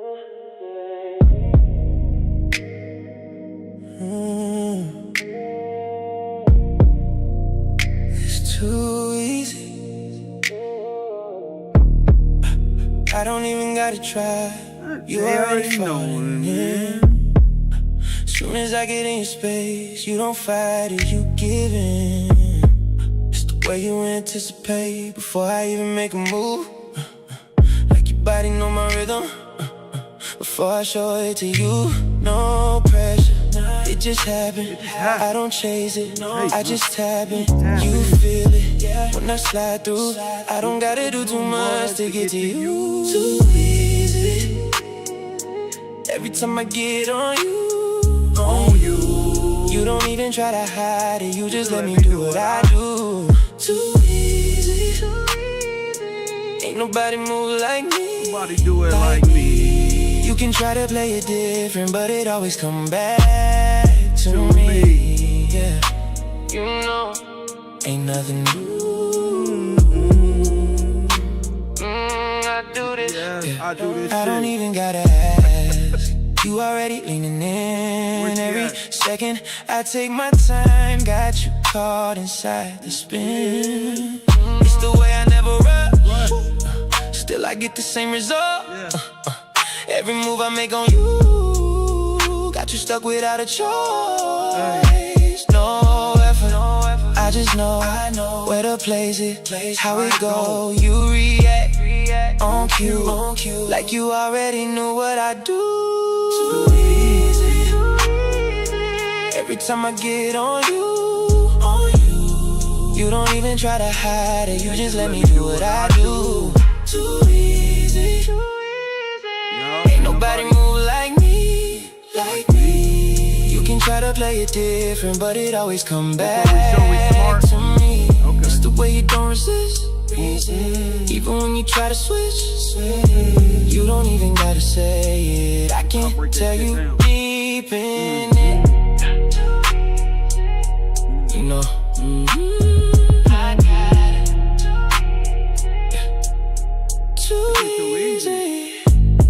It's too easy. I don't even gotta try. You already falling in. Soon as I get in your space, you don't fight it, you give in. It's the way you anticipate before I even make a move. Like your body know my rhythm. Before I show it to you, no pressure. It just happened. I don't chase it. I just tap it. You feel it when I slide through. I don't gotta do too much to get to you. Too easy. Every time I get on you, you don't even try to hide it. You just let me do what I do. Too easy. Ain't nobody move like me. Nobody do it like me. You can try to play it different, but it always come back to me. Yeah, you know, ain't nothing new. I do this. Yeah, I do this. I don't even gotta ask. You already leaning in. Every second I take my time, got you caught inside the spin. It's the way I never rush. Still I get the same result. Every move I make on you got you stuck without a choice. No effort, I just know where to place it, how it go. You react on cue, like you already knew what I do. Too easy. Every time I get on you, you don't even try to hide it. You just let me do what I do. Too easy. Ain't nobody move like me, You can try to play it different, but it always come back to me. It's the way you don't resist. Even when you try to switch, you don't even gotta say it. I can tell you deep in it. You know, I got it. Too easy.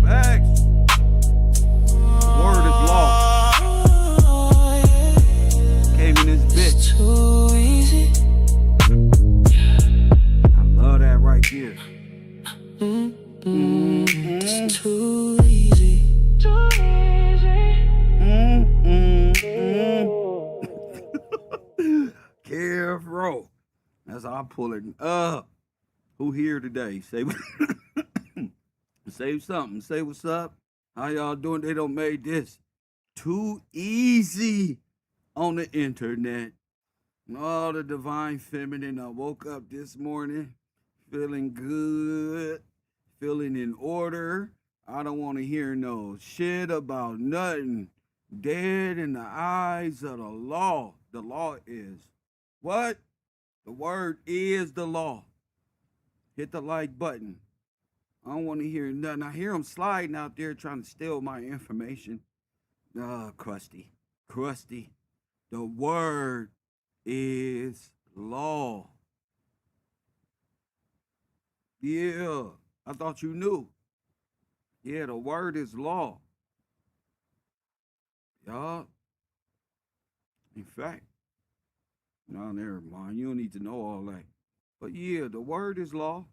Facts. Word is law. Came in this bitch. Too easy. I love that right here. It's too easy. KevRow. That's how I pull it up. Who here today? Say say something. Say what's up. How y'all doing? They don't make this too easy on the internet. Oh, the divine feminine. I woke up this morning feeling good, feeling in order. I don't want to hear no shit about nothing. Dead in the eyes of the law. The law is what? The word is the law. Hit the like button. I don't want to hear nothing. I hear them sliding out there trying to steal my information. Crusty. The word is law. Yeah, I thought you knew. Yeah, the word is law. Y'all. In fact, no, never mind. You don't need to know all that. But yeah, the word is law.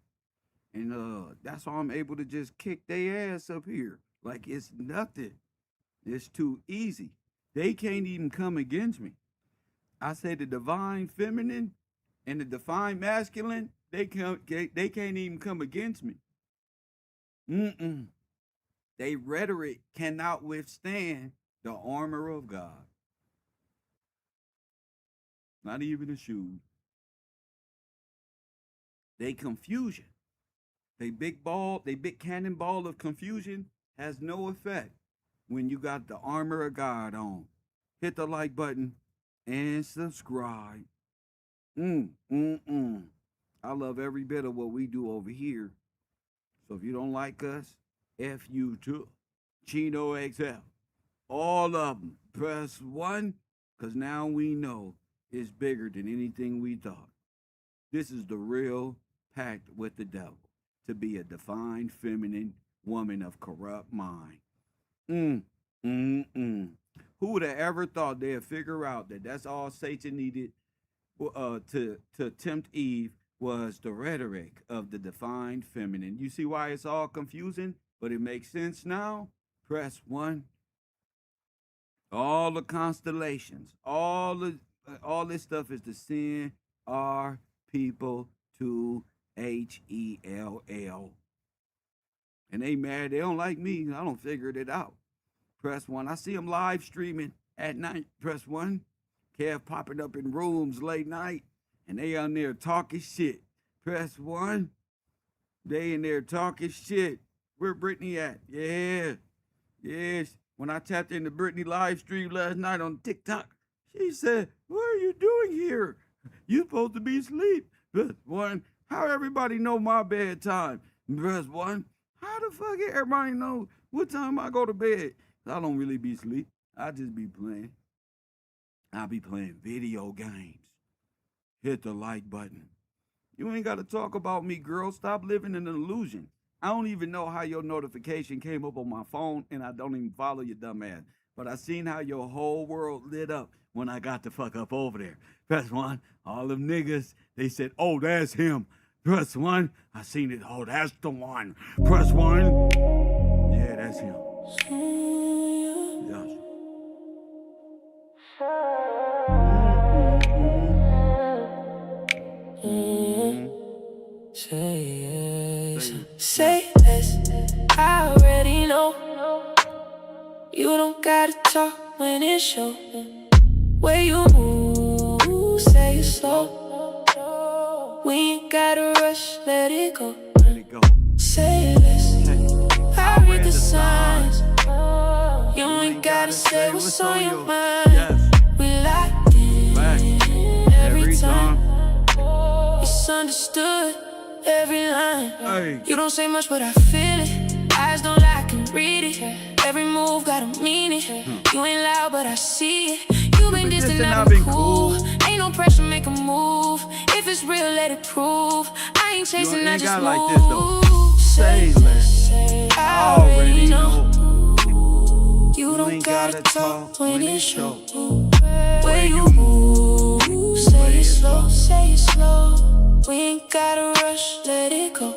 And that's why I'm able to just kick their ass up here. Like it's nothing. It's too easy. They can't even come against me. I say the divine feminine and the divine masculine, they can't even come against me. They rhetoric cannot withstand the armor of God. Not even a shoe. They confusion. They big cannonball of confusion has no effect when you got the armor of God on. Hit the like button and subscribe. I love every bit of what we do over here. So if you don't like us, F you too. Chino XL. All of them. Press 1, because now we know it's bigger than anything we thought. This is the real pact with the devil. To be a divine feminine woman of corrupt mind. Who would have ever thought they'd figure out that that's all Satan needed to tempt Eve was the rhetoric of the divine feminine? You see why it's all confusing, but it makes sense now? Press 1. All the constellations, all this stuff is to send our people to Hell. And they mad, they don't like me. I don't figure it out. Press 1. I see them live streaming at night. Press 1. Kev popping up in rooms late night, and they on there talking shit. Press 1. They in there talking shit. Where Brittany at? Yeah. Yes. When I tapped into Brittany live stream last night on TikTok, she said, "What are you doing here? You supposed to be asleep." Press 1. How everybody know my bedtime? Press 1. How the fuck everybody know what time I go to bed? I don't really be asleep. I just be playing. I be playing video games. Hit the like button. You ain't got to talk about me, girl. Stop living in an illusion. I don't even know how your notification came up on my phone, and I don't even follow your dumb ass. But I seen how your whole world lit up when I got the fuck up over there. Press 1. All them niggas, they said, "Oh, that's him." Press 1. I seen it. "Oh, that's the one." Press 1. Yeah, that's him. Yes. Say less, I already know. You don't gotta talk when it's show. Where you move, say it slow. We ain't gotta rush, let it go. Let it go. Say less, I read the signs. You ain't gotta say what's on your mind. Yes. We locked in every time. It's understood, every line. Hey. You don't say much, but I feel it. Eyes don't lie, I can read it. Every move got a meaning. You ain't loud, but I see it. You been distant, I've been cool. Ain't no pressure, make a move. If it's real, let it prove. I ain't chasing, I just move. Like this, though. Say less, I already know. You don't gotta talk when it's show. Where you move, say it slow, say it slow. We ain't gotta rush, let it go.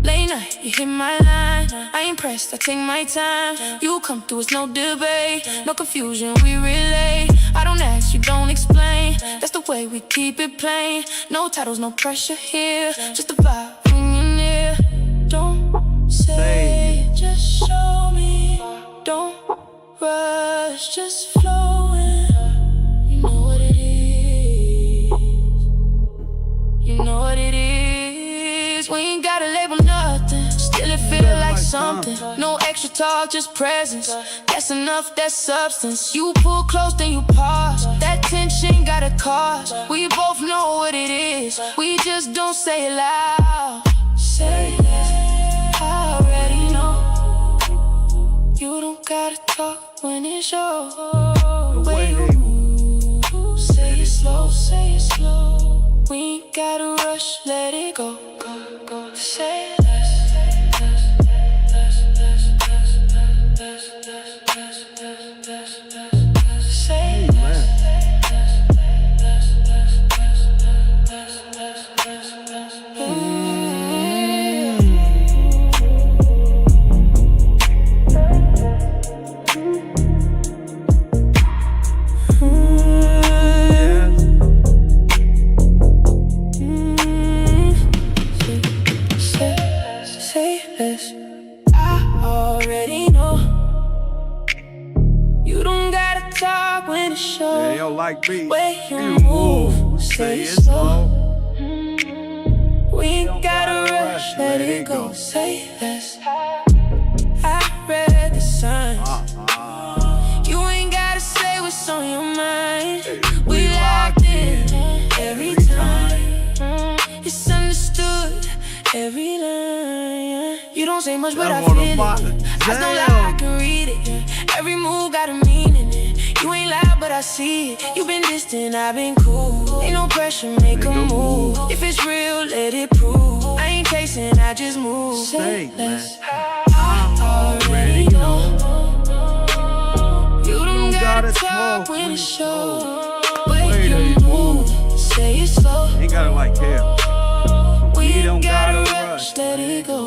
Late night, you hit my line. I ain't pressed, I take my time. You come through, it's no debate. No confusion, we relate. I don't ask, you don't explain. That's the way we keep it plain. No titles, no pressure here. Just a vibe when you're near. Don't say, just show me. Don't rush, just flowing. You know what it is. You know what it is. We ain't gotta label nothing. Still it feel like something. No extra talk, just presence. That's enough, that's substance. You pull close, then you pause. That tension got a cause. We both know what it is. We just don't say it loud. Say that, I already know. You don't gotta talk when it's your way. Say it slow, say it slow. We ain't gotta rush, let it go. Say less. Say less. I already know. You don't gotta talk when it's show. Yeah, yo, like me. Where you move, say it slow. We ain't gotta rush, let it go. Say less. I read the signs. You ain't gotta say what's on your mind. We locked in every time. It's understood, every line. You don't say much, but I feel it. I don't lie, I can read it. Every move got a meaning. You ain't loud, but I I see it. You been distant, I've been cool. Ain't no pressure, make a move. If it's real, let it prove. I ain't chasing, I just move. Say less, I already know. You don't gotta talk when it's show. Way you move, say it slow. Ain't gotta like hell. We don't gotta rush, let it go.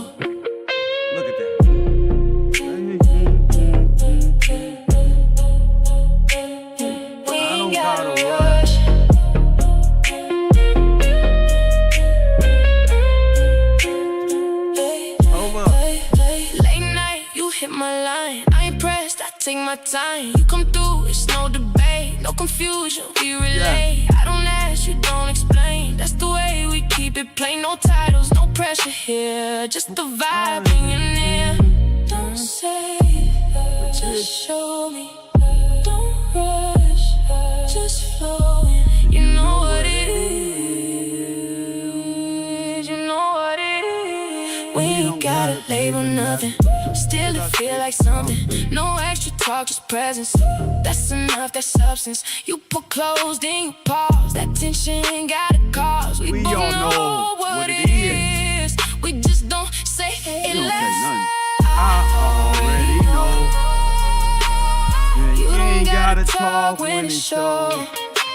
Look at that. We ain't gotta rush. Late night, you hit my line. I ain't pressed, I take my time. You come through, it's no debate, no confusion, we relate. I don't ask, you don't explain. That's the way we keep it plain. No titles, no pressure here, just the vibe in your near. Don't say, just show me. Don't rush, just flowing. You know what it is. You know what it is. We ain't gotta label nothing. Still it feel like something. No extra talk, just presence. That's enough, that substance. You put clothes, then you pause. That tension ain't got a cause. We both know what it is. We just don't say it less. I already know. You ain't gotta talk when it's show.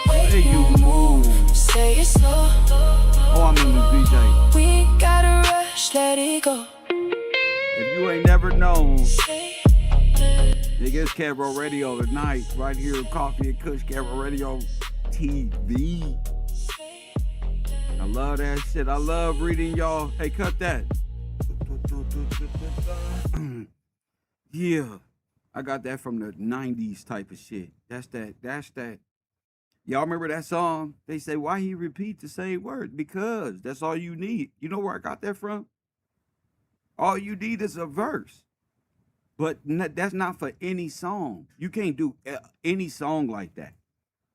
Way you move, say it slow. Oh, I'm in the DJ. We ain't gotta rush, let it go. If you ain't never known, it is KevRow Radio tonight, right here at Coffee and Kush, KevRow Radio TV. I love that shit. I love reading y'all. Hey, cut that. Yeah, I got that from the 90s type of shit. That's that. Y'all remember that song? They say, why he repeat the same word? Because that's all you need. You know where I got that from? All you need is a verse. But that's not for any song. You can't do any song like that.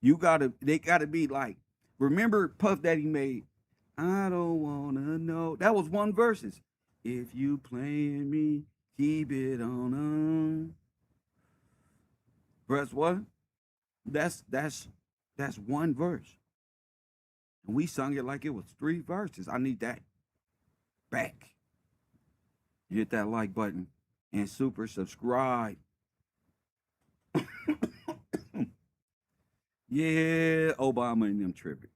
They gotta be like, remember Puff Daddy made, I don't wanna know. That was one verses. If you playing me, keep it on. Press what? That's one verse. And we sung it like it was 3 verses. I need that back. Hit that like button and super subscribe. Yeah, Obama and them tripping.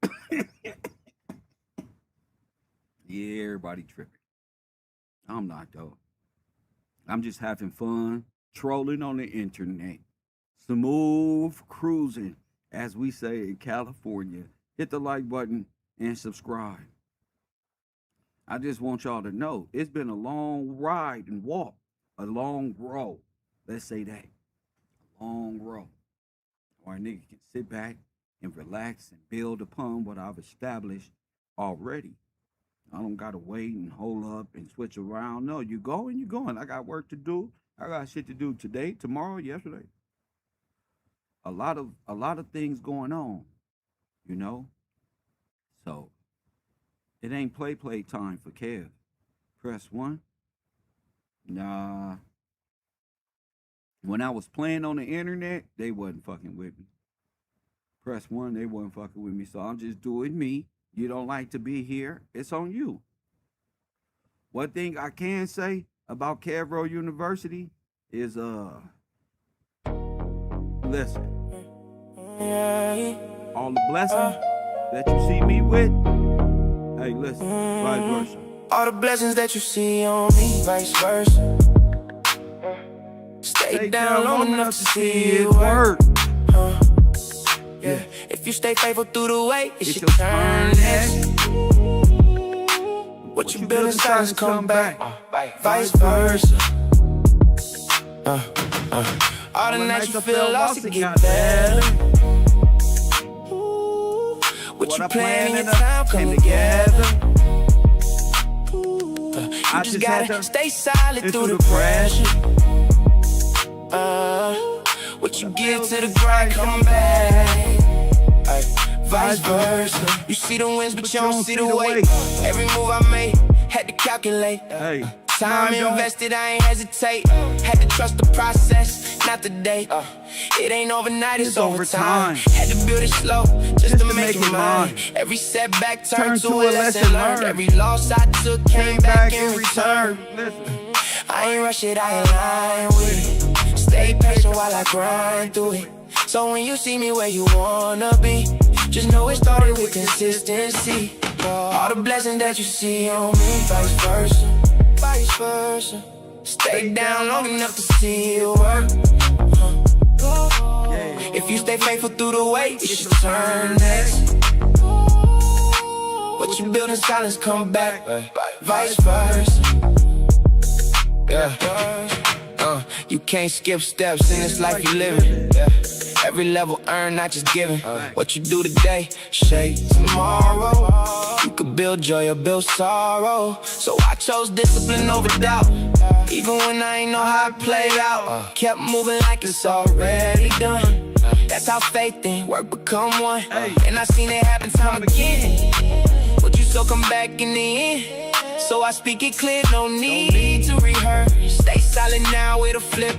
Yeah, everybody tripping. I'm not though. I'm just having fun, trolling on the internet. Smooth cruising, as we say in California. Hit the like button and subscribe. I just want y'all to know, it's been a long ride and walk, a long row. Let's say that, a long row. Or a nigga can sit back and relax and build upon what I've established already. I don't gotta wait and hold up and switch around. No, you go and you're going. I got work to do. I got shit to do today, tomorrow, yesterday. A lot of things going on, you know? So it ain't play time for Kev. Press 1. Nah. When I was playing on the internet, they wasn't fucking with me. Press 1, they wasn't fucking with me. So I'm just doing me. You don't like to be here, it's on you. One thing I can say about KevRow University is listen. All the blessings that you see me with, hey, listen, vice versa. All the blessings that you see on me, vice versa. Stay down long enough to see it work. Yeah, if you stay faithful through the way, it's your turn next. What you build inside is come back, vice versa. All the nights you feel lost, it get better. What you plan in your time come together. You just gotta stay solid through the pressure. What you give to the grind come back. Vice versa. You see the wins, but you don't see the weight. Every move I made, had to calculate. Time invested, I ain't hesitate. Had to trust the process, not the day. It ain't overnight, it's overtime. Had to build it slow, just to make it mine. Every setback turned to a lesson learned. Every loss I took came back in return. I ain't rush it, I align with it. Stay patient while I grind through it. So when you see me where you wanna be, just know it started with consistency. All the blessings that you see on me, vice versa, vice versa. Stay down long enough to see it work. If you stay faithful through the wait, it's your turn next. What you build in silence come back, vice versa. You can't skip steps in this life you living. Every level earned, not just giving. What you do today, shape tomorrow. You could build joy or build sorrow. So I chose discipline over doubt. Even when I ain't know how it played out. Kept moving like it's already done. That's how faith and work become one. And I seen it happen time again. What you sow come back in the end. So I speak it clear, no need to rehearse. Stay silent now, it'll flip.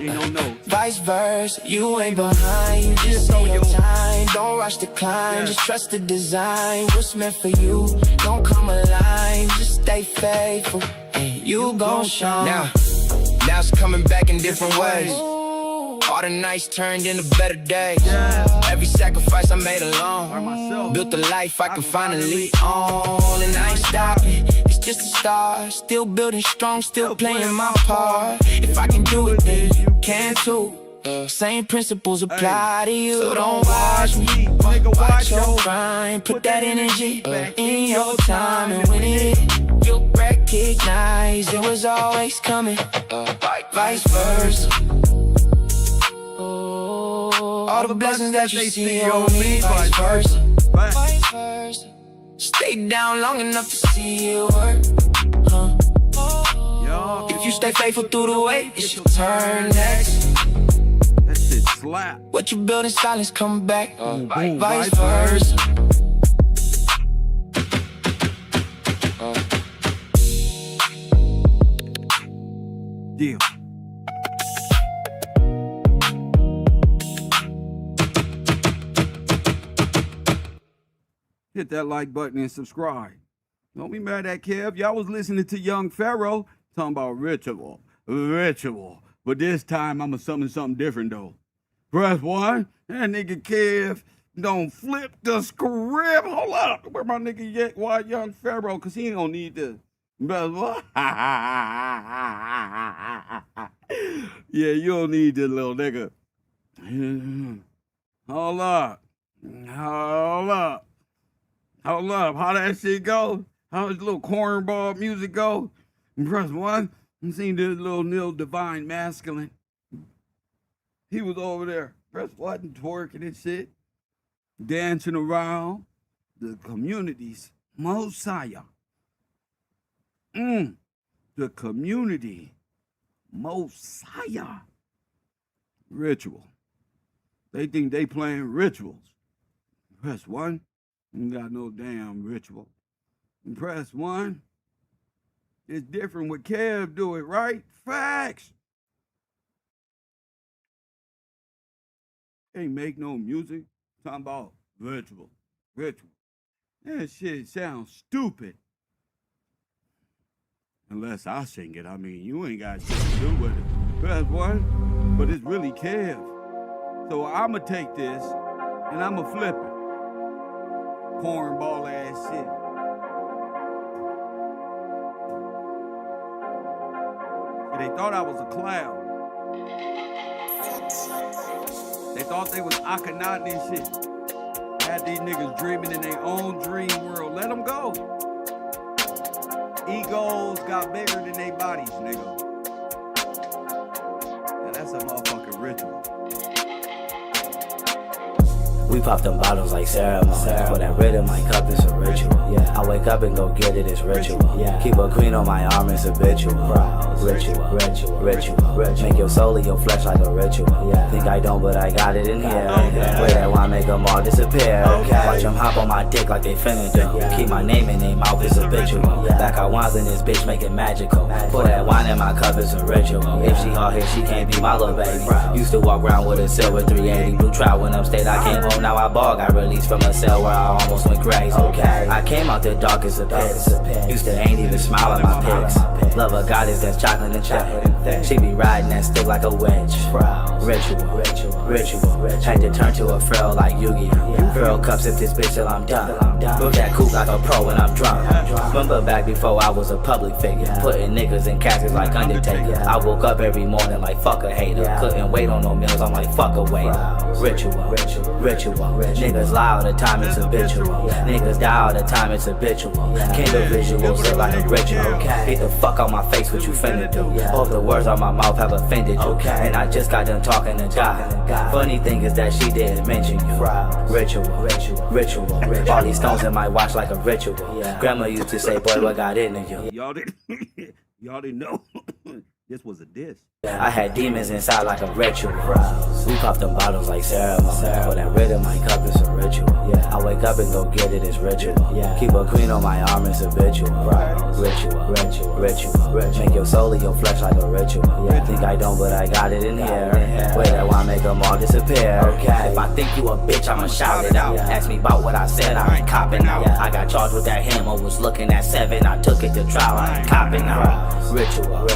Vice versa, you ain't behind. You just know your time. Don't rush the climb, just trust the design. What's meant for you, don't come alive. Just stay faithful, and you gon' shine. Now it's coming back in different ways. All the nights turned into better days. Every sacrifice I made alone built the life I can finally own. And I ain't stopping, it's just a start. Still building strong, still playing my part. If I can do it, then you can too. Same principles apply to you. So don't watch me, watch your grind. Put that energy in your time. And when it hit, you'll recognize it was always coming, vice versa. All the blessings that you see on me, vice versa, vice versa. Stay down long enough to see it work. If you stay faithful through the wait, it's your turn next. That shit slap. What you build in silence come back, vice versa. Deal. Hit that like button and subscribe. Don't be mad at Kev. Y'all was listening to young Pharaoh talking about ritual. But this time I'ma summon something different though. Press 1. That nigga Kev don't flip the script. Hold up. Where my nigga why young Pharaoh? Cause he don't need this. Press 1. Yeah, you don't need this little nigga. Hold up. How that shit go? How this little cornball music go? Press 1. You seen this little divine masculine? He was over there. Press 1, twerking and shit. Dancing around the community's Mosiah. The community Mosiah. Ritual. They think they playing rituals. Press 1. You got no damn ritual. Press 1. It's different with Kev do it, right? Facts. Ain't make no music. Talking about ritual. That shit sounds stupid. Unless I sing it. I mean, you ain't got shit to do with it. Press 1. But it's really Kev. So I'ma take this and I'ma flip it. Cornball ass shit. They thought I was a clown. They thought they was Akhenaten and shit. Had these niggas dreaming in their own dream world. Let them go. Egos got bigger than their bodies, nigga. Now that's a motherfucking ritual. We pop them bottles like ceremony. For that rhythm, my cup is a ritual. I wake up and go get it, it's ritual. Keep a queen on my arm, it's habitual. Ritual. Make your soul and your flesh like a ritual. Think I don't, but I got it in here. Way that wine make them all disappear. Watch them hop on my dick like they finna do. Keep my name in their mouth, it's habitual. Back out wines in this bitch, make it magical. Pour that wine in my cup, it's a ritual. If she hard here, she can't be my little baby. Used to walk around with a silver 380. Blue trout when upstate, I came home, now I ball. Got released from a cell where I almost went crazy. I came out the darkest of pits. Used to ain't even smile at my pics. Love a goddess that's chocolate and chip. She be riding that stick like a witch. Ritual. Had to turn to a frill like Yu-Gi-Oh. Frill cups if this bitch till I'm done. Move that coupe like a pro when I'm drunk. Remember back before I was a public figure, putting niggas in caskets like Undertaker. I woke up every morning like fuck a hater. Couldn't wait on no meals, I'm like fuck a waiter. Ritual. Niggas lie all the time, it's habitual. Niggas die all the time, it's habitual. King of visuals look like a ritual. Get the fuck out my face, what you finna do? Hope the words on my mouth have offended you. And I just got done talking to God. Funny thing is that she didn't mention you. Ritual. All these stones in my watch like a ritual. Grandma used to say, boy, what got into you? Y'all didn't know. This was a diss. I had demons inside like a ritual. We pop them bottles like ceremony. For that rhythm, my cup is a ritual. I wake up and go get it, it's ritual. Keep a queen on my arm, it's habitual. Ritual. Make your soul and your flesh like a ritual. Think I don't, but I got it in here. Way that wine make them all disappear. If I think you a bitch, I'ma shout it out. Ask me about what I said, I ain't copping out. I got charged with that hammer, was looking at 7. I took it to trial, I ain't copping out. Ritual.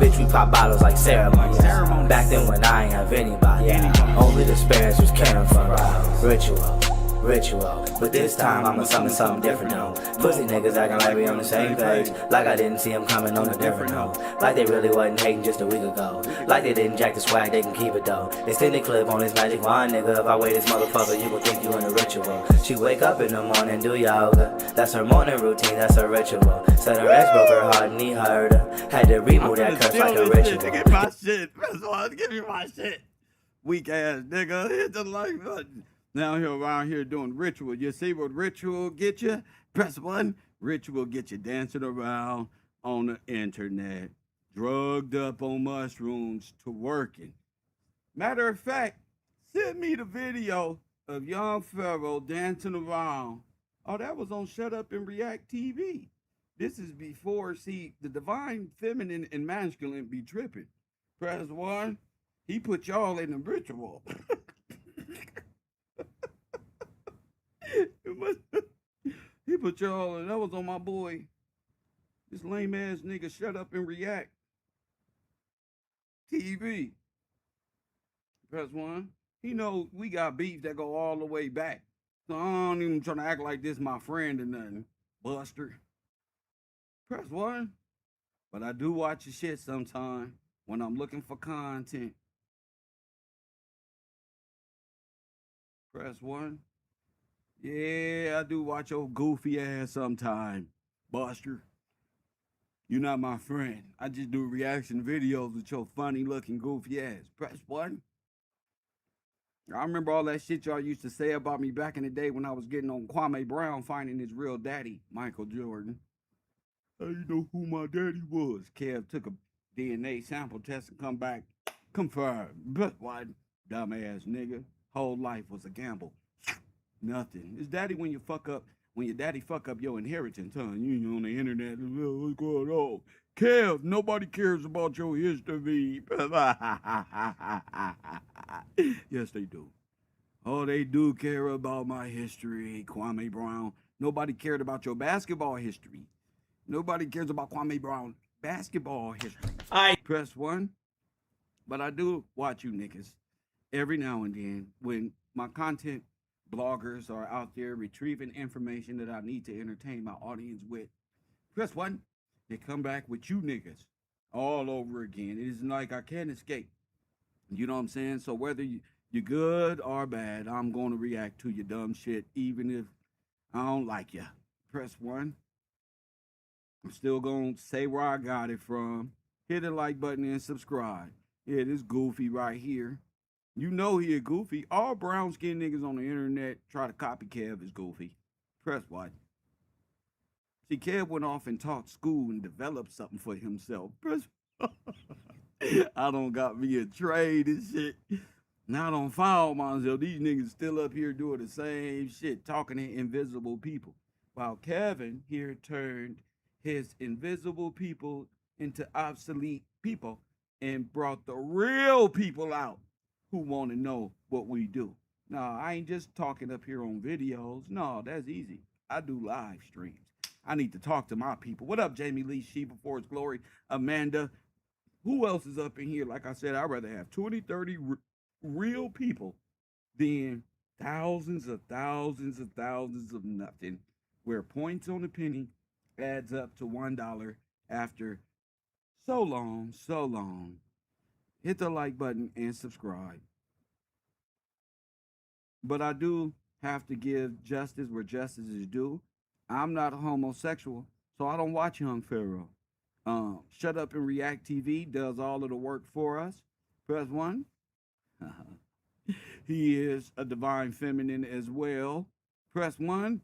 Bitch, we pop bottles like ceremony. Back then when I ain't have anybody, only the spirits was caring for. Ritual. But this time I'ma summon something different though. Pussy niggas acting like we on the same page. Like I didn't see them coming on a different note. Like they really wasn't hating just a week ago. Like they didn't jack the swag, they can keep it though. Extended clip on this magic wand, nigga. If I weigh this motherfucker, you gon' think you in a ritual. She wake up in the morning, do yoga. That's her morning routine, that's her ritual. Said her ex broke her heart and he hurt her. Had to remove that curse like a ritual. Give me my shit. Give me my shit. Weak ass nigga. Hit the like button. Now here around here doing ritual. You see what ritual get you? Press 1. Ritual get you dancing around on the internet, drugged up on mushrooms to working. Matter of fact, send me the video of young KevRow dancing around. Oh, that was on Shut Up and React TV. This is before, see, the divine feminine and masculine be tripping. Press 1. He put y'all in the ritual. He put y'all, and that was on my boy. This lame ass nigga Shut Up and React TV. Press 1. He knows we got beef that go all the way back. So I don't even try to act like this my friend or nothing. Buster. Press 1. But I do watch your shit sometime when I'm looking for content. Press 1. Yeah, I do watch your goofy ass sometime, Buster. You're not my friend. I just do reaction videos with your funny looking goofy ass. Press 1. I remember all that shit y'all used to say about me back in the day when I was getting on Kwame Brown finding his real daddy, Michael Jordan. How you know who my daddy was? Kev took a DNA sample test and come back confirmed. But what? Dumbass nigga. Whole life was a gamble. Nothing. It's daddy when you fuck up, when your daddy fuck up your inheritance, huh? You on the internet, what's going on? Kev, nobody cares about your history. Yes, they do. Oh, they do care about my history, Kwame Brown. Nobody cared about your basketball history. Nobody cares about Kwame Brown basketball history. Press 1. But I do watch you niggas every now and then when my content bloggers are out there retrieving information that I need to entertain my audience with. Press 1. They come back with you niggas all over again. It isn't like I can't escape. You know what I'm saying? So whether you're good or bad, I'm going to react to your dumb shit, even if I don't like you. Press 1. I'm still going to say where I got it from. Hit the like button and subscribe. Yeah, this goofy right here. You know he a goofy. All brown skinned niggas on the internet try to copy Kev is goofy. Press what? See, Kev went off and taught school and developed something for himself. Press. I don't got me a trade and shit. Now I don't follow myself. These niggas still up here doing the same shit, talking to invisible people. While Kevin here turned his invisible people into obsolete people and brought the real people out who want to know what we do. No, I ain't just talking up here on videos. No, that's easy. I do live streams. I need to talk to my people. What up, Jamie Lee, She Before Its Glory, Amanda? Who else is up in here? Like I said, I'd rather have 20, 30 real people than thousands of nothing, where points on a penny adds up to $1 after so long, so long. Hit the like button and subscribe. But I do have to give justice where justice is due. I'm not a homosexual, so I don't watch Young Pharaoh. Shut Up and React TV does all of the work for us. Press 1. He is a divine feminine as well. Press 1.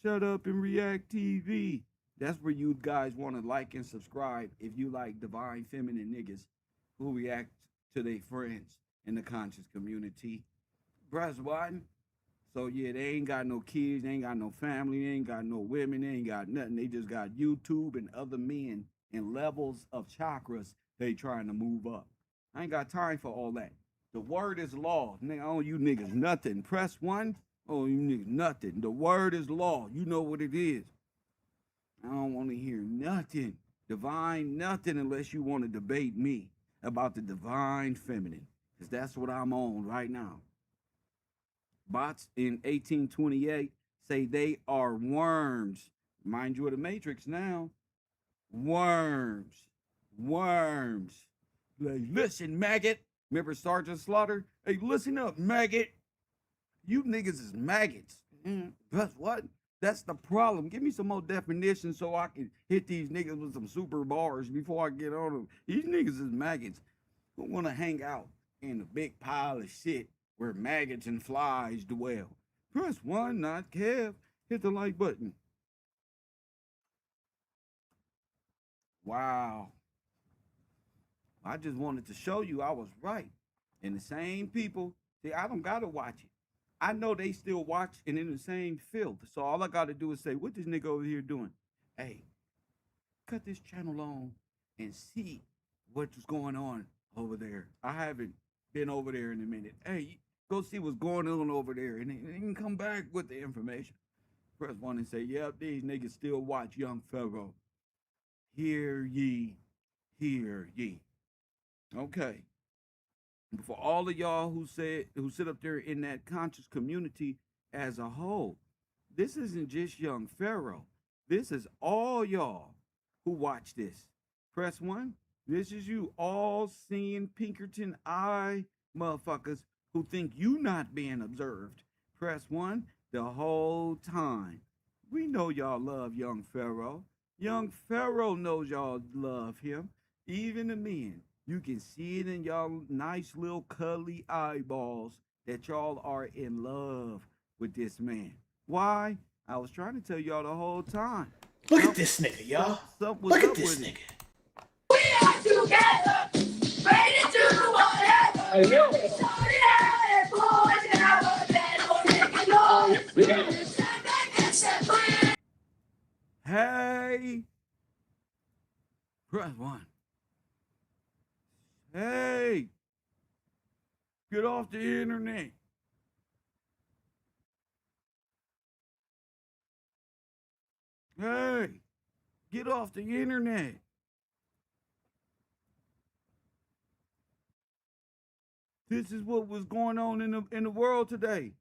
Shut Up and React TV. That's where you guys want to like and subscribe if you like divine feminine niggas who react to their friends in the conscious community. Press 1. So yeah, they ain't got no kids, they ain't got no family, they ain't got no women, they ain't got nothing. They just got YouTube and other men and levels of chakras they trying to move up. I ain't got time for all that. The word is law. Nigga, I owe you niggas nothing. Press 1. Oh, you niggas nothing. The word is law. You know what it is. I don't want to hear nothing. Divine nothing unless you want to debate me about the divine feminine. Because that's what I'm on right now. Bots in 1828 say they are worms. Mind you of the Matrix now. Worms. Like, listen, maggot. Remember Sergeant Slaughter? Hey, listen up, maggot. You niggas is maggots. That's what? That's the problem. Give me some more definition so I can hit these niggas with some super bars before I get on them. These niggas is maggots who want to hang out in a big pile of shit where maggots and flies dwell. Press 1, not Kev. Hit the like button. Wow. I just wanted to show you I was right. And the same people, see, I don't got to watch it. I know they still watch and in the same field. So all I got to do is say, what this nigga over here doing? Hey, cut this channel on and see what's going on over there. I haven't been over there in a minute. Hey, go see what's going on over there. And they can come back with the information. Press 1 and say, yep, these niggas still watch Young Pharaoh. Hear ye, hear ye. Okay. For all of y'all who sit up there in that conscious community as a whole, this isn't just Young Pharaoh. This is all y'all who watch this. Press 1. This is you all seeing Pinkerton eye motherfuckers who think you not being observed. Press 1 the whole time. We know y'all love Young Pharaoh. Young Pharaoh knows y'all love him. Even the men. You can see it in y'all nice little cuddly eyeballs that y'all are in love with this man. Why? I was trying to tell y'all the whole time. Look at this nigga, y'all. Look at this nigga. We are together, ready to do whatever. I know. Hey. Press 1. Hey, get off the internet. Hey, get off the internet. This is what was going on in the world today.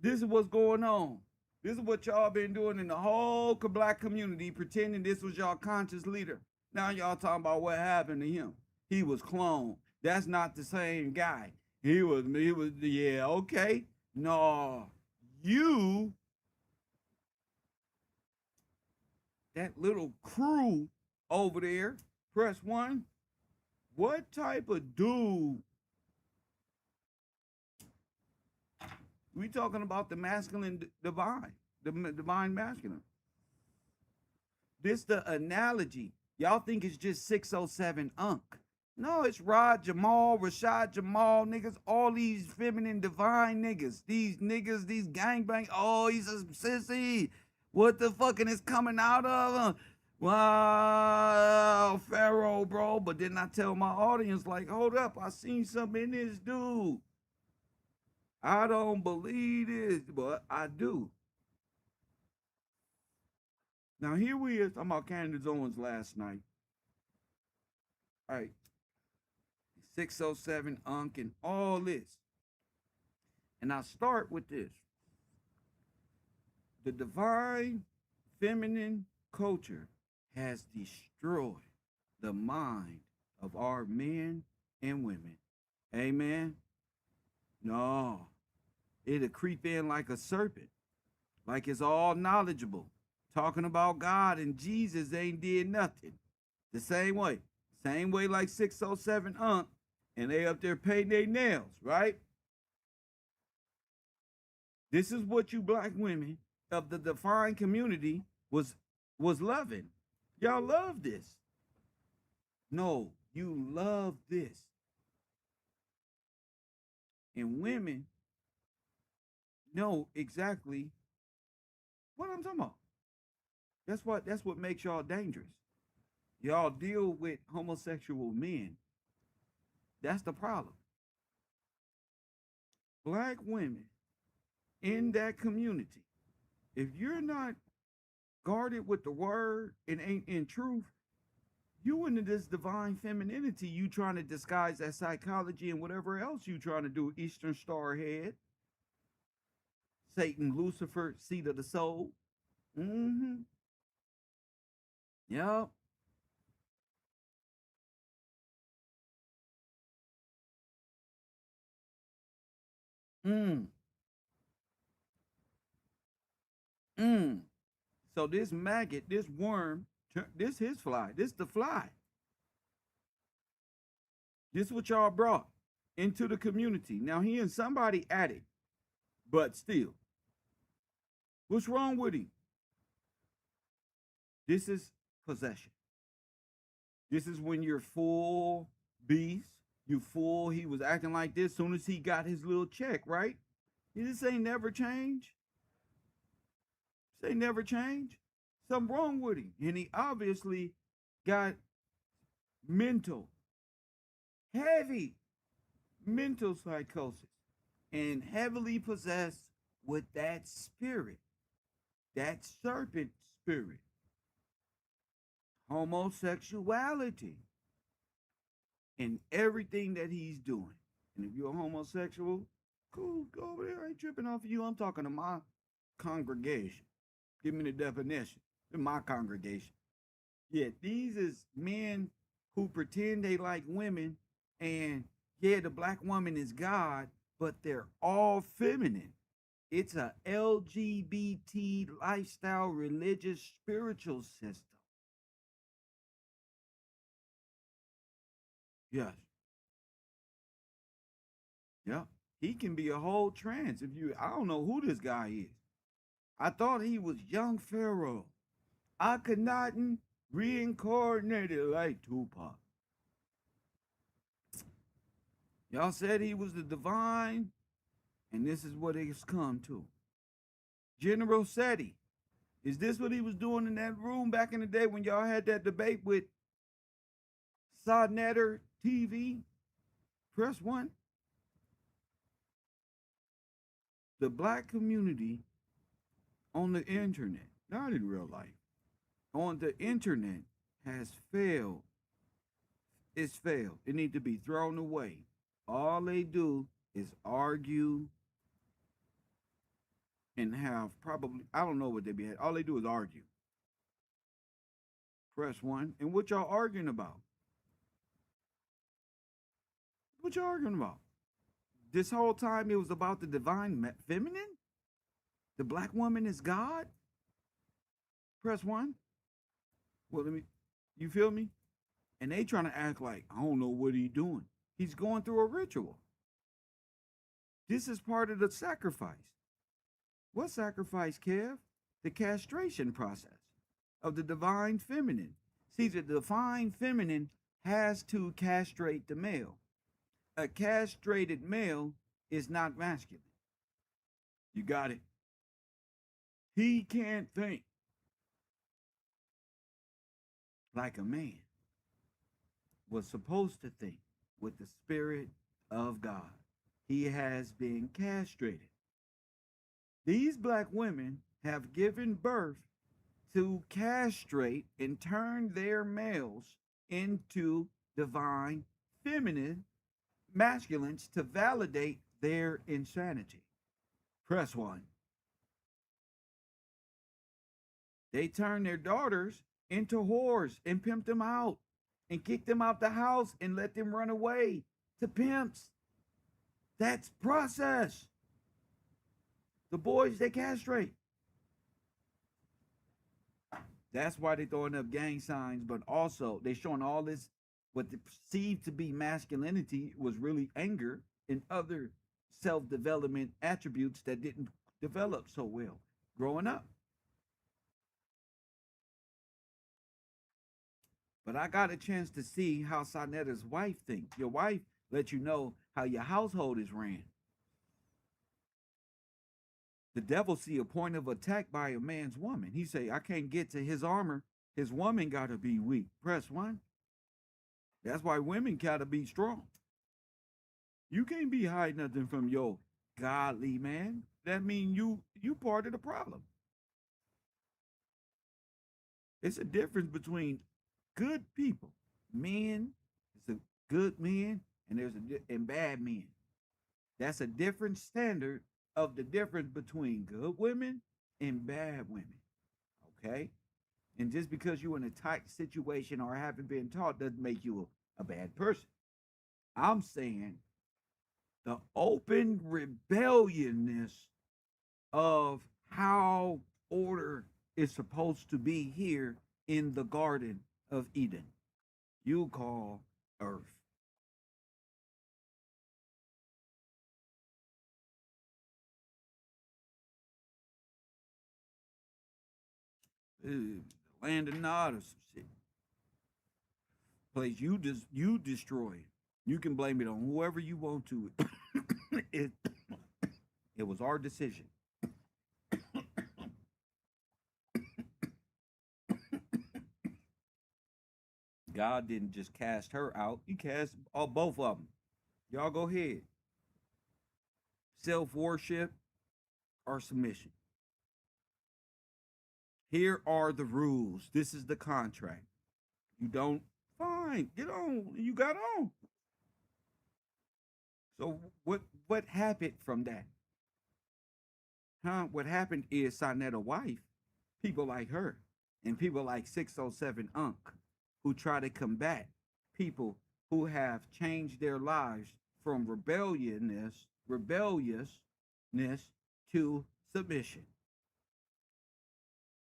This is what's going on. This is what y'all been doing in the whole black community, pretending this was y'all conscious leader. Now y'all talking about what happened to him. He was cloned. That's not the same guy. He was, yeah, okay. No, you, that little crew over there, press 1. What type of dude We talking about the masculine divine, the divine masculine. This the analogy. Y'all think it's just 607 Unk. No, it's Rod Jamal, Rashad Jamal, niggas, all these feminine divine niggas. These niggas, these gangbang. Oh, he's a sissy. What the fucking is coming out of him? Wow, Pharaoh, bro. But then I tell my audience, like, hold up, I seen something in this dude. I don't believe this, but I do. Now here we is talking about Candace Owens last night. All right. 607 Unk and all this. And I start with this. The divine feminine culture has destroyed the mind of our men and women. Amen. No. It'll creep in like a serpent, like it's all knowledgeable, talking about God and Jesus ain't did nothing. The same way like 607 Unk, and they up there painting their nails, right? This is what you black women of the defined community was loving. Y'all love this. No, you love this. And women know exactly what I'm talking about. That's what makes y'all dangerous. Y'all deal with homosexual men. That's the problem. Black women in that community, if you're not guarded with the word and ain't in truth, you into this divine femininity, you trying to disguise that psychology and whatever else you trying to do, Eastern Star head, Satan, Lucifer, seat of the soul. Mm-hmm. Yep. So this maggot, this worm, this his fly. This the fly. This what y'all brought into the community. Now he and somebody added, but still. What's wrong with him? This is possession. This is when you're full beast. You fool, he was acting like this soon as he got his little check, right? This ain't never change. This ain't never change. Something wrong with him. And he obviously got mental, heavy mental psychosis and heavily possessed with that spirit, that serpent spirit, homosexuality. In everything that he's doing. And if you're a homosexual, cool, go over there. I ain't tripping off of you. I'm talking to my congregation. Give me the definition. In my congregation. Yeah, these is men who pretend they like women, and yeah, the black woman is God, but they're all feminine. It's a LGBT lifestyle, religious, spiritual system. Yes. Yeah. He can be a whole trans I don't know who this guy is. I thought he was young Pharaoh. Akhenaten reincarnated like Tupac. Y'all said he was the divine, and this is what it's come to. General Seti. Is this what he was doing in that room back in the day when y'all had that debate with Sodnetter TV? Press 1. The black community on the internet, not in real life, on the internet has failed. It's failed. It needs to be thrown away. All they do is argue and have probably, I don't know what they be had. All they do is argue. Press 1. And what y'all arguing about? What y'all arguing about? This whole time it was about the divine feminine? The black woman is God? Press 1. Well, you feel me? And they trying to act like, I don't know what he's doing. He's going through a ritual. This is part of the sacrifice. What sacrifice, Kev? The castration process of the divine feminine. See, the divine feminine has to castrate the male. A castrated male is not masculine. You got it? He can't think like a man was supposed to think with the Spirit of God. He has been castrated. These black women have given birth to castrate and turn their males into divine feminine masculines to validate their insanity. Press 1. They turn their daughters into whores and pimp them out and kick them out the house and let them run away to pimps. That's process. The boys, they castrate. That's why they're throwing up gang signs, but also they're showing all this, what they perceived to be masculinity was really anger and other self-development attributes that didn't develop so well growing up. But I got a chance to see how Sonetta's wife thinks. Your wife lets you know how your household is ran. The devil see a point of attack by a man's woman. He say, I can't get to his armor. His woman got to be weak. Press 1. That's why women got to be strong. You can't be hiding nothing from your godly man. That means you part of the problem. It's a difference between good people, men. It's a good men, and and bad men. That's a different standard of the difference between good women and bad women. Okay? And just because you're in a tight situation or haven't been taught doesn't make you a bad person. I'm saying the open rebelliousness of how order is supposed to be here in the Garden of Eden, you call earth. The land of Nod or some shit. Place you destroyed. You can blame it on whoever you want to. it was our decision. God didn't just cast her out. He cast both of them. Y'all go ahead. Self-worship or submission. Here are the rules. This is the contract. You don't, fine, get on. You got on. So what happened from that? What happened is Sonetta wife, people like her, and people like 607 Unc, who try to combat people who have changed their lives from rebelliousness to submission.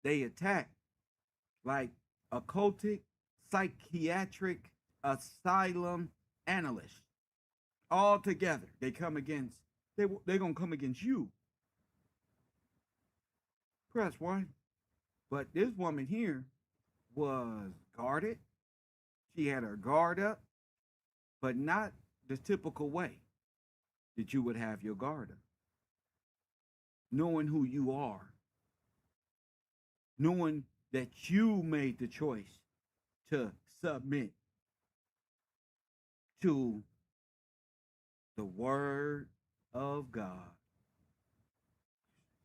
They attack like occultic, psychiatric, asylum analysts. All together, they come against, they're going to come against you. Press 1. But this woman here was guarded. She had her guard up, but not the typical way that you would have your guard up. Knowing who you are. Knowing that you made the choice to submit to the word of God.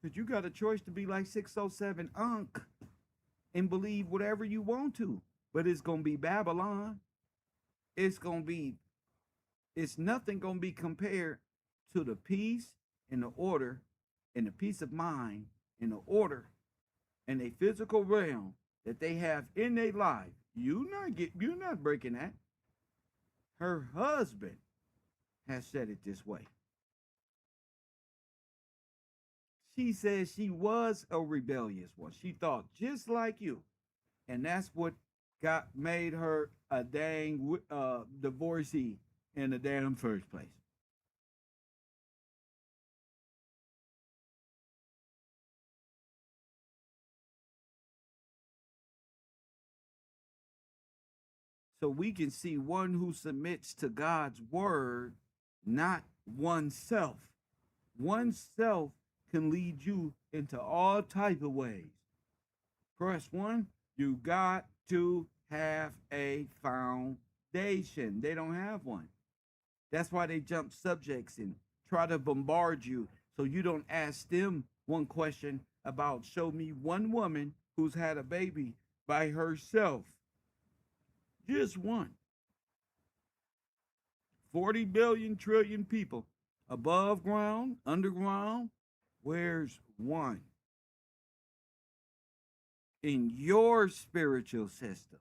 Because you got a choice to be like 607 Unc and believe whatever you want to. But it's going to be Babylon. It's nothing going to be compared to the peace and the order and the peace of mind and the order and a physical realm that they have in their life. You're not breaking that. Her husband has said it this way. She says she was a rebellious one. She thought just like you. And that's what made her a dang divorcee in the damn first place. so we can see one who submits to God's word, not oneself. Oneself can lead you into all type of ways. Press 1, you got to have a foundation. They don't have one. That's why they jump subjects and try to bombard you so you don't ask them one question about show me one woman who's had a baby by herself. Just one. 40 billion trillion people above ground, underground. Where's one? In your spiritual system,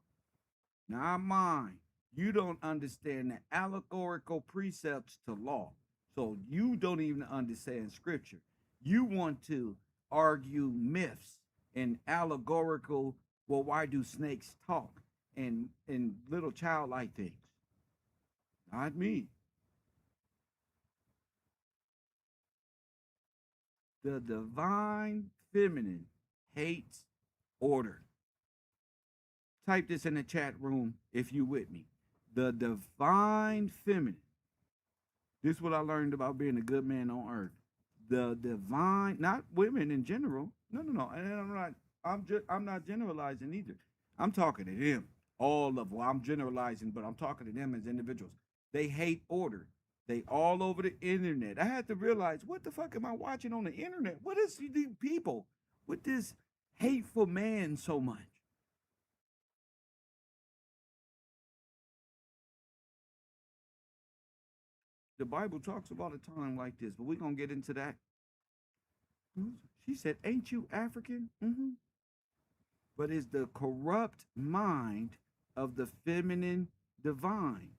not mine. You don't understand the allegorical precepts to law. So you don't even understand scripture. You want to argue myths and allegorical, well, why do snakes talk? And little childlike things. Not me. The divine feminine hates order. Type this in the chat room if you with me. The divine feminine. This is what I learned about being a good man on earth. The divine, not women in general. No. And I'm not generalizing either. I'm talking to them. All of them. I'm generalizing, but I'm talking to them as individuals. They hate order. They all over the internet. I had to realize, what the fuck am I watching on the internet? What is these people with this hateful man so much? The Bible talks about a time like this, but we're going to get into that. She said, ain't you African? Mm-hmm. But it's the corrupt mind of the feminine divine.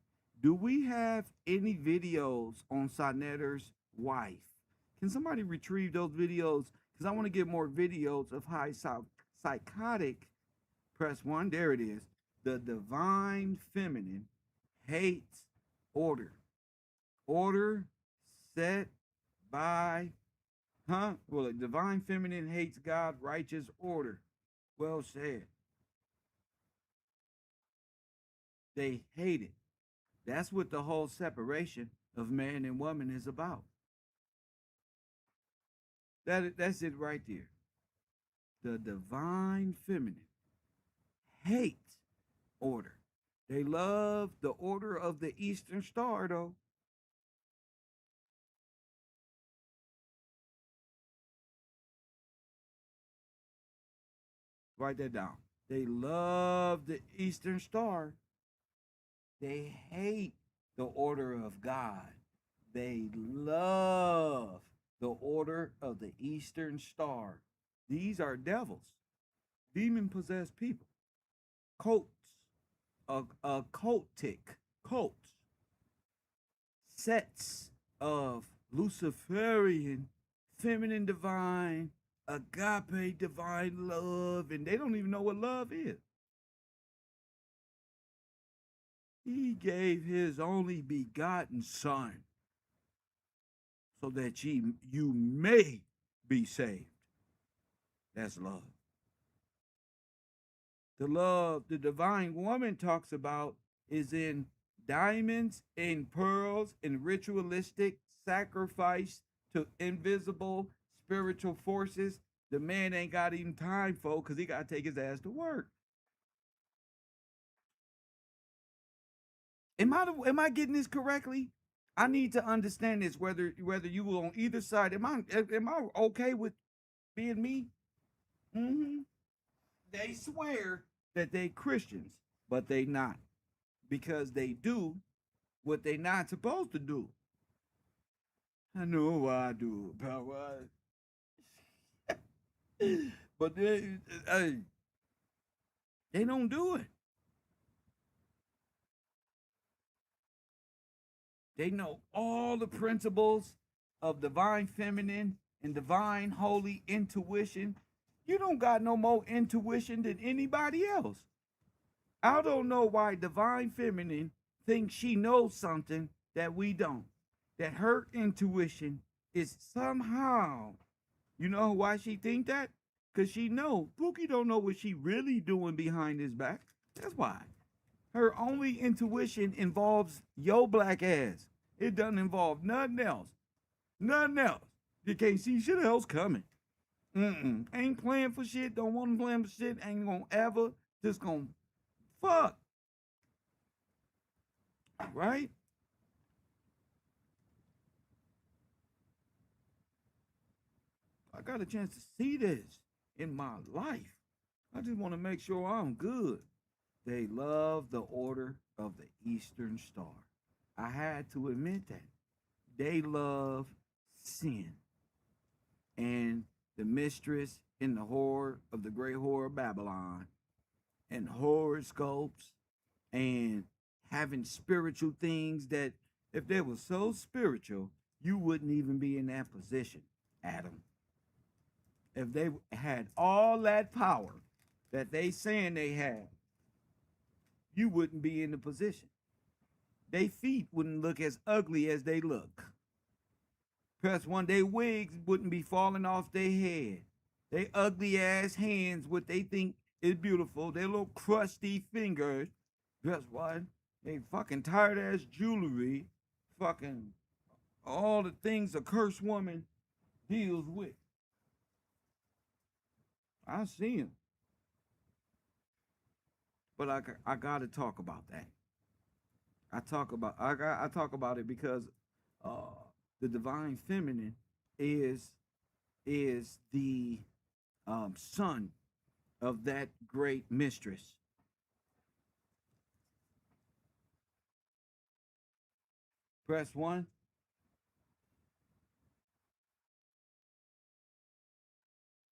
Do we have any videos on Sonetter's wife? Can somebody retrieve those videos? Because I want to get more videos of how psychotic. Press 1. There it is. The divine feminine hates order. Order set by, well, the divine feminine hates God, righteous order. Well said. They hate it. That's what the whole separation of man and woman is about. That's it right there. The divine feminine hates order. They love the order of the Eastern Star, though. Write that down. They love the Eastern Star. They hate the order of God. They love the order of the Eastern Star. These are devils, demon-possessed people, cults, occultic cults, sets of Luciferian, feminine divine, agape divine love, and they don't even know what love is. He gave his only begotten son so that you may be saved. That's love. The love the divine woman talks about is in diamonds and pearls and ritualistic sacrifice to invisible spiritual forces. The man ain't got even time for because he got to take his ass to work. Am I getting this correctly? I need to understand this, whether you were on either side. Am I okay with being me? Mm-hmm. They swear that they Christians, but they not. Because they do what they not supposed to do. I know what I do about what. But they don't do it. They know all the principles of divine feminine and divine holy intuition. You don't got no more intuition than anybody else. I don't know why divine feminine thinks she knows something that we don't. That her intuition is somehow, you know why she think that? Because she know Pookie don't know what she really doing behind his back. That's why. Her only intuition involves your black ass. It doesn't involve nothing else. Nothing else. You can't see shit else coming. Ain't playing for shit. Don't want to play for shit. Ain't gonna ever. Just gonna fuck. Right? I got a chance to see this in my life. I just want to make sure I'm good. They love the Order of the Eastern Star. I had to admit that. They love sin. And the mistress in the horror of the great horror of Babylon, and horoscopes, and having spiritual things that if they were so spiritual, you wouldn't even be in that position, Adam. If they had all that power that they saying they had, you wouldn't be in the position. They feet wouldn't look as ugly as they look. Plus, one day wigs wouldn't be falling off their head. They ugly ass hands, what they think is beautiful. Their little crusty fingers. Guess what? They fucking tired ass jewelry. Fucking all the things a cursed woman deals with. I see him. But I gotta talk about that. I talk about it because the divine feminine is the son of that great mistress. Press 1.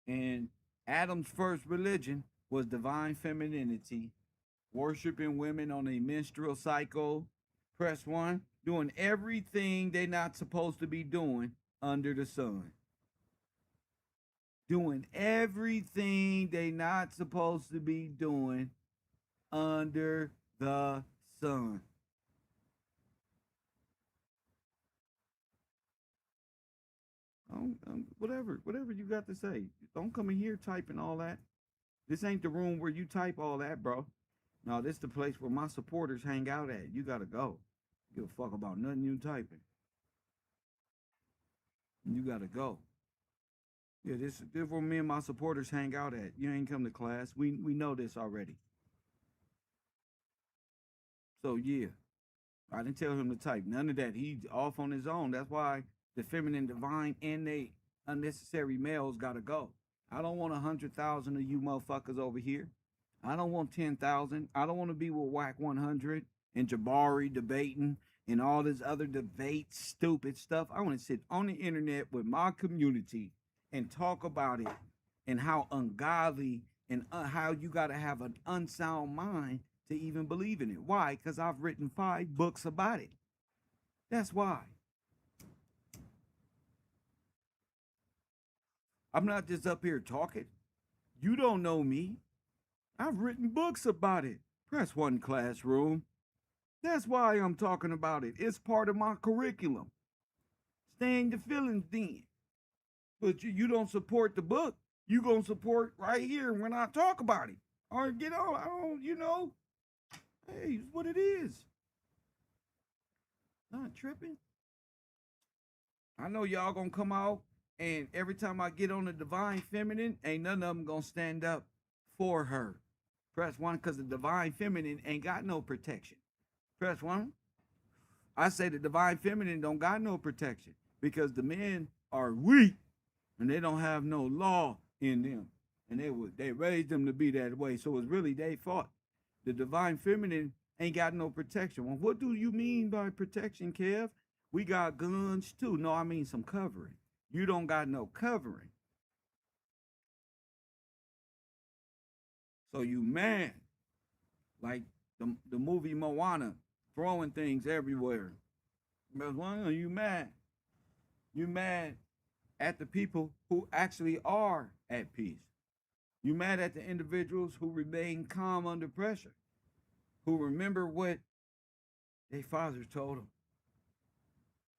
And Adam's first religion was divine femininity, worshiping women on a menstrual cycle. Press 1. Doing everything they're not supposed to be doing under the sun. Doing everything they not supposed to be doing under the sun. Whatever you got to say. Don't come in here typing all that. This ain't the room where you type all that, bro. No, this the place where my supporters hang out at. You gotta go. Give a fuck about nothing you typing. You gotta go. Yeah, this where me and my supporters hang out at. You ain't come to class. We know this already. So yeah, I didn't tell him to type none of that. He's off on his own. That's why the feminine divine and they unnecessary males gotta go. I don't want 100,000 of you motherfuckers over here. I don't want 10,000. I don't want to be with Whack 100 and Jabari debating and all this other debate, stupid stuff. I want to sit on the internet with my community and talk about it and how ungodly and how you got to have an unsound mind to even believe in it. Why? Because I've written 5 books about it. That's why. I'm not just up here talking. You don't know me. I've written books about it. Press 1 classroom. That's why I'm talking about it. It's part of my curriculum. Staying the feelings then. But you don't support the book. You gonna support right here when I talk about it. Or get on, I don't, you know. Hey, it's what it is. Not tripping. I know y'all gonna come out and every time I get on the divine feminine, ain't none of them gonna stand up for her. Press 1, because the divine feminine ain't got no protection. Press 1. I say the divine feminine don't got no protection because the men are weak and they don't have no law in them. And they raised them to be that way. So it's really their fault. The divine feminine ain't got no protection. Well, what do you mean by protection, Kev? We got guns too. No, I mean some covering. You don't got no covering. So you mad, like the movie Moana, throwing things everywhere. But why are you mad? You mad at the people who actually are at peace. You mad at the individuals who remain calm under pressure, who remember what their fathers told them,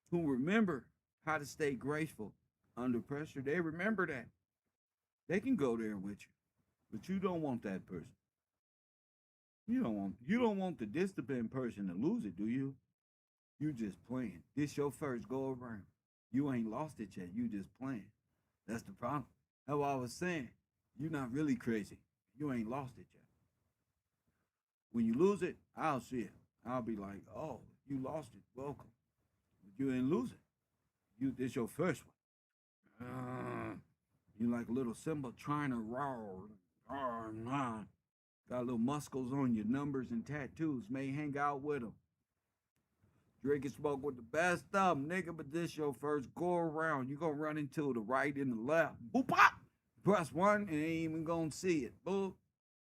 who remember how to stay graceful under pressure. They remember that. They can go there with you. But you don't want that person. You don't want the disciplined person to lose it, do you? You just playing. This your first go around. You ain't lost it yet. You just playing. That's the problem. That's what I was saying. You're not really crazy. You ain't lost it yet. When you lose it, I'll see it. I'll be like, oh, you lost it. Welcome. But you ain't lose it. This your first one. You like a little Simba trying to roar. Nah. Got little muscles on your numbers and tattoos. May hang out with them. Drink and smoke with the best of them, nigga, but this your first go around. You gonna run into the right and the left. Boop, pop! Press one and ain't even gonna see it. Boop.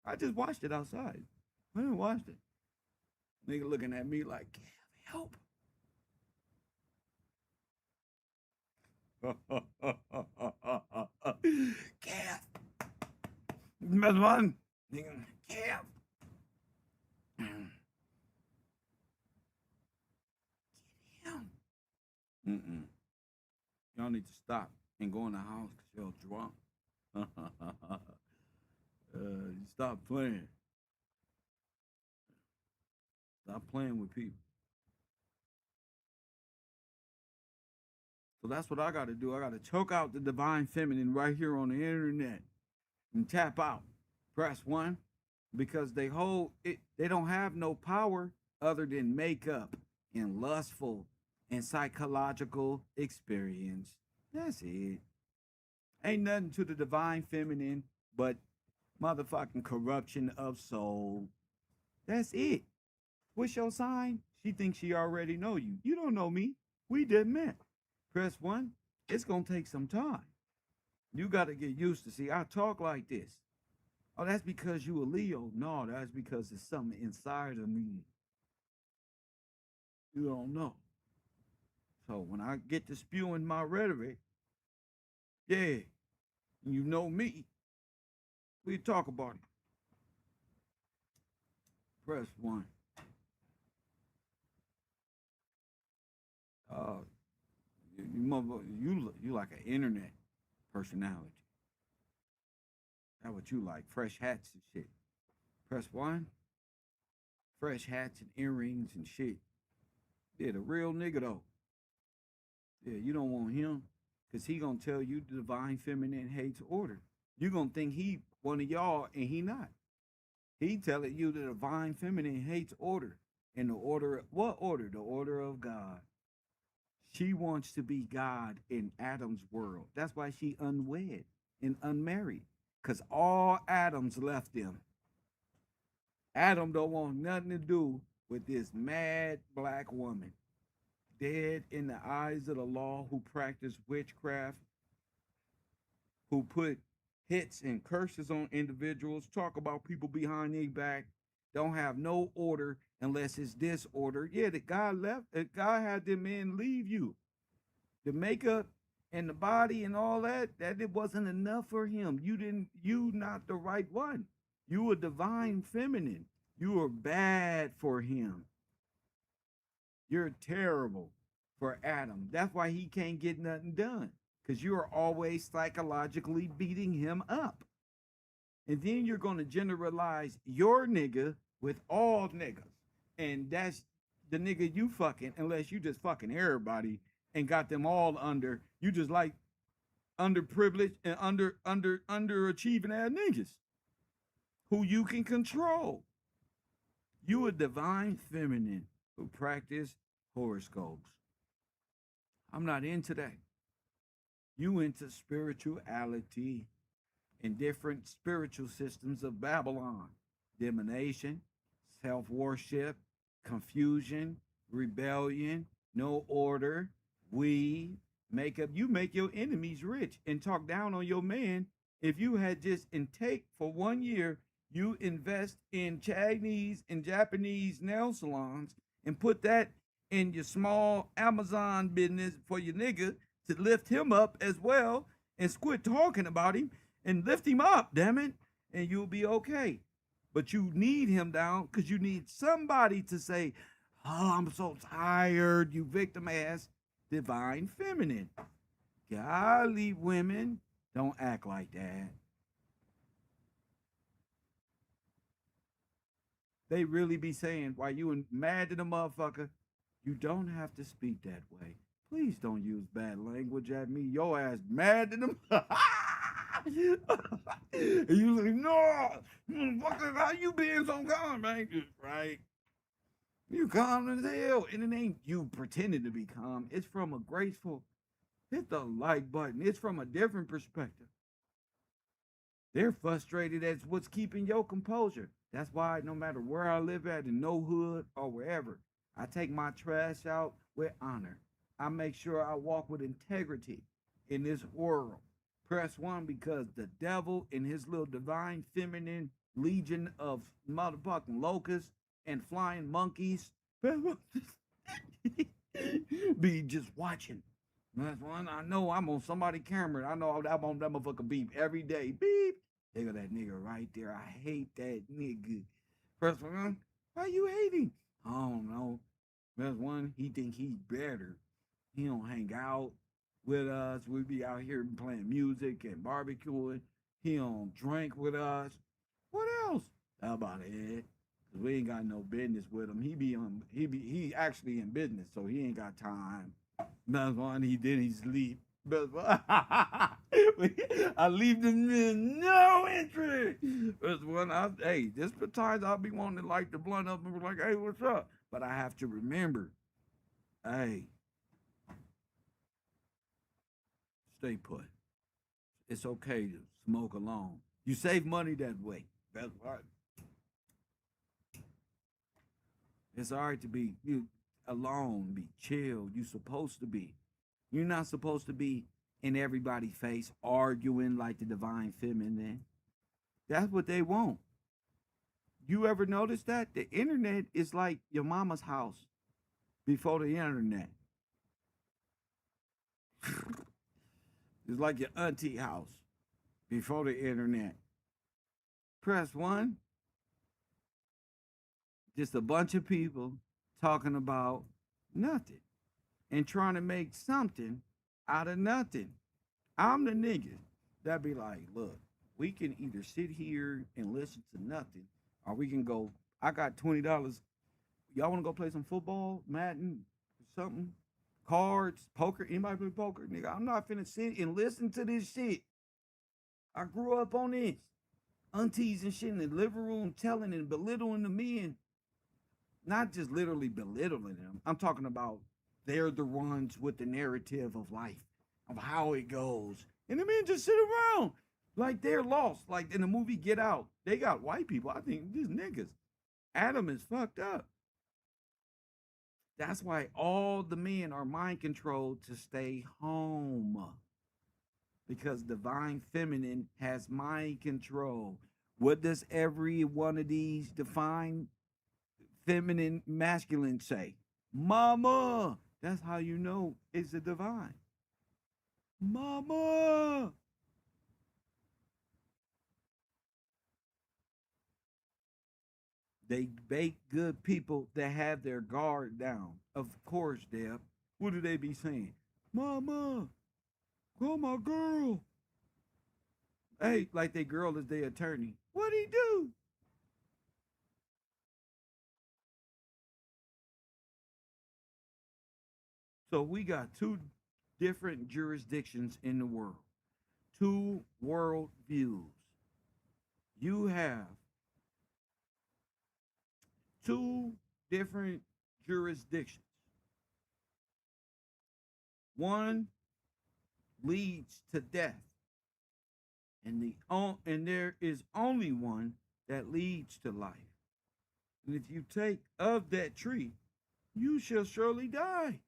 I just watched it outside. I didn't watch it. Nigga looking at me like, help. Kev. Best one. Nigga, Kev. Y'all need to stop and go in the house because y'all drunk. Stop playing. Stop playing with people. So that's what I got to do. I got to choke out the divine feminine right here on the internet and tap out. Press 1 because they don't have no power other than makeup and lustful and psychological experience. That's it. Ain't nothing to the divine feminine but motherfucking corruption of soul. That's it. What's your sign? She thinks she already know you. You don't know me. We just met. Press 1. It's going to take some time. You got to get used to, see, I talk like this. Oh, that's because you a Leo. No, that's because there's something inside of me. You don't know. So when I get to spewing my rhetoric, yeah, you know me, we talk about it. Press 1. You like an internet personality. That's what you like, fresh hats and shit. Press 1. Fresh hats and earrings and shit. Yeah, the real nigga though. Yeah, you don't want him because he gonna tell you the divine feminine hates order. You gonna think he one of y'all and he not. He telling you the divine feminine hates order. And the order, what order? The order of God. She wants to be God in Adam's world. That's why she unwed and unmarried. Because all Adams left them. Adam don't want nothing to do with this mad black woman. Dead in the eyes of the law, who practiced witchcraft, who put hits and curses on individuals, talk about people behind their back, don't have no order unless it's disorder. Yeah, that God left, God had them men leave you. The makeup and the body and all that it wasn't enough for him. You not the right one. You a divine feminine. You are bad for him. You're terrible for Adam. That's why he can't get nothing done. Because you are always psychologically beating him up. And then you're going to generalize your nigga with all niggas. And that's the nigga you fucking, unless you just fucking everybody and got them all under. You just like underprivileged and underachieving ass niggas who you can control. You a divine feminine who practice horoscopes. I'm not into that. You into spirituality and different spiritual systems of Babylon. Divination, self-worship, confusion, rebellion, no order, weed, makeup. You make your enemies rich and talk down on your man. If you had just intake for 1 year, you invest in Chinese and Japanese nail salons and put that in your small Amazon business for your nigga to lift him up as well and quit talking about him and lift him up, damn it, and you'll be okay. But you need him down because you need somebody to say, oh, I'm so tired, you victim ass divine feminine. Golly, women, don't act like that. they really be saying, while you mad at the motherfucker, you don't have to speak that way. Please don't use bad language at me. Your ass mad at them. And you like, no, motherfucker, how you being so calm, man? Right? You calm as hell. And it ain't you pretending to be calm. It's from a graceful, hit the like button. It's from a different perspective. They're frustrated as what's keeping your composure. That's why no matter where I live at, in no hood or wherever, I take my trash out with honor. I make sure I walk with integrity in this world. Press 1 because the devil and his little divine feminine legion of motherfucking locusts and flying monkeys be just watching. That's one. I know I'm on somebody's camera. I know I'm on that motherfucker beep every day. Beep. They got that nigga right there. I hate that nigga. Press 1. Why you hating? I don't know. Press 1. He think he's better. He don't hang out with us. We be out here playing music and barbecuing. He don't drink with us. What else? How about it? Cause we ain't got no business with him. He actually in business, so he ain't got time. That's one. He sleep. That's one. I leave them in no interest. That's one. Hey, this times I'll be wanting to light the blunt up and be like, hey, what's up? But I have to remember, hey, stay put. It's okay to smoke alone. You save money that way. That's right. It's all right to be alone, be chill. You supposed to be. You're not supposed to be in everybody's face arguing like the divine feminine. That's what they want. You ever notice that? The internet is like your mama's house before the internet. It's like your auntie house before the internet. Press 1. Just a bunch of people talking about nothing and trying to make something out of nothing. I'm the nigga that be like, look, we can either sit here and listen to nothing, or we can go, I got $20. Y'all want to go play some football, Madden, something? Cards, poker? Anybody play poker? Nigga, I'm not finna sit and listen to this shit. I grew up on this. Aunties and shit in the living room telling and belittling the men. Not just literally belittling them. I'm talking about they're the ones with the narrative of life, of how it goes. And the men just sit around like they're lost. Like in the movie Get Out, they got white people. I think these niggas. Adam is fucked up. That's why all the men are mind controlled to stay home. Because divine feminine has mind control. What does every one of these divine feminine masculine say? Mama. That's how you know it's a divine. Mama. They bake good people that have their guard down. Of course, Deb. What do they be saying? Mama, call my girl. Hey, like they girl is their attorney. What'd he do? So we got 2 different jurisdictions in the world. 2 world views. You have 2 different jurisdictions. One leads to death. And there is only one that leads to life. And if you take of that tree, you shall surely die.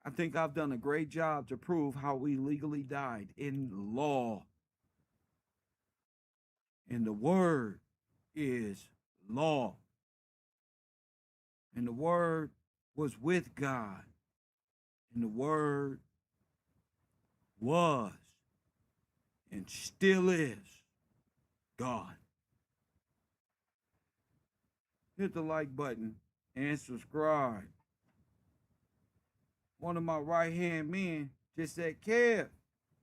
I think I've done a great job to prove how we legally died in law. And the word is law. And the word was with God. And the word was and still is God. Hit the like button and subscribe. One of my right-hand men just said, Kev,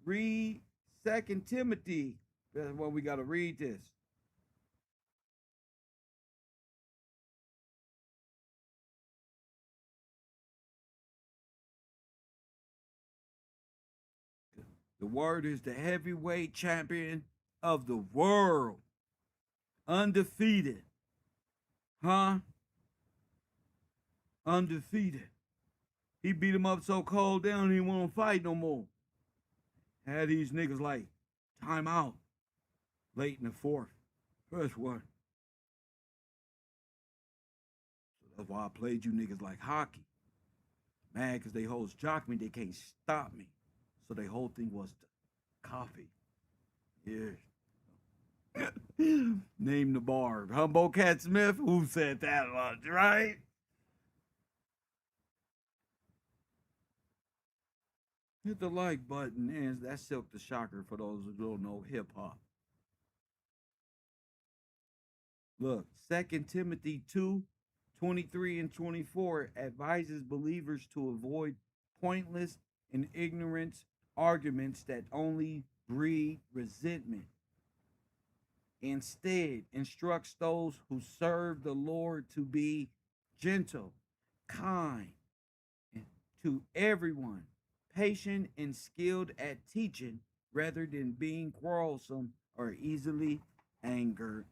read 2 Timothy. That's why we got to read this. The Word is the heavyweight champion of the world. Undefeated. Huh? Undefeated. He beat him up so cold down he didn't want to fight no more. Had these niggas like time out late in the fourth. First one. So that's why I played you niggas like hockey. Mad because they hoes jock me, they can't stop me. So their whole thing was the coffee. Yeah. Name the bar. Humboldt Cat Smith? Who said that much, right? Hit the like button, and that's Silk the Shocker for those who don't know hip hop. Look, 2 Timothy 2:23 and 24 advises believers to avoid pointless and ignorant arguments that only breed resentment. Instead, instructs those who serve the Lord to be gentle, kind, and to everyone, patient and skilled at teaching, rather than being quarrelsome or easily angered.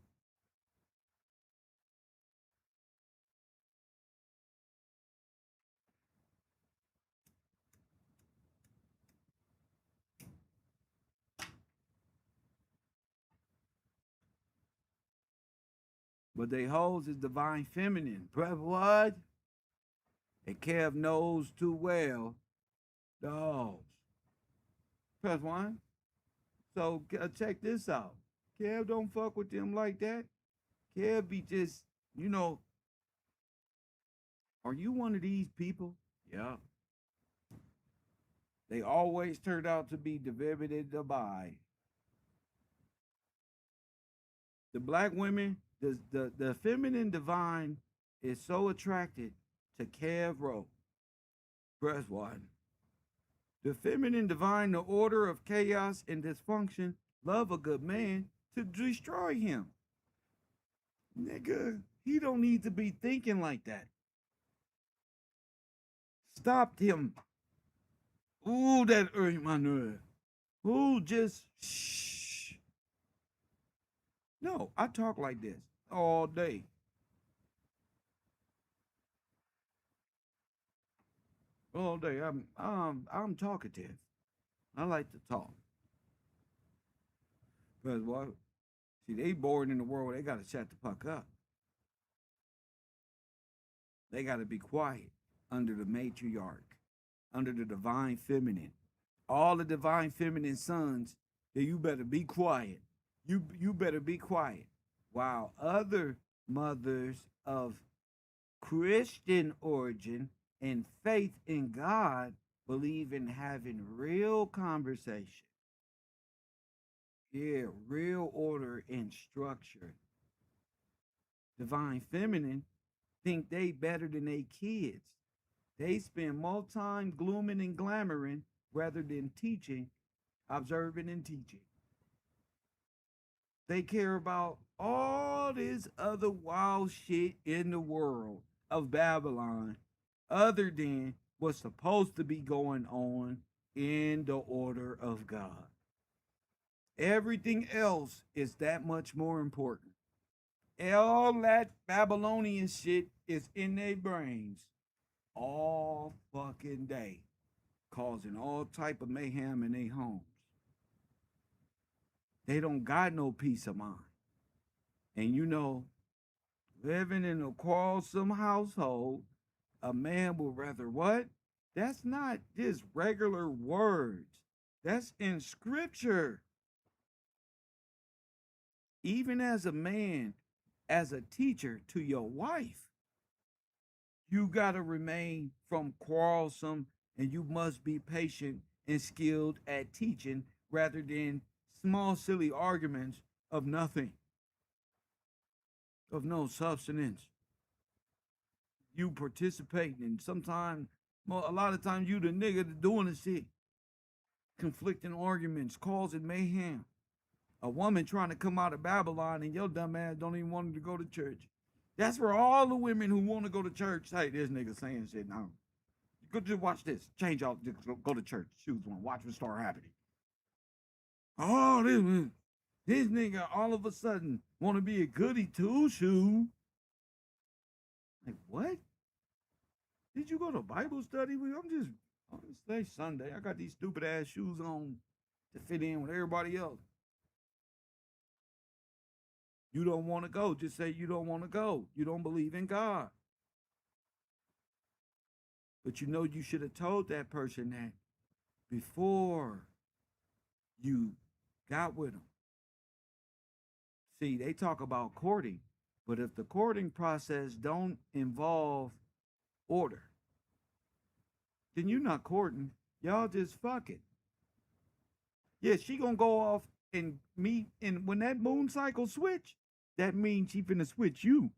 But they holds is divine feminine. Brother, what? And Kev knows too well. Dogs. Press one. So check this out. Kev don't fuck with them like that. Kev be just, are you one of these people? Yeah. They always turned out to be divided by. The black women, the feminine divine is so attracted to KevRow. Press one. The feminine divine, the order of chaos and dysfunction, love a good man to destroy him. Nigga, he don't need to be thinking like that. Stopped him. Ooh, that hurt my nerve. Ooh, just shh. No, I talk like this all day. All day. I'm talkative. I like to talk. Because what? See, they bored in the world. They gotta shut the fuck up. They gotta be quiet under the matriarch, under the divine feminine. All the divine feminine sons, that you better be quiet. You better be quiet. While other mothers of Christian origin and faith in God believe in having real conversation. Yeah, real order and structure. Divine feminine think they better than they kids. They spend more time glooming and glamoring rather than teaching, observing and teaching. They care about all this other wild shit in the world of Babylon other than what's supposed to be going on in the order of God. Everything else is that much more important. All that Babylonian shit is in their brains all fucking day, causing all type of mayhem in their homes. They don't got no peace of mind. And living in a quarrelsome household, a man will rather what? That's not just regular words. That's in scripture. Even as a man, as a teacher to your wife, you got to remain from quarrelsome, and you must be patient and skilled at teaching rather than small, silly arguments of nothing, of no substance. You participating, and sometimes, a lot of times, you the nigga doing the shit. Conflicting arguments, causing mayhem. A woman trying to come out of Babylon, and your dumb ass don't even want her to go to church. That's for all the women who want to go to church. Hey, this nigga saying shit now. Go just watch this. Change out. Go to church. Choose one. Watch what start happening. Oh, this nigga all of a sudden want to be a goody two-shoe. Like, what? Did you go to Bible study? I'm just say Sunday. I got these stupid ass shoes on to fit in with everybody else. You don't want to go. Just say you don't want to go. You don't believe in God. But you know you should have told that person that before you got with them. See, they talk about courting, but if the courting process don't involve order, then you're not courting. Y'all just fucking. Yeah, she gonna go off and meet, and when that moon cycle switch, that means she finna switch you.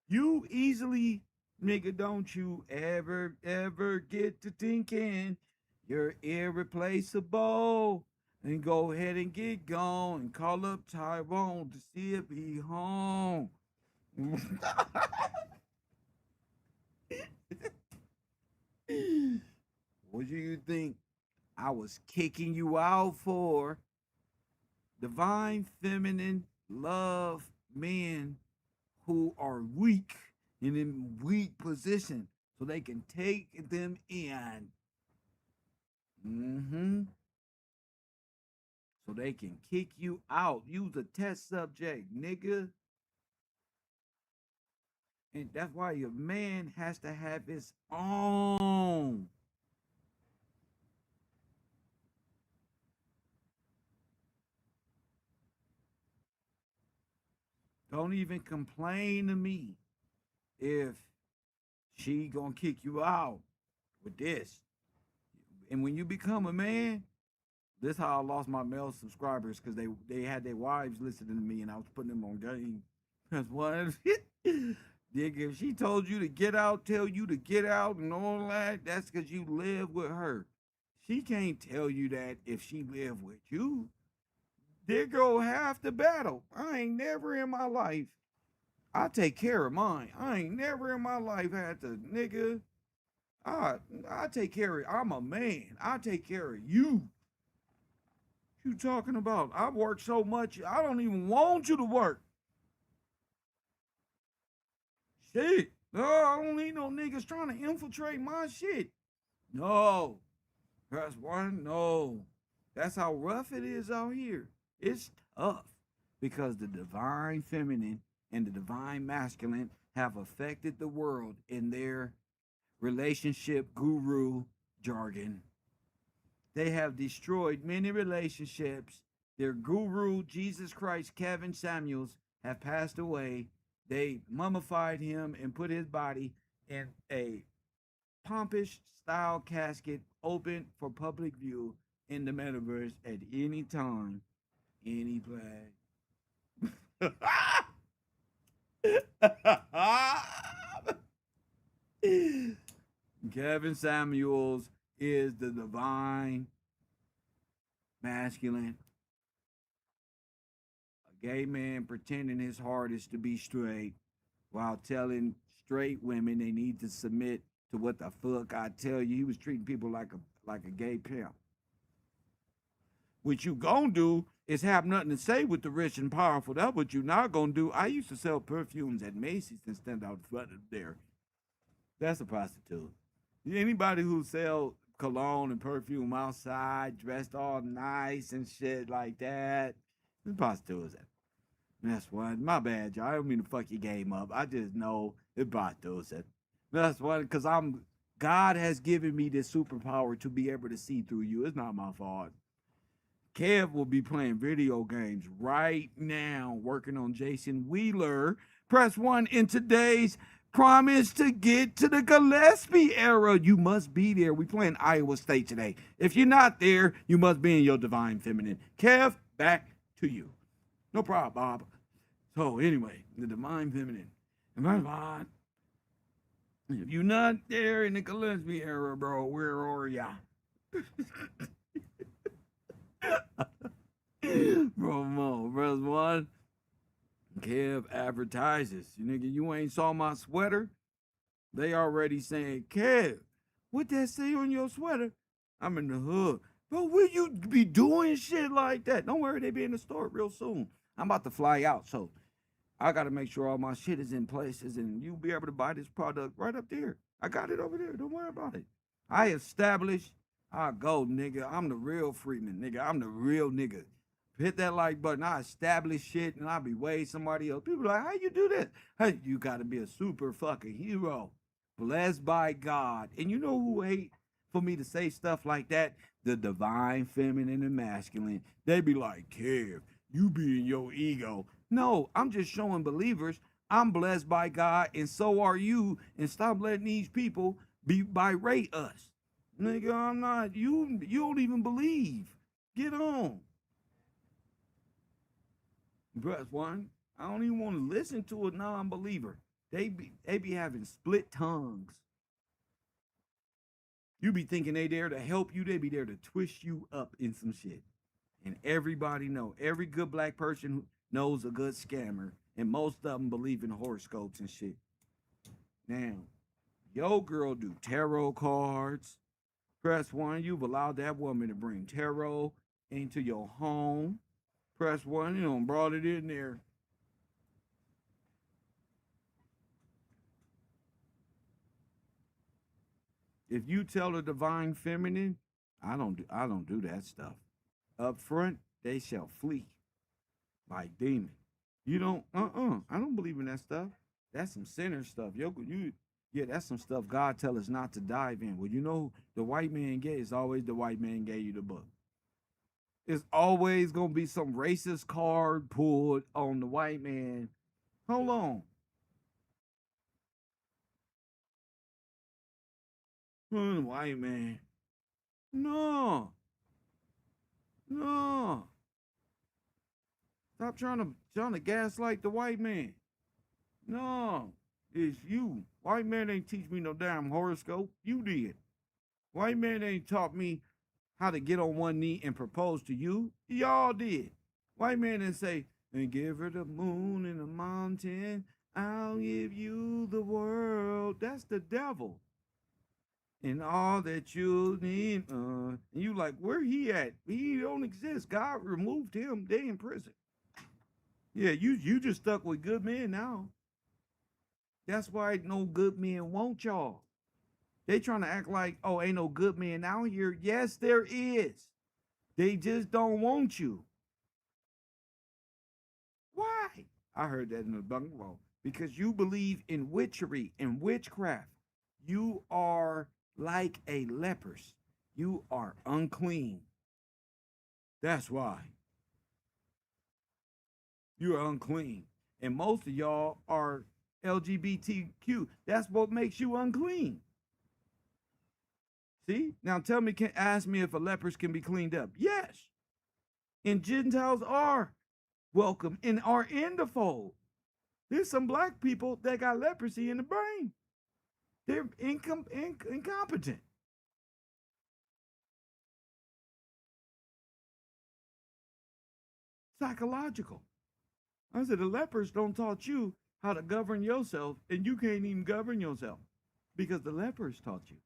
You easily, nigga, don't you ever get to thinking you're irreplaceable. And go ahead and get gone and call up Tyrone to see if he home. What do you think I was kicking you out for? Divine feminine love men who are weak and in weak position so they can take them in. So they can kick you out. Use a test subject, nigga. And that's why your man has to have his own. Don't even complain to me if she gonna kick you out with this. And when you become a man, this is how I lost my male subscribers, because they had their wives listening to me and I was putting them on game. That's what. If she told you to get out, tell you to get out and all that, that's because you live with her. She can't tell you that if she live with you. There go half the battle. I ain't never in my life. I take care of mine. I ain't never in my life had to, nigga. I take care of, I'm a man. I take care of you. You talking about? I work so much, I don't even want you to work. Shit. No, I don't need no niggas trying to infiltrate my shit. No. That's one. No. That's how rough it is out here. It's tough because the divine feminine and the divine masculine have affected the world in their relationship guru jargon. They have destroyed many relationships. Their guru, Jesus Christ, Kevin Samuels, have passed away. They mummified him and put his body in a pompish style casket open for public view in the metaverse at any time, any place. Kevin Samuels is the divine masculine. A gay man pretending his hardest to be straight while telling straight women they need to submit to what the fuck I tell you. He was treating people like a gay pimp. What you gonna do is have nothing to say with the rich and powerful. That's what you not gonna do. I used to sell perfumes at Macy's and stand out front of there. That's a prostitute. Anybody who sell cologne and perfume outside, dressed all nice and shit like that, the prostitutes. That's one. My bad, y'all. I don't mean to fuck your game up. I just know it prostitutes. That's one, because God has given me this superpower to be able to see through you. It's not my fault. Kev will be playing video games right now, working on Jason Wheeler. Press 1 in today's promise to get to the Gillespie era. You must be there. We playing Iowa State today. If you're not there, you must be in your divine feminine. Kev, back to you. No problem, Bob. So anyway, the divine feminine. If you're not there in the Gillespie era, bro, where are ya? Promo, press 1. Kev advertises. Nigga, you ain't saw my sweater? They already saying, Kev, what that say on your sweater? I'm in the hood. Bro, will you be doing shit like that? Don't worry, they be in the store real soon. I'm about to fly out, so I got to make sure all my shit is in places, and you'll be able to buy this product right up there. I got it over there. Don't worry about it. I established. I go, nigga. I'm the real Freeman, nigga. I'm the real nigga. Hit that like button. I establish shit, and I be way somebody else. People like, how you do that? Hey, you got to be a super fucking hero, blessed by God. And you know who hate for me to say stuff like that? The divine feminine and masculine. They be like, Kev, you be in your ego. No, I'm just showing believers I'm blessed by God, and so are you. And stop letting these people berate us. Nigga, I'm not. You don't even believe. Get on. Bruh, one, I don't even want to listen to a non-believer. They be having split tongues. You be thinking they there to help you. They be there to twist you up in some shit. And everybody know. Every good black person knows a good scammer. And most of them believe in horoscopes and shit. Now, yo girl do tarot cards. Press 1, you've allowed that woman to bring tarot into your home. Press 1, you know, brought it in there. If you tell the divine feminine, I don't do that stuff. Up front, they shall flee like demons. You don't, I don't believe in that stuff. That's some sinner stuff. Yeah, that's some stuff God tell us not to dive in. Well, you know, the white man gay is always the white man gave you the book. It's always gonna be some racist card pulled on the white man. Hold on. White man. No. Stop trying to gaslight the white man. No. It's you. White man ain't teach me no damn horoscope. You did. White man ain't taught me how to get on one knee and propose to you. Y'all did. White man didn't say, and give her the moon and the mountain. I'll give you the world. That's the devil. And all that you need. And you like, where he at? He don't exist. God removed him. They in prison. Yeah, you just stuck with good men now. That's why no good men want y'all. They trying to act like, oh, ain't no good men out here. Yes, there is. They just don't want you. Why? I heard that in the bungalow. Because you believe in witchery and witchcraft. You are like a leprous. You are unclean. That's why. You're unclean. And most of y'all are LGBTQ. That's what makes you unclean. See? Now tell me, ask me if a leprous can be cleaned up. Yes. And Gentiles are welcome and are in the fold. There's some black people that got leprosy in the brain. They're incompetent. Psychological. I said, the lepers don't taught you how to govern yourself, and you can't even govern yourself because the lepers taught you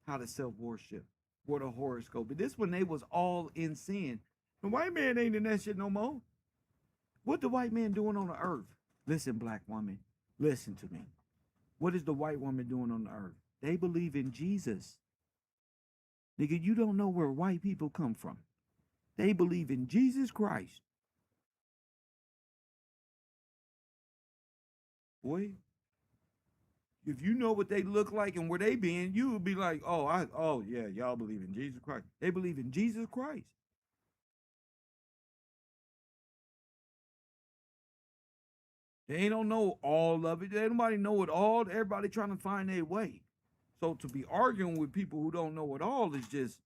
how to self-worship, what a horoscope. But this when they was all in sin. The white man ain't in that shit no more. What the white man doing on the earth? Listen, black woman, listen to me. What is the white woman doing on the earth? They believe in Jesus. Nigga, you don't know where white people come from. They believe in Jesus Christ. Boy, if you know what they look like and where they been, you would be like, oh yeah, y'all believe in Jesus Christ. They believe in Jesus Christ. They don't know all of it. Nobody know it all. Everybody trying to find their way. So to be arguing with people who don't know it all is just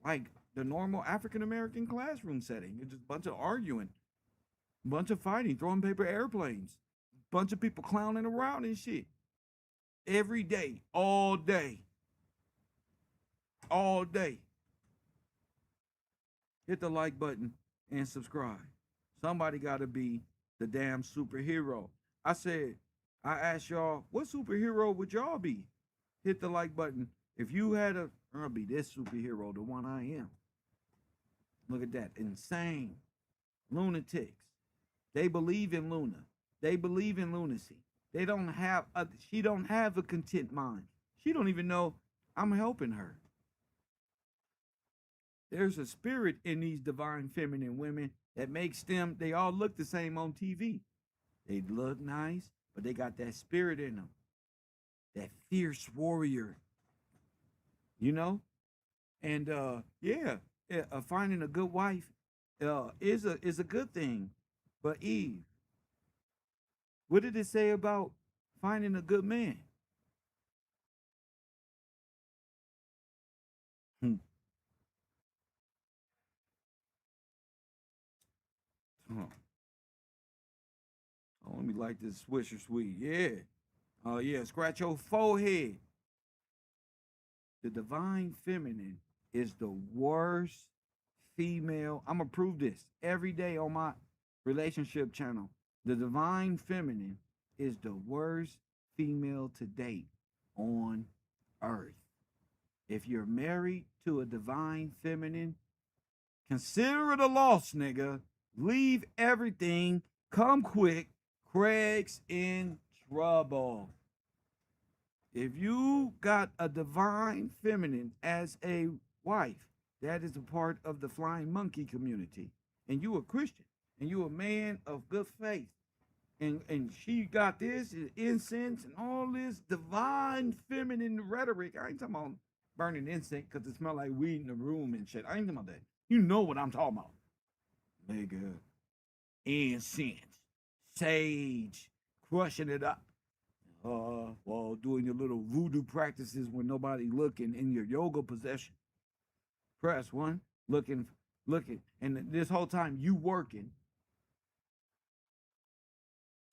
like the normal African-American classroom setting. It's just a bunch of arguing, a bunch of fighting, throwing paper airplanes, a bunch of people clowning around and shit. Every day, all day. All day. Hit the like button and subscribe. Somebody got to be the damn superhero. I asked y'all, what superhero would y'all be? Hit the like button. If you had I'll be this superhero, the one I am. Look at that. Insane. Lunatics. They believe in Luna. They believe in lunacy. They don't have she don't have a content mind. She don't even know I'm helping her. There's a spirit in these divine feminine women that makes them, they all look the same on TV. They look nice, but they got that spirit in them. That fierce warrior. You know? And finding a good wife is a good thing. But Eve, what did it say about finding a good man? Oh, let me light this Swisher Sweet. Yeah. Oh, yeah. Scratch your forehead. The divine feminine is the worst female. I'm going to prove this every day on my relationship channel. The divine feminine is the worst female to date on earth. If you're married to a divine feminine, consider it a loss, nigga. Leave everything. Come quick. Craig's in trouble. If you got a divine feminine as a wife, that is a part of the flying monkey community. And you a Christian. And you a man of good faith. And she got this incense and all this divine feminine rhetoric. I ain't talking about burning incense because it smell like weed in the room and shit. I ain't talking about that. You know what I'm talking about. Nigga. Incense. Sage. Crushing it up. While doing your little voodoo practices when nobody looking in your yoga possession. Press one. Looking. And this whole time you working.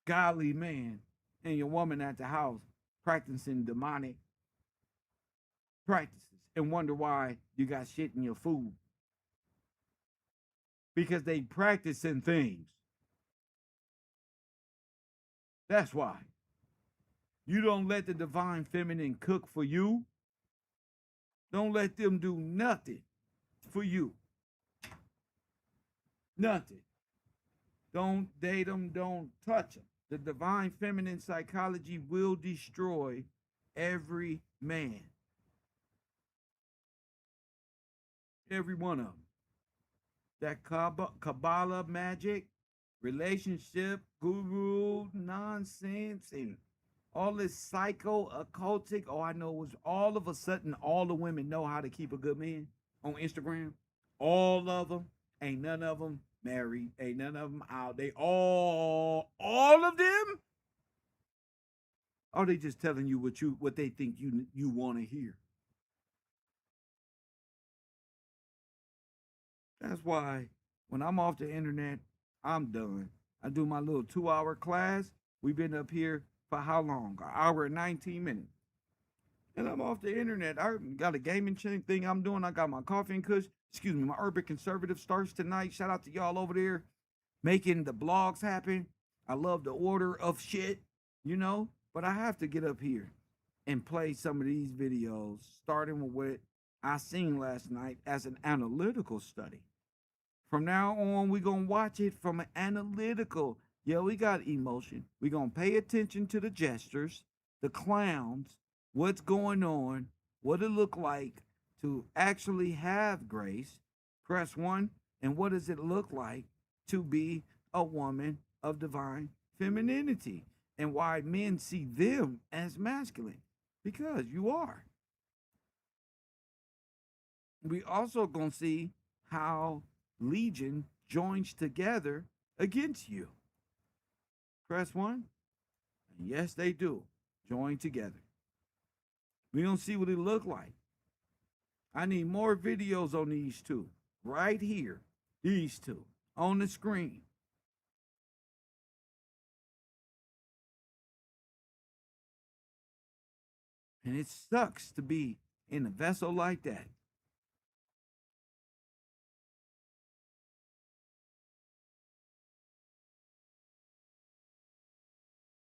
Godly man and your woman at the house practicing demonic practices and wonder why you got shit in your food. Because they practicing things. That's why. You don't let the divine feminine cook for you. Don't let them do nothing for you. Nothing. Don't date them, don't touch them. The divine feminine psychology will destroy every man. Every one of them. That Kabbalah magic, relationship, guru nonsense, and all this psycho occultic. Oh, I know was all of a sudden all the women know how to keep a good man on Instagram. All of them. Ain't none of them married. Ain't none of them out. They all of them? Or they just telling you what they think you want to hear? That's why when I'm off the internet, I'm done. I do my little 2-hour class. We've been up here for how long? An hour and 19 minutes. And I'm off the internet. I got a gaming thing I'm doing. I got my coffee and kush. Excuse me, my Urban Conservative starts tonight. Shout out to y'all over there making the blogs happen. I love the order of shit, you know. But I have to get up here and play some of these videos, starting with what I seen last night as an analytical study. From now on, we're going to watch it from an analytical. Yeah, we got emotion. We're going to pay attention to the gestures, the clowns, what's going on, what it look like to actually have grace. Press one. And what does it look like to be a woman of divine femininity? And why men see them as masculine. Because you are. We also going to see how Legion joins together against you. Press one. And yes, they do. Join together. We're going to see what it look like. I need more videos on these two. Right here. These two. On the screen. And it sucks to be in a vessel like that.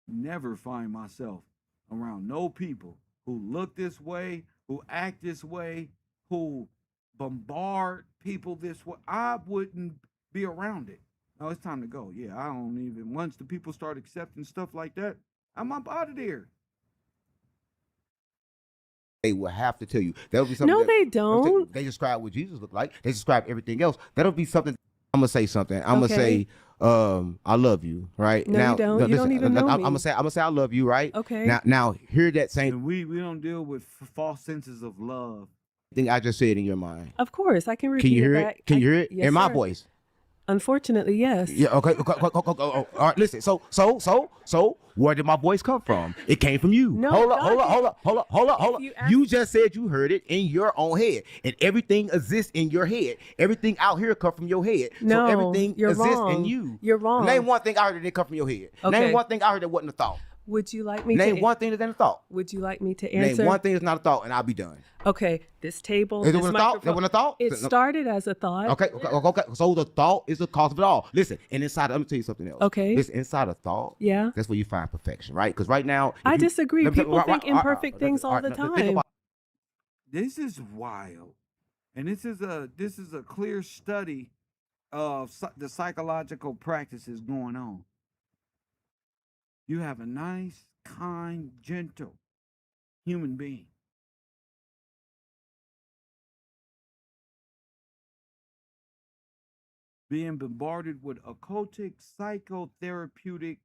Never find myself around no people who look this way, who act this way, who bombard people this way, I wouldn't be around it. No, it's time to go. Yeah, I don't even. Once the people start accepting stuff like that, I'm up out of there. They will have to tell you. That'll be something. No, that, they don't. They describe what Jesus looked like. They describe everything else. That'll be something. I'm gonna say something. I'm gonna Okay. say, I love you. Right No, now, you don't. no, You don't even know I'm me. gonna say I love you. Right. Okay. Now, hear that same And we don't deal with false senses of love. thing I just said in your mind. Of course, I can repeat Can you hear back. it? Can you hear it Yes, in my sir. voice? Unfortunately, yes. Yeah. Okay. All right. Listen. So, where did my voice come from? It came from you. No, hold God, up. you You just said you heard it in your own head, and everything exists in your head. Everything out here come from your head. No, so everything you're exists wrong. in you. You're wrong. Name one thing I heard that didn't come from your head. Okay. Name one thing I heard that wasn't a thought. Would you like me Name to one thing that ain't a thought. Would you like me to answer? Name one thing that's not a thought, and I'll be done. Okay, this table, Is it this one a thought? Is it microphone. one a thought? It No. started as a thought. Okay. So the thought is the cause of it all. Listen, and inside, let me tell you something else. Okay. Listen, inside a thought, Yeah. that's where you find perfection, right? Because right now, I if you- disagree. let me tell you- People think imperfect things all the now, think time. about- This is wild, and this is a clear study of the psychological practices going on. You have a nice, kind, gentle human being. Being bombarded with occultic, psychotherapeutic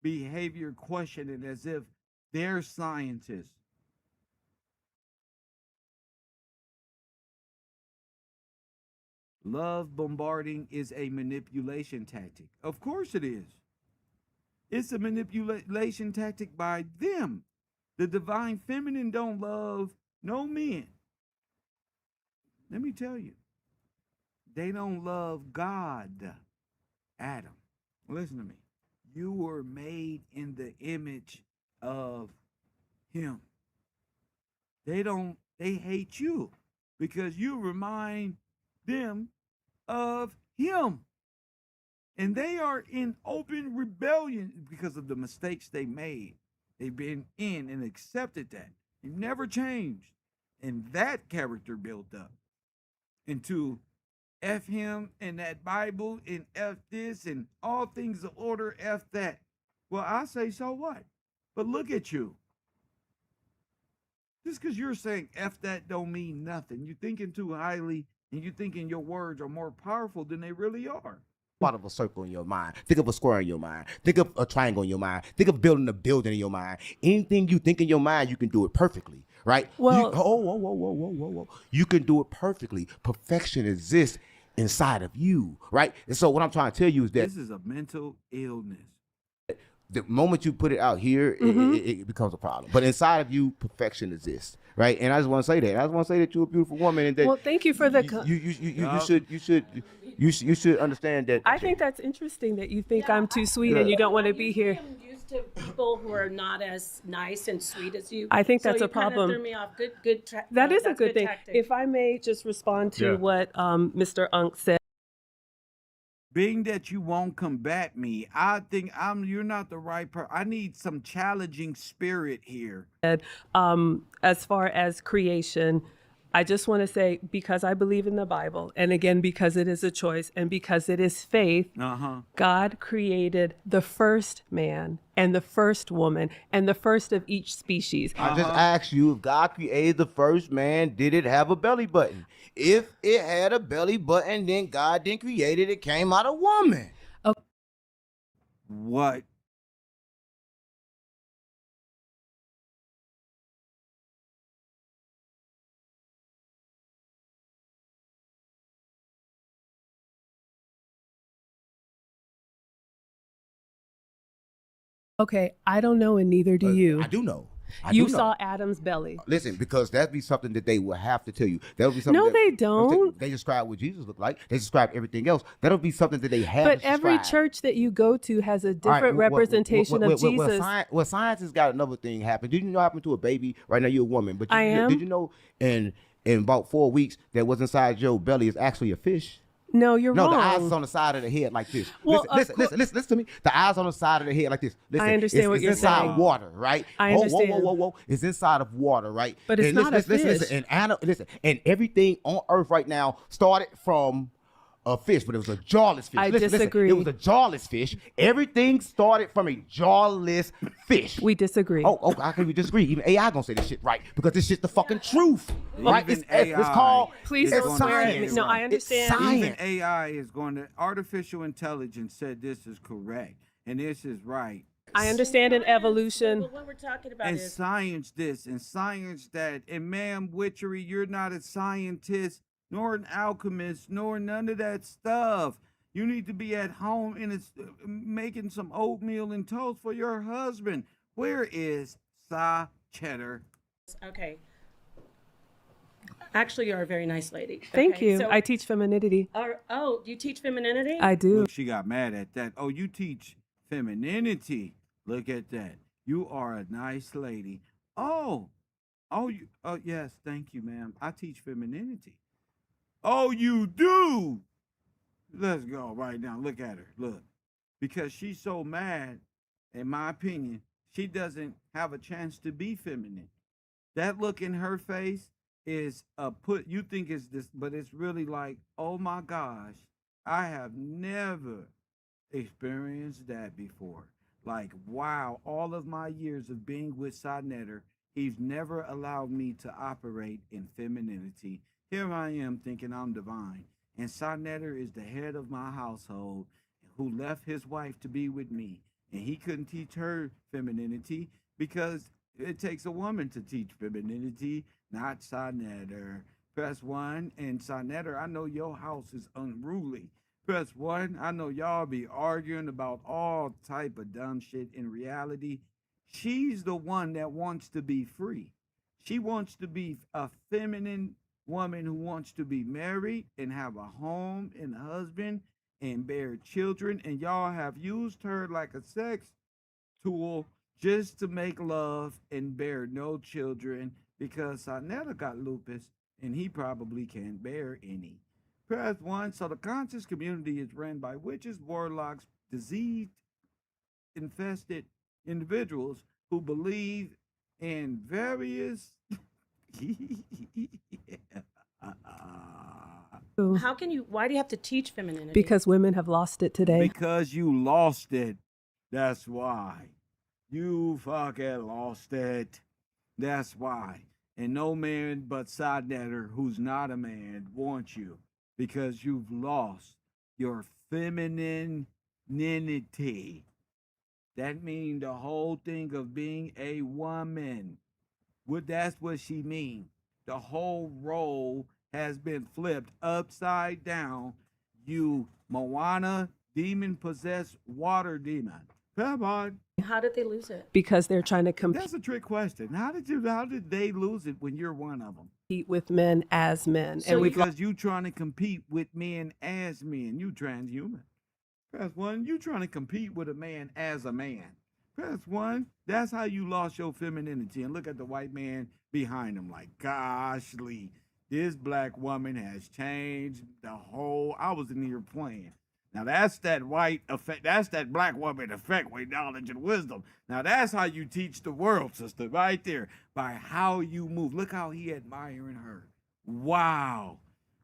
behavior questioning as if they're scientists. Love bombarding is a manipulation tactic. Of course it is. It's a manipulation tactic by them. The divine feminine don't love no men. Let me tell you. They don't love God. Adam, listen to me. You were made in the image of him. They hate you because you remind them of him. And they are in open rebellion because of the mistakes they made. They've been in and accepted that. You've never changed. And that character built up into F him and that Bible and F this and all things of order, F that. Well, I say, so what? But look at you. Just because you're saying F that don't mean nothing. You're thinking too highly and you're thinking your words are more powerful than they really are. Part of a circle in your mind. Think of a square in your mind. Think of a triangle in your mind. Think of building a building in your mind. Anything you think in your mind, you can do it perfectly, right? Well- Whoa. You can do it perfectly. Perfection exists inside of you, right? And so what I'm trying to tell you is that This is a mental illness. the moment you put it out here, it becomes a problem. But inside of you, perfection exists, right? And I just want to say that. I just want to say that you're a beautiful woman, and that Well, thank you for the. you should understand that. I think that's interesting that you think I'm too sweet and you don't want to be here. I'm used to people who are not as nice and sweet as you. I think that's so a problem. You kind of threw me off. Good. That is a that's good thing. tactic. If I may just respond to Yeah. what Mr. Unk said. Being that you won't combat me, I think you're not the right person. I need some challenging spirit here. As far as creation, I just want to say, because I believe in the Bible, and again, because it is a choice and because it is faith, God created the first man and the first woman and the first of each species. I just asked you, if God created the first man, did it have a belly button? If it had a belly button, then God didn't create it. It came out of woman. What? Okay, I don't know, and neither do you. I do know. You do know. saw Adam's belly. Listen, because that'd be something that they will have to tell you. That'll be something. No, that- they don't. They describe what Jesus looked like. They describe everything else. That'll be something that they have. But to every describe. church that you go to has a All right, different representation of Jesus. Well, science has got another thing happen. Did you know what happened to a baby? Right now, you're a woman, but I am. Did you know in about 4 weeks that what's inside your belly is actually a fish? No, you're No, wrong. the eyes is on the side of the head like this. Well, Listen to me. The eyes on the side of the head like this. Listen, I understand what it's you're inside saying. water, right? I understand. Whoa. It's inside of water, right? But it's and not a fish. Listen, and everything on Earth right now started from a fish, but it was a jawless fish. I Listen, disagree. it was a jawless fish. Everything started from a jawless fish. We disagree. Oh, how can we disagree? Even AI gonna say this shit right because this shit's the fucking truth, right? Even It's called. Please it's don't swear at me. science. No, I understand. It's science. Even AI is going to, artificial intelligence said this is correct and this is right. I understand in evolution. But what we're talking about And is science this and science that. And ma'am Witchery, you're not a scientist, nor an alchemist, nor none of that stuff. You need to be at home and it's making some oatmeal and toast for your husband. Where is Sa Cheddar? okay. Actually, you're a very nice lady. Thank Okay, you. so- I teach femininity. Oh, you teach femininity? I do. Look, she got mad at that. Oh, you teach femininity. Look at that. You are a nice lady. Oh, yes, thank you, ma'am. I teach femininity. Oh, you do? Let's go right now. Look at her. Look. Because she's so mad, in my opinion, she doesn't have a chance to be feminine. That look in her face is you think it's this, but it's really like, oh my gosh, I have never experienced that before. Like, wow, all of my years of being with Sinetter, he's never allowed me to operate in femininity. Here I am thinking I'm divine. And Sinetter is the head of my household who left his wife to be with me. And he couldn't teach her femininity because it takes a woman to teach femininity, not Sinetter. Press 1. And Sinetter, I know your house is unruly. Press 1. I know y'all be arguing about all type of dumb shit. In reality, she's the one that wants to be free. She wants to be a feminine woman who wants to be married and have a home and a husband and bear children. And y'all have used her like a sex tool just to make love and bear no children because Sinetter got lupus and he probably can't bear any. Press 1. So the conscious community is ran by witches, warlocks, disease-infested individuals who believe in various... Why do you have to teach femininity? Because women have lost it today. Because you lost it. That's why. You fucking lost it. That's why. And no man but Sinetter, who's not a man, wants you. Because you've lost your femininity. That means the whole thing of being a woman. That's what she means. The whole role has been flipped upside down. You Moana, demon-possessed water demon. Come on. How did they lose it? Because they're trying to compete That's a trick question. How did they lose it when you're one of them? with men as men. So And we've Because you trying to compete with men as men. You transhuman. Press 1. You trying to compete with a man as a man. Press 1. That's how you lost your femininity. And look at the white man behind him like, goshly, this black woman has changed the whole... I was in here playing. Now that's that white effect. That's that black woman effect with knowledge and wisdom. Now that's how you teach the world, sister, right there. By how you move. Look how he admiring her. Wow.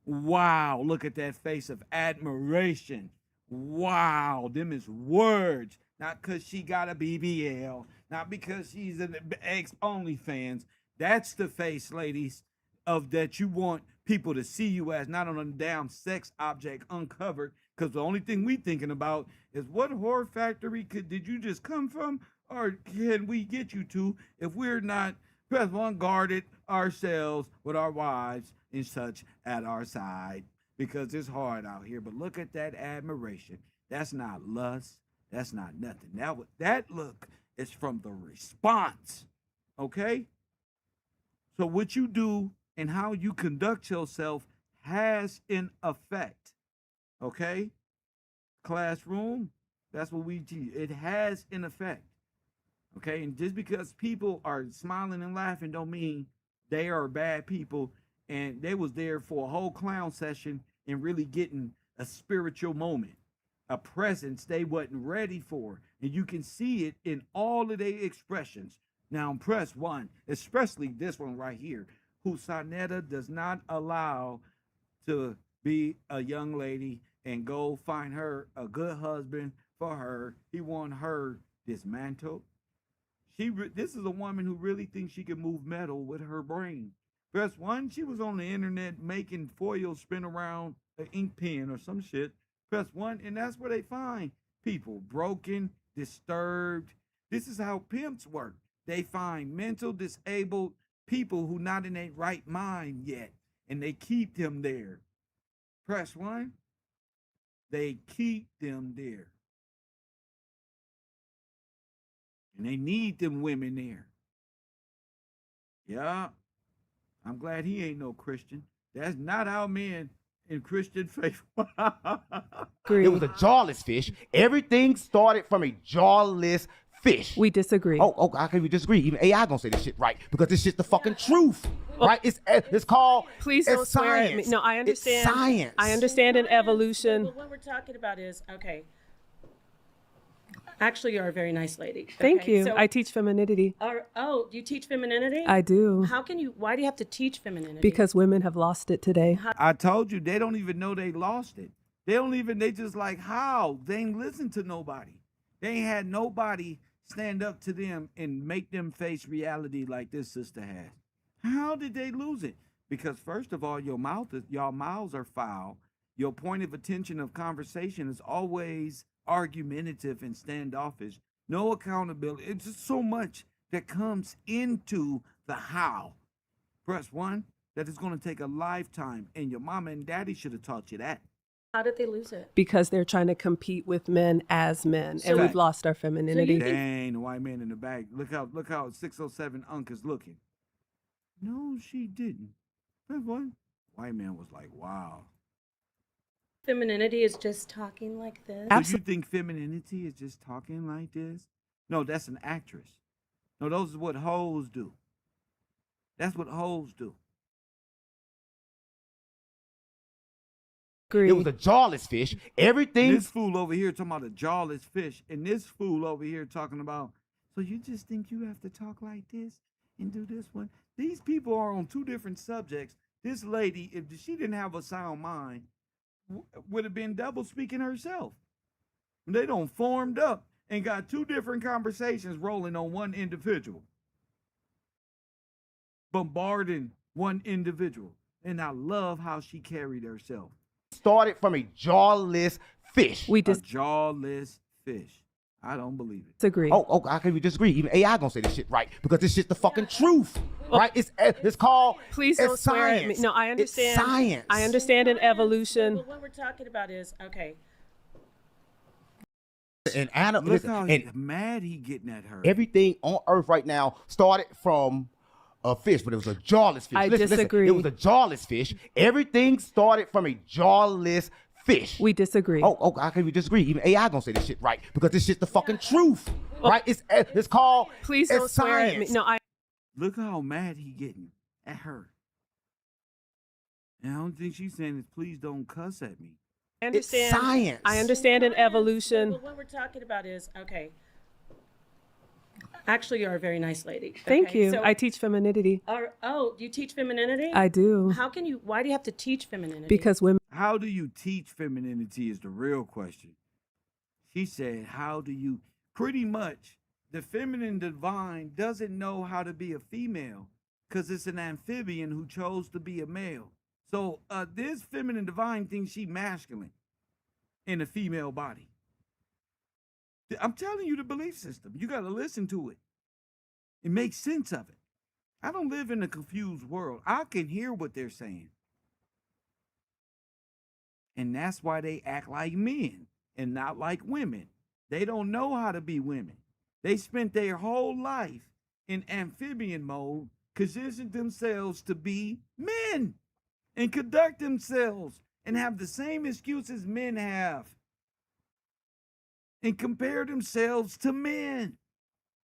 Wow. Look at that face of admiration. Wow. Them is words. Not because she got a BBL. Not because she's an ex-OnlyFans. That's the face, ladies, of that you want people to see you as, not on a damn sex object uncovered. Because the only thing we thinking about is what horror factory did you just come from? Or can we get you to if we're not press 1 guarded ourselves with our wives and such at our side? Because it's hard out here. But look at that admiration. That's not lust. That's not nothing. That look is from the response. Okay? So what you do and how you conduct yourself has an effect. Okay? Classroom, that's what we teach. It has an effect. Okay? And just because people are smiling and laughing don't mean they are bad people and they was there for a whole clown session and really getting a spiritual moment, a presence they wasn't ready for. And you can see it in all of their expressions. Now, press one, especially this one right here, who Sonetta does not allow to be a young lady and go find her a good husband for her. He want her dismantled. This is a woman who really thinks she can move metal with her brain. Press one, she was on the internet making foil spin around an ink pen or some shit. Press one, and that's where they find people broken, disturbed. This is how pimps work. They find mental disabled people who not in their right mind yet, and they keep them there. Press one, they keep them there. And they need them women there. Yeah, I'm glad he ain't no Christian. That's not how men in Christian faith. It was a jawless fish. Everything started from a jawless fish. We disagree. Oh, how can we disagree? Even AI gonna say this shit right because this shit's the fucking truth, right? It's called. Please don't it's swear science. at me. No, I understand. It's science. I understand in evolution. But what we're talking about is, okay. Actually, you're a very nice lady. Thank Okay, you. so- I teach femininity. Oh, you teach femininity? I do. Why do you have to teach femininity? Because women have lost it today. I told you, they don't even know they lost it. They just like, how? They ain't listen to nobody. They ain't had nobody stand up to them and make them face reality like this sister has. How did they lose it? Because first of all, y'all mouths are foul. Your point of attention of conversation is always argumentative and standoffish. No accountability. It's just so much that comes into the how. Press one, that is going to take a lifetime, and your mama and daddy should have taught you that. How did they lose it? Because they're trying to compete with men as men, and we've lost our femininity. Dang, the white man in the back. Look how 607 Unc is looking. No, she didn't. That one white man was like, wow. Femininity is just talking like this? So you think femininity is just talking like this? No, that's an actress. No, those is what hoes do. That's what hoes do. It was a jawless fish. Everything. This fool over here talking about a jawless fish, and this fool over here talking about, so you just think you have to talk like this and do this one? These people are on two different subjects. This lady, if she didn't have a sound mind, would have been double speaking herself. They don't formed up and got two different conversations rolling on one individual, bombarding one individual. And I love how she carried herself. Started from a jawless fish. A jawless fish. I don't believe it. Disagree. Oh, how can we disagree? Even AI gonna say this shit right because this shit's the fucking truth, right? It's called. Please don't it's swear science. at me. No, I understand. It's science. I understand in evolution. But what we're talking about is, okay. And Look how mad he getting at her. Everything on Earth right now started from a fish, but it was a jawless fish. I Listen, disagree. it was a jawless fish. Everything started from a jawless fish. We disagree. Oh, how can we disagree? Even AI gonna say this shit right because this shit's the fucking truth, right? It's called. Please don't it's swear at science. me. No, I. Look how mad he getting at her. And I don't think she's saying is please don't cuss at me. I understand. It's science. I understand in evolution. But what we're talking about is, okay. Actually, you're a very nice lady. Thank Okay, you. so- I teach femininity. Oh, you teach femininity? I do. Why do you have to teach femininity? Because women. How do you teach femininity is the real question. She said, how do you, pretty much, the feminine divine doesn't know how to be a female because it's an amphibian who chose to be a male. So this feminine divine thinks she masculine in a female body. I'm telling you the belief system. You got to listen to it. It makes sense of it. I don't live in a confused world. I can hear what they're saying. And that's why they act like men and not like women. They don't know how to be women. They spent their whole life in amphibian mode, conditioned themselves to be men and conduct themselves and have the same excuses men have and compare themselves to men.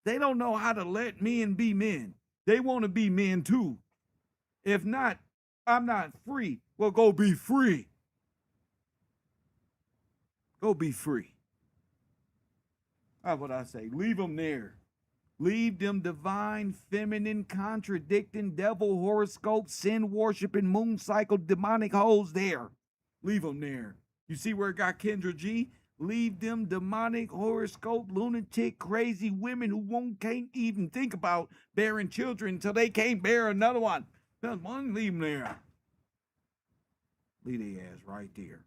They don't know how to let men be men. They want to be men too. If not, I'm not free. Well, go be free. Go be free. That's what I say. Leave them there. Leave them divine, feminine, contradicting, devil horoscope, sin worshiping, moon cycle, demonic hoes there. Leave them there. You see where it got Kendra G? Leave them demonic, horoscope, lunatic, crazy women who can't even think about bearing children until they can't bear another one. Leave them there. Leave their ass right there.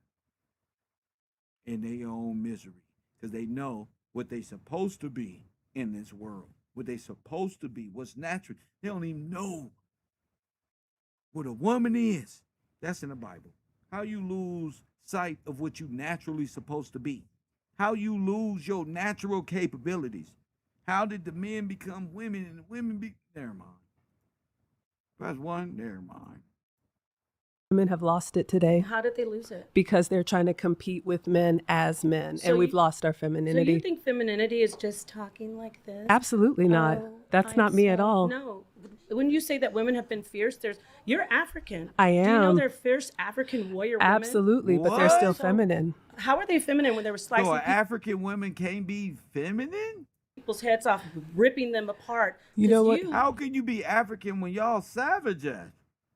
In their own misery. Because they know what they supposed to be in this world. What they supposed to be, what's natural. They don't even know what a woman is. That's in the Bible. How you lose sight of what you naturally supposed to be. How you lose your natural capabilities. How did the men become women and the women be... Never mind. That's one, never mind. Women have lost it today. How did they lose it? Because they're trying to compete with men as men, and we've lost our femininity. So you think femininity is just talking like this? Absolutely not. That's not me at all. No. When you say that women have been fierce, you're African. I am. Do you know they're fierce African warrior women? Absolutely, but they're still feminine. How are they feminine when they were slicing So African women can't be feminine? people's heads off, ripping them apart? You know what? How can you be African when y'all savages?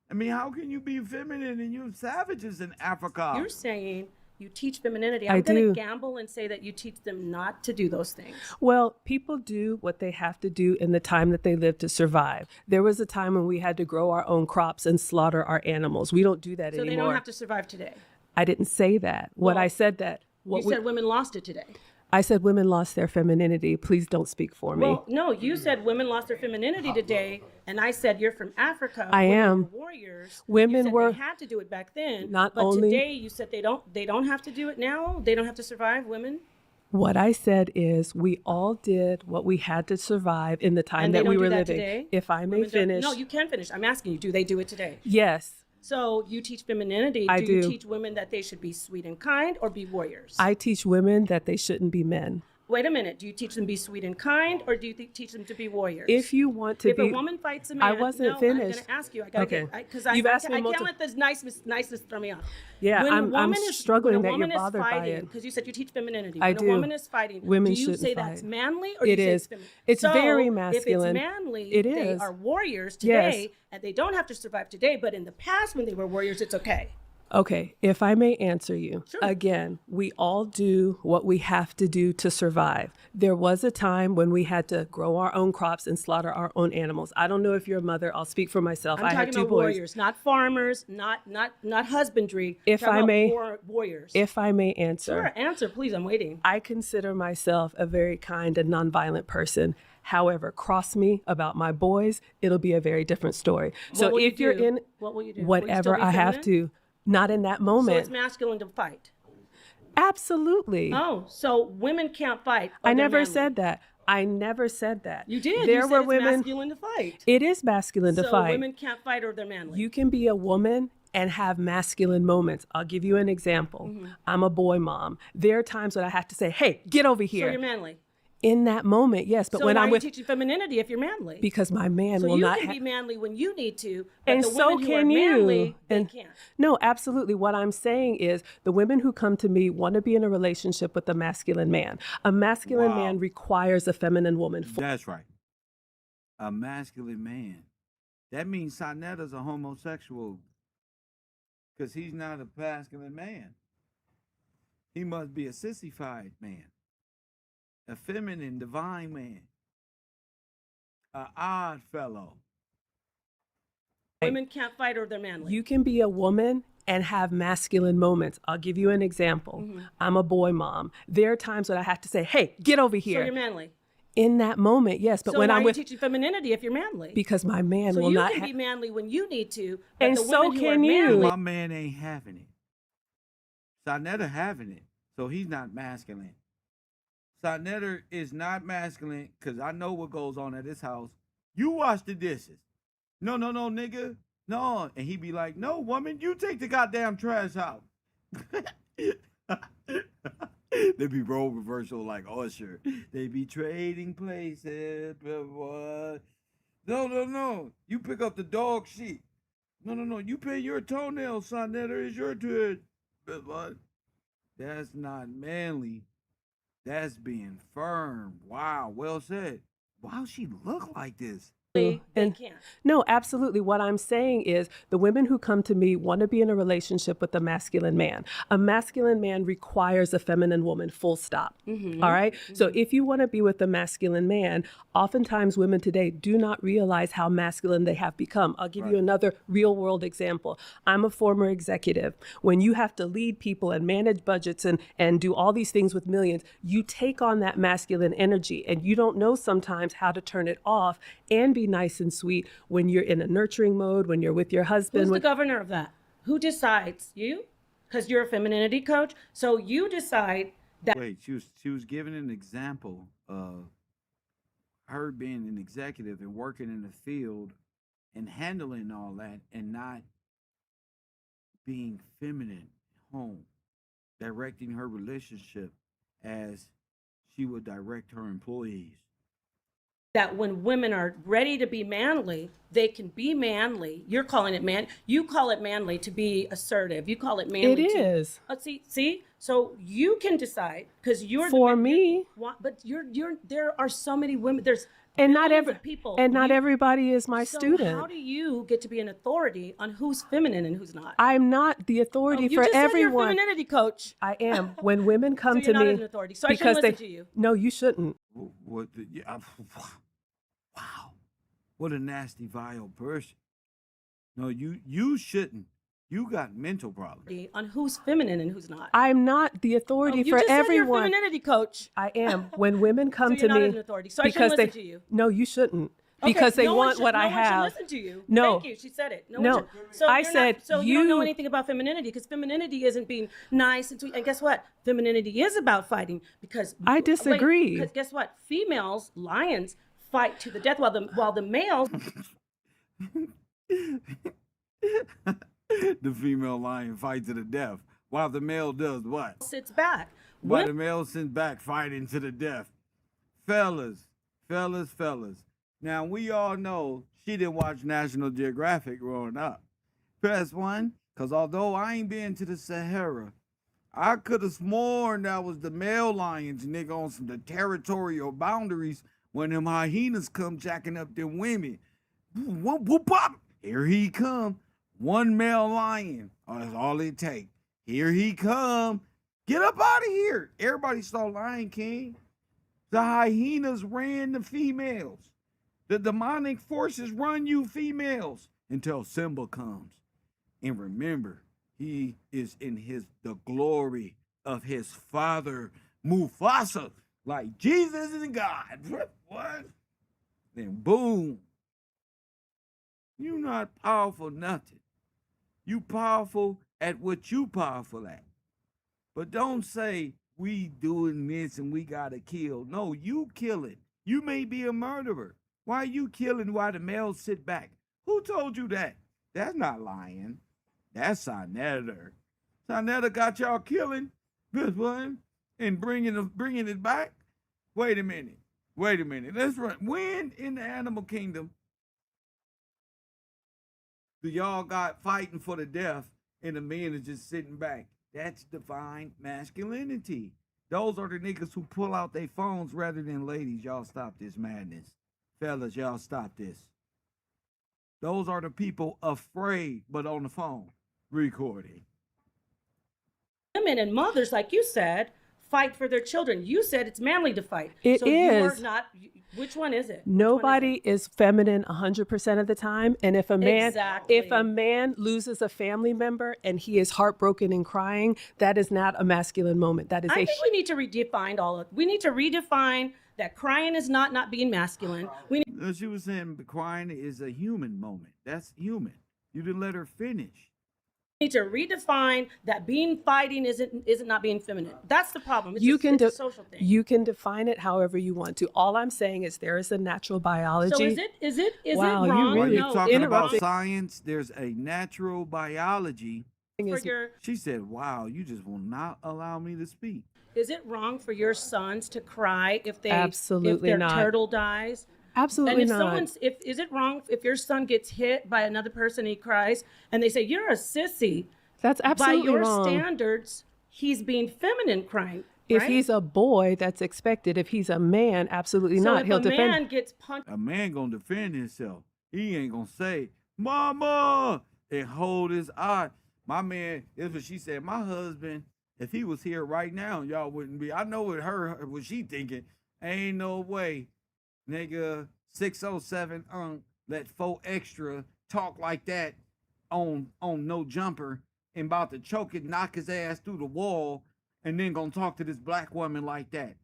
I mean, how can you be feminine and you savages in Africa? You're saying you teach femininity. I I'm going do. to gamble and say that you teach them not to do those things. Well, people do what they have to do in the time that they live to survive. There was a time when we had to grow our own crops and slaughter our animals. We don't do that So anymore. they don't have to survive today. I didn't say that. I said that. You said women lost it today. I said women lost their femininity. Please don't speak for me. Well, no, you said women lost their femininity today, and I said you're from Africa. I women am. were warriors. Women you said were- they had to do it back then. Not but only- today you said they don't have to do it now. They don't have to survive. Women. What I said is we all did what we had to survive in the time And that they don't we do were that living. today? If I may Women don't- finish. No, you can finish. I'm asking you, do they do it today? Yes, So you teach femininity. I do you do. teach women that they should be sweet and kind or be warriors? I teach women that they shouldn't be men. Wait a minute. Do you teach them to be sweet and kind, or do you teach them to be warriors? If you want to if be, a woman fights a man, I wasn't no, finished. I'm going to ask you. I got to Okay. because You've asked me I can't multiple- let this niceness throw me off. Yeah, When a I'm woman is- struggling when a that you're woman is bothered by fighting, it. because you said you teach femininity. I when do. a woman is fighting, Women do you shouldn't say that's fight. manly, or do It you say is. it's feminine? It's So, very masculine. If it's manly, It they is. are warriors Yes. today, and they don't have to survive today. But in the past, when they were warriors, it's okay. Okay, if I may answer you. Sure. Again, we all do what we have to do to survive. There was a time when we had to grow our own crops and slaughter our own animals. I don't know if you're a mother. I'll speak for myself. I'm I had talking two about boys. warriors, not farmers, not husbandry. If I'm talking I about may- warriors. If I may answer. Sure, answer, please. I'm waiting. I consider myself a very kind and nonviolent person. However, cross me about my boys, it'll be a very different story. So will you if you're do? in What will you do? Will you whatever still be I have feminine? to, not in that So moment. it's masculine to fight. Absolutely. Oh, so women can't fight. or I they're never manly. said that. I never said that. You did. There you said were it's women. masculine to fight. It is masculine to so fight. women can't fight or they're manly. You can be a woman and have masculine moments. I'll give you an example. I'm a boy mom. There are times when I have to say, "Hey, get over so here." you're manly. In that moment, yes. But So when why I'm are you with, teaching femininity if you're manly? because my man so will you not. can be manly when you need to, but And the so women who can are you. manly, they And can't. no, absolutely. What I'm saying is the women who come to me want to be in a relationship with a masculine man. A masculine Wow. man requires a feminine woman. That's right. A masculine man. That means Sonetta's a homosexual because he's not a masculine man. He must be a sissified man, a feminine, divine man, an odd fellow. Women can't fight or they're manly. You can be a woman and have masculine moments. I'll give you an example. I'm a boy mom. There are times when I have to say, "Hey, get over so here." you're manly. In that moment, yes. But so when why I'm are with, you teaching femininity if you're manly? because my man so will you not can have. be manly when you need to, but And the so women who are can you. manly, My man ain't having it. Sonetta having it, so he's not masculine. Sonetta is not masculine because I know what goes on at his house. You wash the dishes. No, nigga. No. And he be like, "No, woman, you take the goddamn trash out." They be role reversal like Usher. They be trading places, but what? No. You pick up the dog shit. No. You pay your toenails, Sonetta. It's your turn. But what? That's not manly. That's being firm. Wow, well said. Why does she look like this? They And can't. no, absolutely. What I'm saying is the women who come to me want to be in a relationship with a masculine man. A masculine man requires a feminine woman, full stop. All right. So if you want to be with a masculine man, oftentimes women today do not realize how masculine they have become. I'll give you another real world example. I'm a former executive. When you have to lead people and manage budgets and do all these things with millions, you take on that masculine energy and you don't know sometimes how to turn it off and be nice and sweet when you're in a nurturing mode, when you're with your husband. Who's the governor of that? Who decides? You? Because you're a femininity coach. So you decide that. Wait, she was giving an example of her being an executive and working in the field and handling all that and not being feminine at home, directing her relationship as she would direct her employees. That when women are ready to be manly, they can be manly. You're calling it man. You call it manly to be assertive. You call it manly. It is. See. So you can decide because you're For me. But you're. There are so many women. There's And not billions every of people. and not everybody is my So student. how do you get to be an authority on who's feminine and who's not? I'm not the authority You for just said you're a everyone. femininity coach. I am. When women come So you're to not me an authority. So I shouldn't listen to you. No, you shouldn't. What the, yeah, wow. What a nasty, vile person. No, you shouldn't. You got mental problems. On who's feminine and who's not. I'm not the authority You for just said you're a everyone. femininity coach. I am. When women come So you're to not me an authority. So I shouldn't they listen to you. No, you shouldn't. Okay, Because they no one want should- what I no one should have. listen to you. No. Thank you. She said it. No. No. One should. So I you're said not, so you don't know you- anything about femininity because femininity isn't being nice and sweet. And guess what? Femininity is about fighting because I disagree. Because guess what? Females, lions, fight to the death while the males The female lion fights to the death, while the male does what? sits back. While Women- the male sits back fighting to the death. Fellas. Now, we all know she didn't watch National Geographic growing up. Press one, because although I ain't been to the Sahara, I could have sworn that was the male lions, nigga, on some the territorial boundaries when them hyenas come jacking up them women. Whoop, whoop, pop. Here he come. One male lion. Oh, that's all it take. Here he come. Get up out of here. Everybody saw Lion King. The hyenas ran the females. The demonic forces run you females until Simba comes. And remember, he is in the glory of his father, Mufasa, like Jesus and God. What? Then boom. You not powerful nothing. You powerful at what you powerful at. But don't say we doing this and we gotta kill. No, you killing. You may be a murderer. Why are you killing while the males sit back? Who told you that? That's not lying. That's Sinetta. Sinetta got y'all killing this one and bringing it back. Wait a minute. Let's run. When in the animal kingdom do y'all got fighting for the death and the men is just sitting back? That's divine masculinity. Those are the niggas who pull out their phones rather than ladies. Y'all stop this madness. Fellas, y'all stop this. Those are the people afraid but on the phone recording. women and mothers, like you said, fight for their children. You said it's manly to fight. It so you're is. not. Which one is it? Nobody is feminine 100% of the time, and if a man Exactly. loses a family member and he is heartbroken and crying, that is not a masculine moment. That is I think we need to redefine we need to redefine that crying is not being masculine. We need She was saying crying is a human moment. That's human. You didn't let her finish. to redefine that fighting isn't not being feminine. That's the problem. It's it's a social thing. You can define it however you want to. All I'm saying is there is a natural biology. So is it Wow, you wrong? While really you're talking about interrupted. science, there's a natural biology. for your, She said, wow, you just will not allow me to speak. is it wrong for your sons to cry if Absolutely their not. turtle dies? Absolutely And if not. is it wrong if your son gets hit by another person, he cries, and they say you're a sissy? That's By absolutely your wrong. standards, he's being feminine crying. If right? he's a boy, that's expected. If he's a man, absolutely so not. if He'll a defend. man gets punched, A man gonna defend himself. He ain't gonna say, "Mama," and hold his eye. My man, is what she said. My husband, if he was here right now, y'all wouldn't be. I know what she thinking. Ain't no way, nigga. 607 let 4 extra talk like that on no jumper and about to choke it, knock his ass through the wall, and then gonna talk to this black woman like that.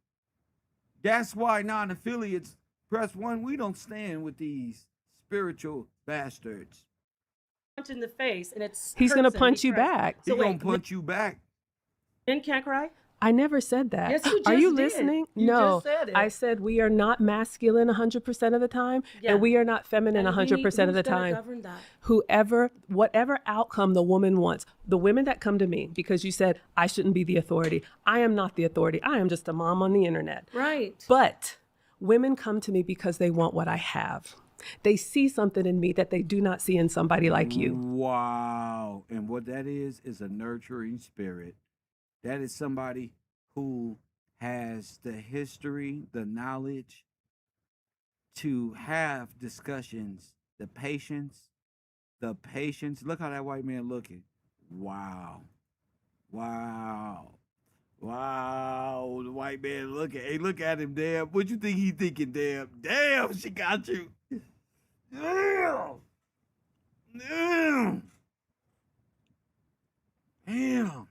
That's why non-affiliates press 1. We don't stand with these spiritual bastards. punch in the face, and it's He's going to hurts him. punch He you cries. back. He So gonna wait, punch you back. men can't cry? I never said that. Yes, you Are you just did. listening? You No. just said it. I said we are not masculine 100% of the time, Yeah. and we are not feminine And 100% of the who's gonna time. govern that? Whatever outcome the woman wants, the women that come to me, because you said I shouldn't be the authority. I am not the authority. I am just a mom on the internet. Right. But women come to me because they want what I have. They see something in me that they do not see in somebody like you. Wow. And what that is a nurturing spirit. That is somebody who has the history, the knowledge to have discussions, the patience. Look how that white man looking. Wow. Wow. Wow. The white man looking. Hey, look at him, damn. What you think he thinking, damn? Damn, she got you. Damn. Damn. Damn.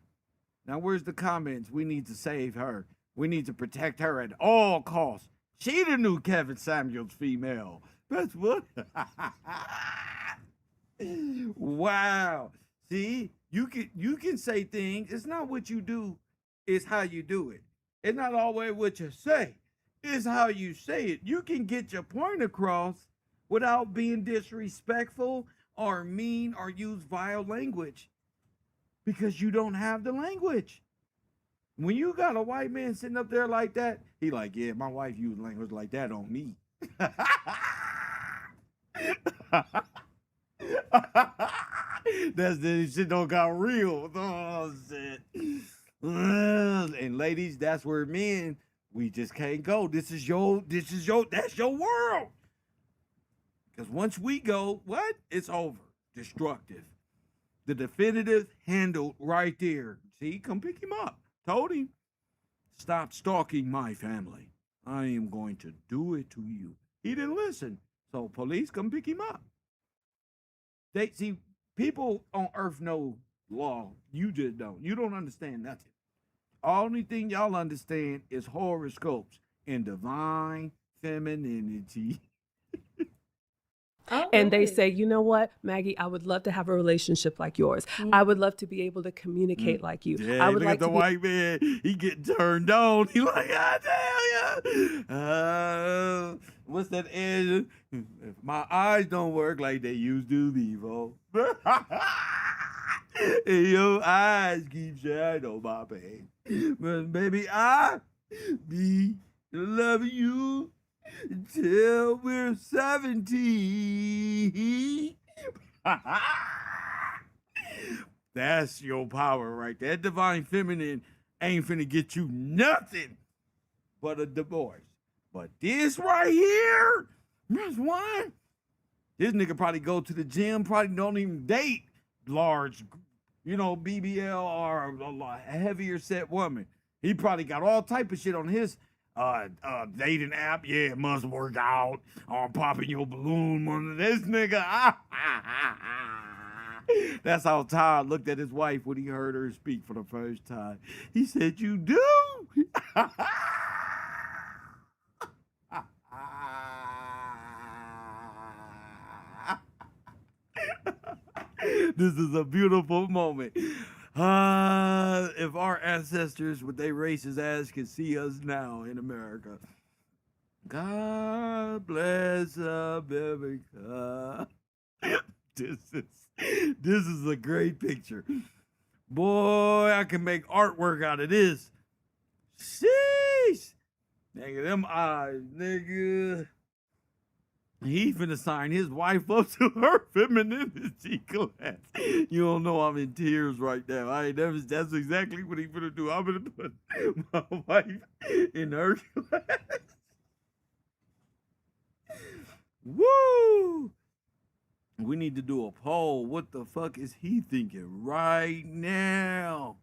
Now, where's the comments? We need to save her. We need to protect her at all costs. She the new Kevin Samuels female. That's what. Wow. See, you can say things. It's not what you do, it's how you do it. It's not always what you say. It's how you say it. You can get your point across without being disrespectful or mean or use vile language. Because you don't have the language. When you got a white man sitting up there like that, he like, yeah, my wife used language like that on me. That's the shit don't got real. Oh shit. And ladies, that's where men, we just can't go. That's your world. Because once we go, what? It's over. Destructive. The definitive handled right there. See, come pick him up. Told him, stop stalking my family. I am going to do it to you. He didn't listen. So police come pick him up. They see, people on earth know law. You just don't. You don't understand nothing. Only thing y'all understand is horoscopes and divine femininity. Oh, And they really? say, you know what, Maggie, I would love to have a relationship like yours. I would love to be able to communicate like you. Yeah, I would look like at the to be white man. He getting turned on. He like, God damn ya. What's that edge? If my eyes don't work like they used to before. And your eyes keep shining on my pain. But baby, I be loving you till we're 70. That's your power right there. That divine feminine ain't finna get you nothing but a divorce. But this right here, that's why. This nigga probably go to the gym, probably don't even date large, BBL or a heavier set woman. He probably got all type of shit on his dating app. Yeah, it must work out. I'm popping your balloon. One of this nigga. That's how Todd looked at his wife when he heard her speak for the first time. He said, "You do?" This is a beautiful moment. If our ancestors with their racist ass can see us now in America. God bless America. This is a great picture. Boy, I can make artwork out of this. Sheesh. Nigga, them eyes, nigga. He finna sign his wife up to her femininity class. You don't know I'm in tears right now. That's exactly what he finna do. I'm gonna put my wife in her class. Woo! We need to do a poll. What the fuck is he thinking right now?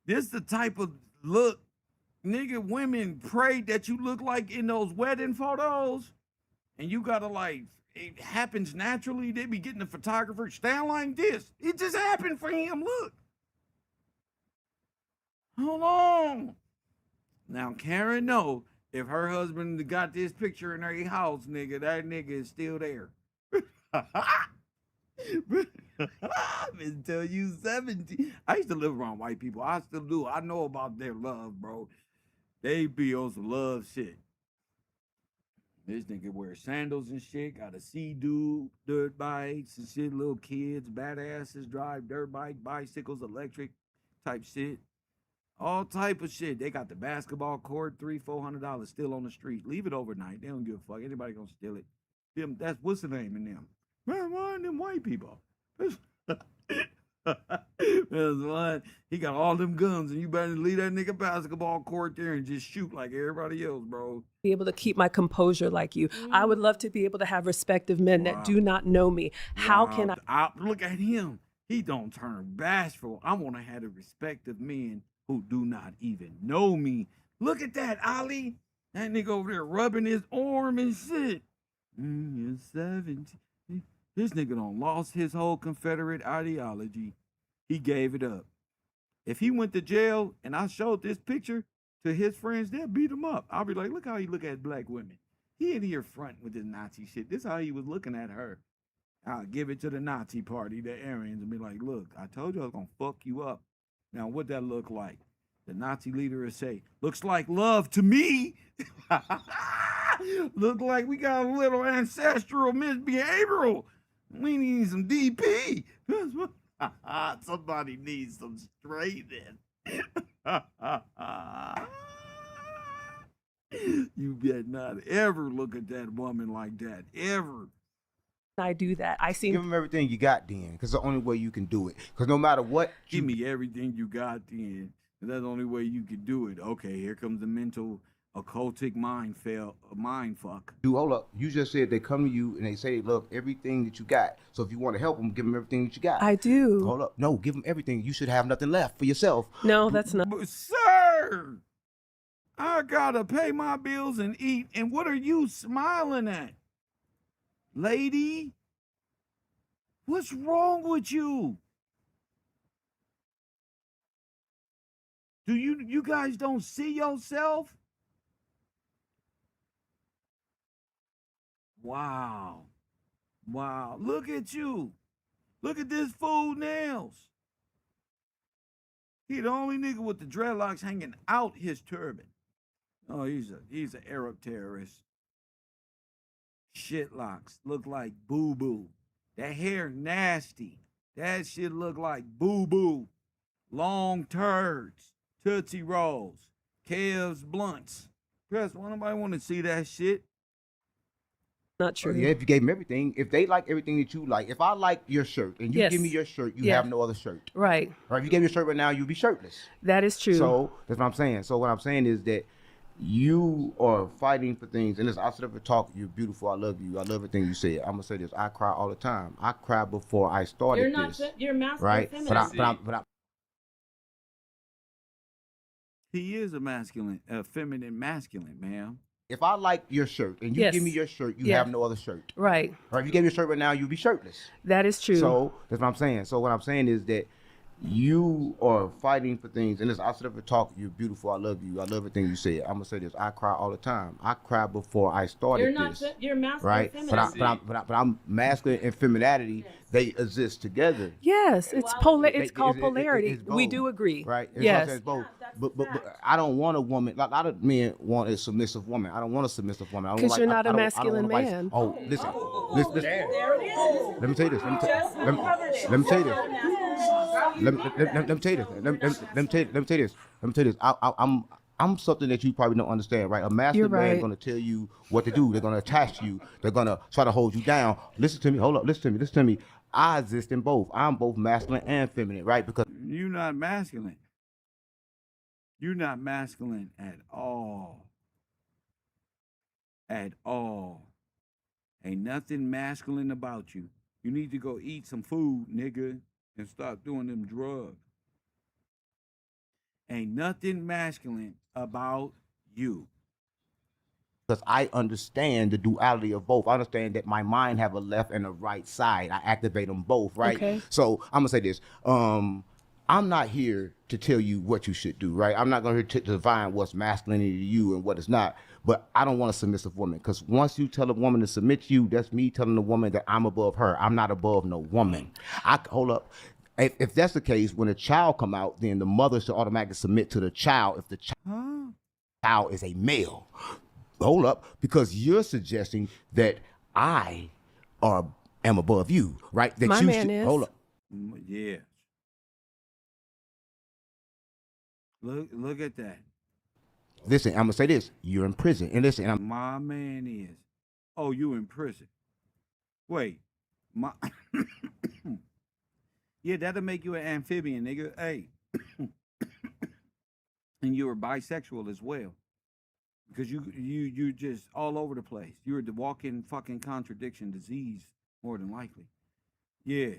This the type of look, nigga, women pray that you look like in those wedding photos. And you gotta like, it happens naturally. They be getting the photographer stand like this. It just happened for him, look. Hold on. Now, Karen know if her husband got this picture in her house, nigga, that nigga is still there. Until you 70. I used to live around white people. I still do. I know about their love, bro. They be on some love shit. This nigga wears sandals and shit, got a Sea-Doo, dirt bikes and shit, little kids, badasses, drive dirt bike, bicycles, electric type shit. All type of shit. They got the basketball court, $300-$400 still on the street. Leave it overnight. They don't give a fuck. Anybody gonna steal it. That's what's the name in them? Man, why are them white people? That's one. He got all them guns, and you better leave that nigga basketball court there and just shoot like everybody else, bro. Be able to keep my composure like you. I would love to be able to have respect of men that do not know me. How can I? Look at him. He don't turn bashful. I want to have the respect of men who do not even know me. Look at that, Ali. That nigga over there rubbing his arm and shit. You're 70. This nigga done lost his whole Confederate ideology. He gave it up. If he went to jail and I showed this picture to his friends, they'll beat him up. I'll be like, look how he look at black women. He in here fronting with this Nazi shit. This is how he was looking at her. I'll give it to the Nazi party, the Aryans, and be like, look, I told you I was going to fuck you up. Now, what that look like? The Nazi leader will say, looks like love to me. Look like we got a little ancestral misbehavioral. We need some DP. Somebody needs some straightening. You better not ever look at that woman like that, ever. I do that? I see. Give them everything you got, then, because the only way you can do it. Because no matter what, give me everything you got, then. That's the only way you can do it. Okay, here comes the mental occultic mind fuck. Dude, hold up. You just said they come to you and they say, look, everything that you got. So if you want to help them, give them everything that you got. I do. Hold up. No, give them everything. You should have nothing left for yourself. No, that's not. But, sir, I gotta pay my bills and eat. And what are you smiling at? Lady, what's wrong with you? Do you guys don't see yourself? Wow. Wow. Look at you. Look at this fool nails. He the only nigga with the dreadlocks hanging out his turban. Oh, he's an Arab terrorist. Shitlocks look like boo-boo. That hair nasty. That shit look like boo-boo. Long turds. Tootsie Rolls. Kev's blunts. Press, why nobody want to see that shit? Not true. Yeah, if you gave them everything, if they like everything that you like, if I like your shirt and you give me your shirt, you have no other shirt. Right. Right. If you gave me your shirt right now, you'd be shirtless. That is true. So that's what I'm saying. So what I'm saying is that you are fighting for things, and I sit up and talk. You're beautiful. I love you. I love everything you say. I'm gonna say this. I cry all the time. I cry before I started You're not. this. You're masculine. Right. Feminine. But He is a feminine masculine, ma'am. if I like your shirt and you give me your shirt, you have no other shirt. Right. Or if you gave me your shirt right now, you'd be shirtless. That is true. So that's what I'm saying. So what I'm saying is that you are fighting for things, and I sit up and talk. You're beautiful. I love you. I love everything you say. I'm gonna say this. I cry all the time. I cry before I started You're not. this. You're masculine. Right. Feminine. But I'm masculine and femininity. Yes. They exist together. Yes, it's It's called polarity. It's we do agree. Right. Yes. It's both. But I don't want a woman. Like a lot of men want a submissive woman. I don't want a submissive woman. Because you're not a masculine man. Oh, listen. There it is. Let me tell you this. Let me tell you this. Let me tell you this. I'm something that you probably don't understand, right? A masculine You're man right. gonna tell you what to do. They're gonna attach you. They're gonna try to hold you down. Listen to me. Hold up. Listen to me. Listen to me. I exist in both. I'm both masculine and feminine, right? Because You're not masculine. You're not masculine at all. At all. Ain't nothing masculine about you. You need to go eat some food, nigga, and stop doing them drugs. Ain't nothing masculine about you. because I understand the duality of both. I understand that my mind have a left and a right side. I activate them both, right? Okay. So I'm gonna say this. I'm not here to tell you what you should do, right? I'm not going to define what's masculinity to you and what is not. But I don't want a submissive woman, because once you tell a woman to submit to you, that's me telling the woman that I'm above her. I'm not above no woman. Hold up. If that's the case, when a child come out, then the mother should automatically submit to the child if the child is a male. Hold up, because you're suggesting that I am above you, right? That My you man should, is. hold up. Yeah. Look at that. Listen, I'm gonna say this: you're in prison, and listen, My man is. Oh, you in prison? Wait, my. Yeah, that'll make you an amphibian, nigga. Hey, and you were bisexual as well, because you just all over the place. You're the walking fucking contradiction disease, more than likely. Yeah,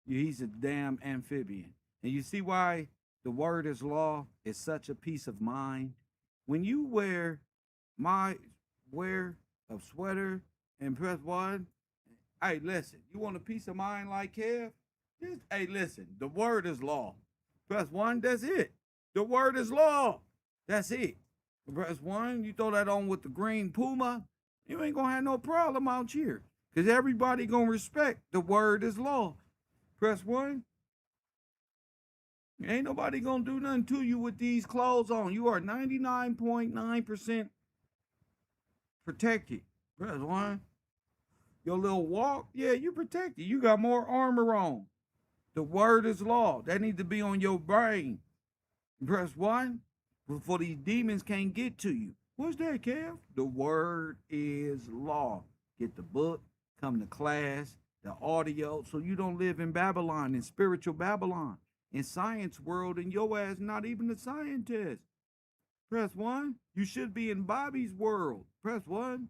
he's a damn amphibian, and you see why the word is law is such a peace of mind. When you wear a sweater and press one, hey, listen, you want a peace of mind like Kev? Just, hey, listen, the word is law. Press one, that's it. The word is law. That's it. Press one, you throw that on with the green Puma, you ain't gonna have no problem out here. Because everybody gonna respect the word is law. Press one. Ain't nobody gonna do nothing to you with these clothes on. You are 99.9% protected. Press one. Your little walk, yeah, you protected. You got more armor on. The word is law. That needs to be on your brain. Press one. Before these demons can't get to you. What's that, Kev? The word is law. Get the book, come to class, the audio, so you don't live in Babylon, in spiritual Babylon. In science world, and your ass not even a scientist. Press one. You should be in Bobby's world. Press one.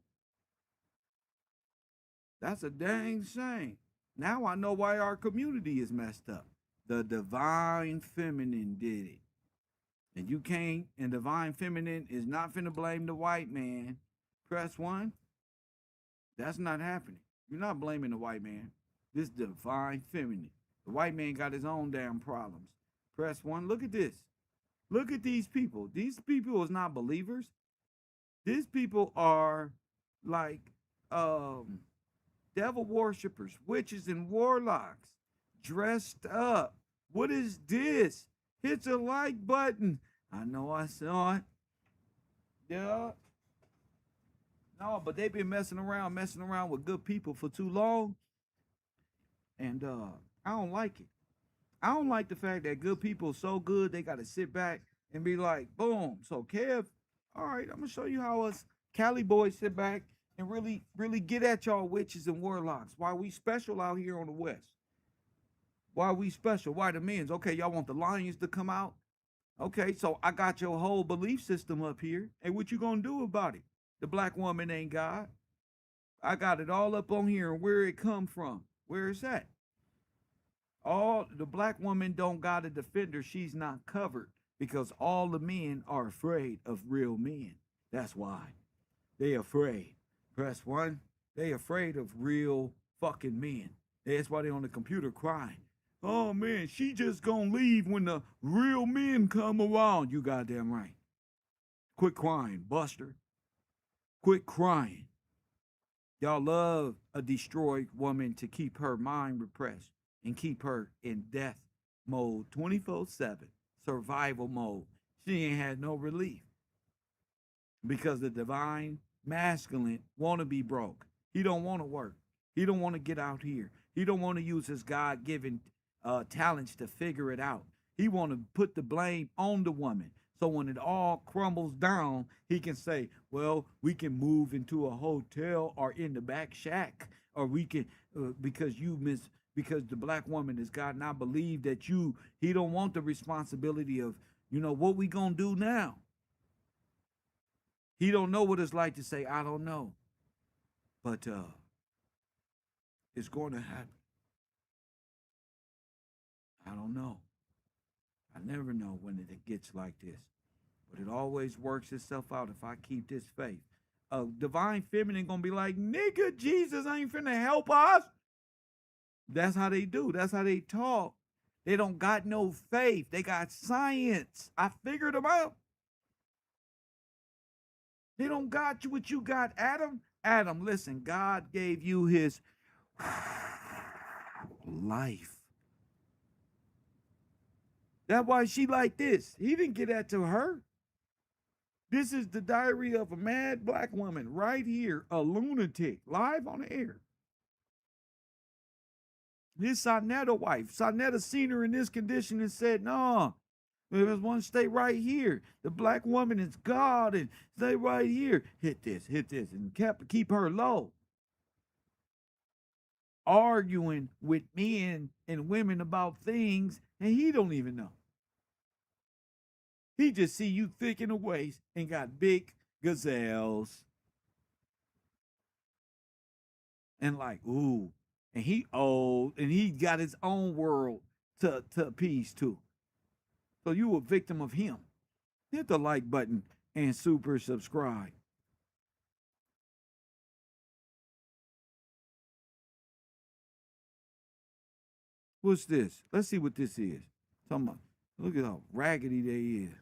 That's a dang shame. Now I know why our community is messed up. The divine feminine did it. And you can't, and divine feminine is not finna blame the white man. Press one. That's not happening. You're not blaming the white man. This divine feminine. The white man got his own damn problems. Press one. Look at this. Look at these people. These people is not believers. These people are like devil worshippers, witches and warlocks, dressed up. What is this? Hit the like button. I know I saw it. Yeah. No, but they've been messing around with good people for too long. And I don't like it. I don't like the fact that good people are so good, they got to sit back and be like, boom. So, Kev, all right, I'm going to show you how us Cali boys sit back and really, really get at y'all witches and warlocks. Why we special out here on the West. Why we special? Why the men's? Okay, y'all want the lions to come out? Okay, so I got your whole belief system up here. And what you going to do about it? The black woman ain't God. I got it all up on here and where it come from. Where is that? All the black woman don't got a defender. She's not covered because all the men are afraid of real men. That's why. They afraid. Press one. They afraid of real fucking men. That's why they on the computer crying. Oh man, she just gonna leave when the real men come around. You goddamn right. Quit crying, Buster. Quit crying. Y'all love a destroyed woman to keep her mind repressed and keep her in death mode 24/7, survival mode. She ain't had no relief because the divine masculine want to be broke. He don't want to work. He don't want to get out here. He don't want to use his God-given talents to figure it out. He want to put the blame on the woman. So when it all crumbles down, he can say, well, we can move into a hotel or in the back shack, or we can, because the black woman is God, and I believe that he don't want the responsibility of, what we gonna do now? He don't know what it's like to say, I don't know. But it's going to happen. I don't know. I never know when it gets like this. But it always works itself out if I keep this faith. Divine feminine gonna be like, nigga, Jesus ain't finna help us. That's how they do. That's how they talk. They don't got no faith. They got science. I figured them out. They don't got you what you got, Adam. Adam, listen, God gave you his life. That's why she like this. He didn't get that to her. This is the diary of a mad black woman right here, a lunatic, live on the air. This Sonetta wife. Sonetta seen her in this condition and said, no, there's one stay right here. The black woman is God and stay right here. Hit this, and keep her low. Arguing with men and women about things, and he don't even know. He just see you thick in the waist and got big gazelles. And like, ooh, and he old, and he got his own world to appease to. So you a victim of him. Hit the like button and super subscribe. What's this? Let's see what this is. Talking about, look at how raggedy they is.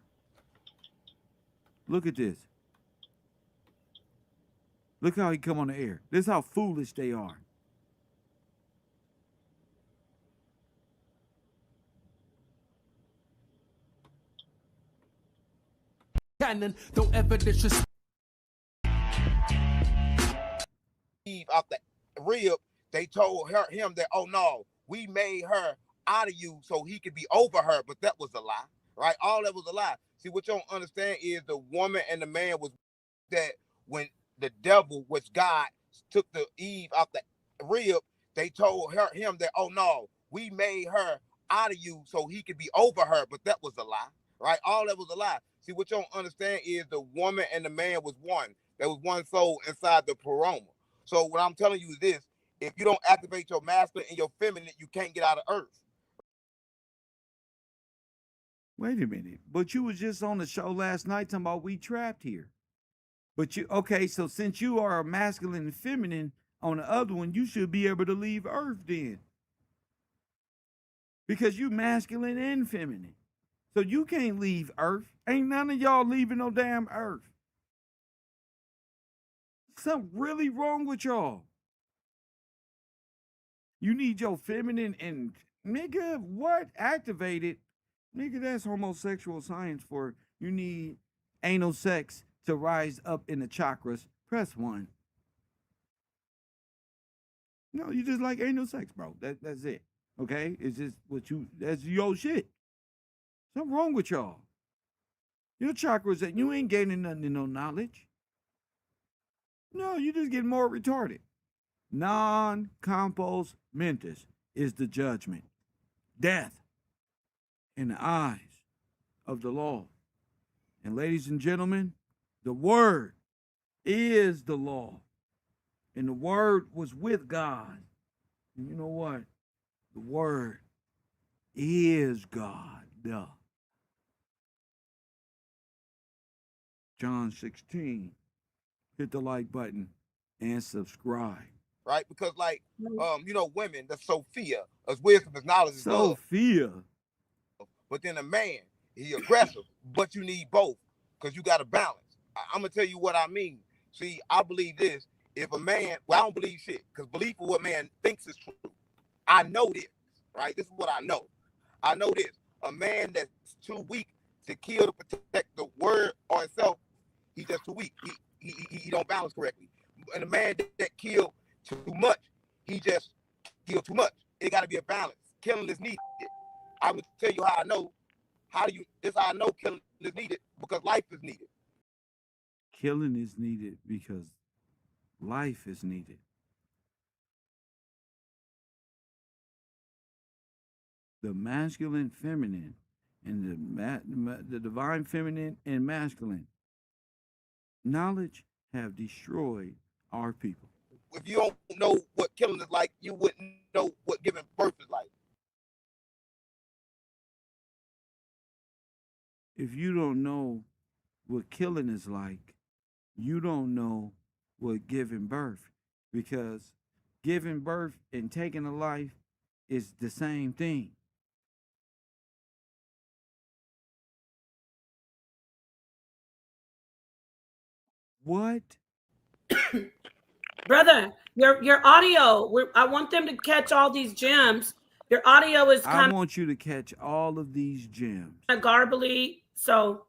Look at this. Look how he come on the air. This is how foolish they are. Cannon, don't ever disrespect. Off the rib, they told him that, oh no, we made her out of you so he could be over her, but that was a lie, right? All that was a lie. See, what you don't understand is the woman and the man was that when the devil, which God, took the Eve off the rib, they told him that, oh no, we made her out of you so he could be over her, but that was a lie, right? All that was a lie. See, what you don't understand is the woman and the man was one. There was one soul inside the pleroma. So what I'm telling you is this: if you don't activate your masculine and your feminine, you can't get out of earth. Wait a minute. But you was just on the show last night talking about we trapped here. But okay, so since you are a masculine and feminine on the other one, you should be able to leave earth then. Because you masculine and feminine. So you can't leave earth. Ain't none of y'all leaving no damn earth. Something really wrong with y'all. You need your feminine and, nigga, what? Activated? Nigga, that's homosexual science for you need anal sex to rise up in the chakras. Press 1. No, you just like anal sex, bro. That's it. Okay? It's just that's your shit. Something wrong with y'all. Your chakras that you ain't gaining nothing in no knowledge. No, you just get more retarded. Non-compos mentis is the judgment. Death in the eyes of the law. And ladies and gentlemen, the word is the law. And the word was with God. And you know what? The word is God. Duh. John 16. Hit the like button and subscribe. Right? Because like, women, that's Sophia, as wisdom, as knowledge, as love. Sophia. But then a man, he aggressive, but you need both because you got to balance. I'm going to tell you what I mean. See, I believe this. If a man, I don't believe shit because belief of what man thinks is true. I know this, right? This is what I know. I know this. A man that's too weak to kill to protect the word or himself, he's just too weak. He don't balance correctly. And a man that kill too much, he just kill too much. It got to be a balance. Killing is needed. I would tell you how I know. This how I know killing is needed because life is needed. Killing is needed because life is needed. The masculine, feminine, and the divine feminine and masculine knowledge have destroyed our people. If you don't know what killing is like, you wouldn't know what giving birth is like. If you don't know what killing is like, you don't know what giving birth, because giving birth and taking a life is the same thing. What? Brother, your audio, I want them to catch all these gems. Your audio is I want you to catch all of these gems. Garbly, so.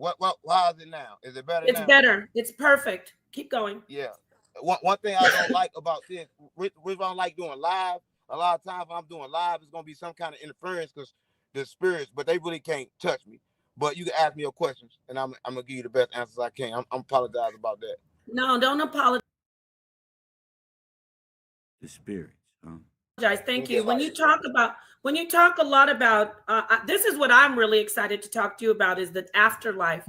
How is it now? Is it better now? It's better. It's perfect. Keep going. Yeah. One thing I don't like about this, we don't like doing live. A lot of times when I'm doing live, it's going to be some kind of interference because the spirits, but they really can't touch me. But you can ask me your questions, and I'm going to give you the best answers I can. I'm apologize about that. No, don't apologize. The spirits, huh? Thank you. When you talk a lot about, this is what I'm really excited to talk to you about is the afterlife.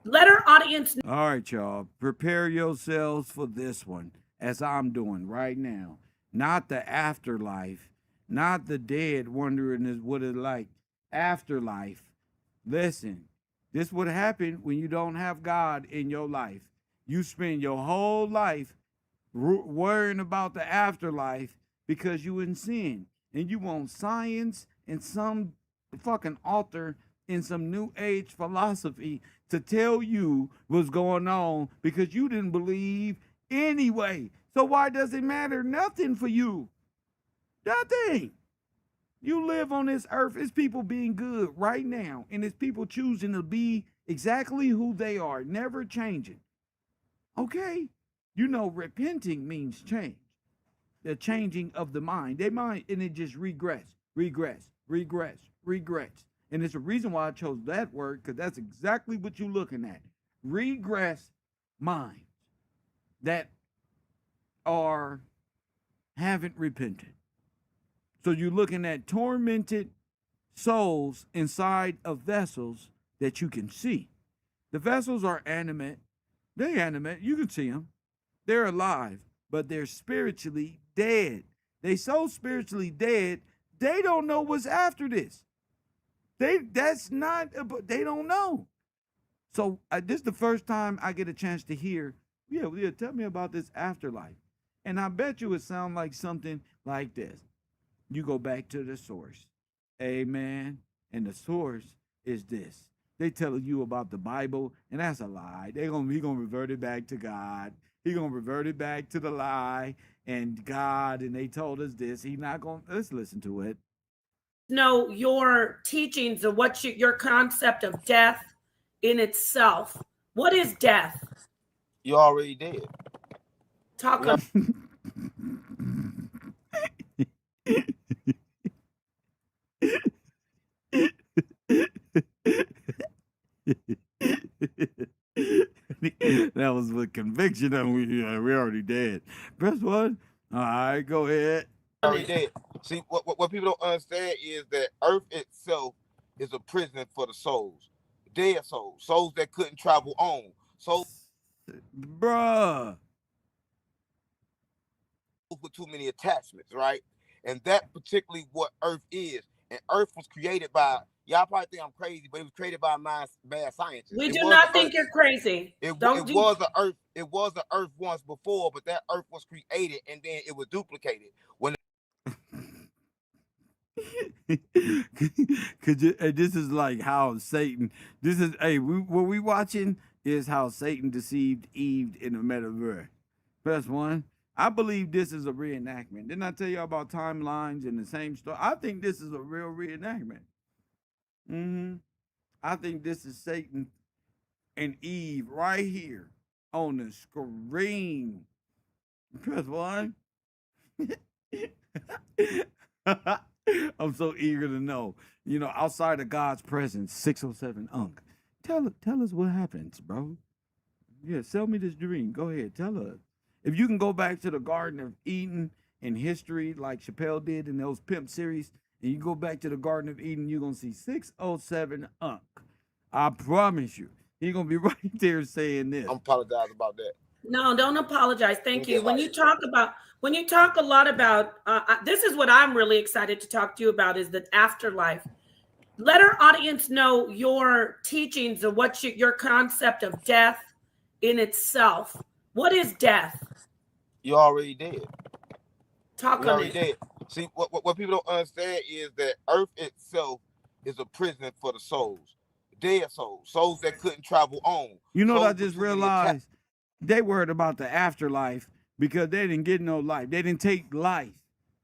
Let our audience know. All right, y'all. Prepare yourselves for this one, as I'm doing right now. Not the afterlife, not the dead wondering what it's like. Afterlife. Listen, this would happen when you don't have God in your life. You spend your whole life worrying about the afterlife because you in sin. And you want science and some fucking author in some new age philosophy to tell you what's going on because you didn't believe anyway. So why does it matter? Nothing for you. Nothing. You live on this earth. It's people being good right now. And it's people choosing to be exactly who they are, never changing. Okay? You know, repenting means change. The changing of the mind. They mind, and it just regress. And it's a reason why I chose that word, because that's exactly what you're looking at. Regress minds that haven't repented. So you're looking at tormented souls inside of vessels that you can see. The vessels are animate. They're animate. You can see them. They're alive, but they're spiritually dead. They so spiritually dead, they don't know what's after this. They don't know. So this is the first time I get a chance to hear, yeah, tell me about this afterlife. And I bet you it sounds like something like this. You go back to the source. Amen. And the source is this. They telling you about the Bible, and that's a lie. He gonna revert it back to God. He gonna revert it back to the lie and God, and they told us this. He's not gonna, let's listen to it. Know your teachings of what your concept of death in itself. What is death? You already did. Talk about. That was with conviction, and we already did. Press one. All right, go ahead. Already did. See, what people don't understand is that Earth itself is a prison for the souls, dead souls that couldn't travel on. Bruh. With too many attachments, right? And that particularly what Earth is. And Earth was created by, y'all probably think I'm crazy, but it was created by mad scientists. We do not think you're crazy. It was an Earth once before, but that Earth was created and then it was duplicated. When this is like how Satan, what we watching is how Satan deceived Eve in the metaverse. Press one. I believe this is a reenactment. Didn't I tell you about timelines and the same story? I think this is a real reenactment. I think this is Satan and Eve right here on the screen. Press one. I'm so eager to know. Outside of God's presence, 607 Unk. Tell us what happens, bro. Yeah, sell me this dream. Go ahead, tell us. If you can go back to the Garden of Eden in history, like Chappelle did in those Pimp series, and you go back to the Garden of Eden, you're gonna see 607 Unc. I promise you, he's gonna be right there saying this. I'm apologizing about that. No, don't apologize. Thank you. When you talk a lot about this is what I'm really excited to talk to you about is the afterlife. Let our audience know your teachings of what your concept of death in itself. What is death? You already did. Talk You on already it. did. See, what people don't understand is that Earth itself is a prison for the souls, dead souls that couldn't travel on. You know what I Souls just which will be realized? They worried about the afterlife because they didn't get no life. They didn't take life.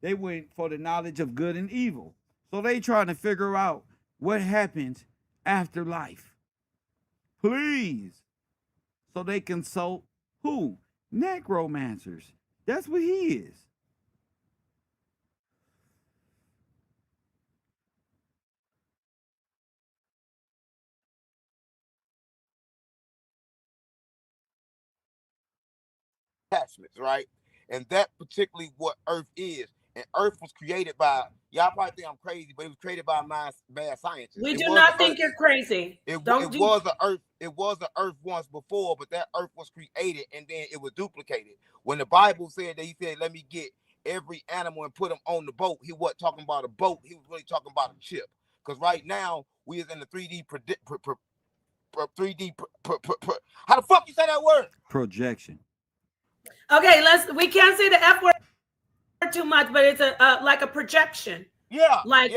They went for the knowledge of good and evil. So they trying to figure out what happens after life. Please. So they consult who? Necromancers. That's what he is. attachments, right? And that particularly what Earth is. And Earth was created by, y'all probably think I'm crazy, but it was created by mad scientists. We do not think you're crazy. It was an Earth once before, but that Earth was created and then it was duplicated. When the Bible said that he said, let me get every animal and put them on the boat, he wasn't talking about a boat, he was really talking about a ship. Because right now, we is in the 3D how the fuck you say that word? Projection. Okay, we can't say the F word too much, but it's like a projection. Yeah, like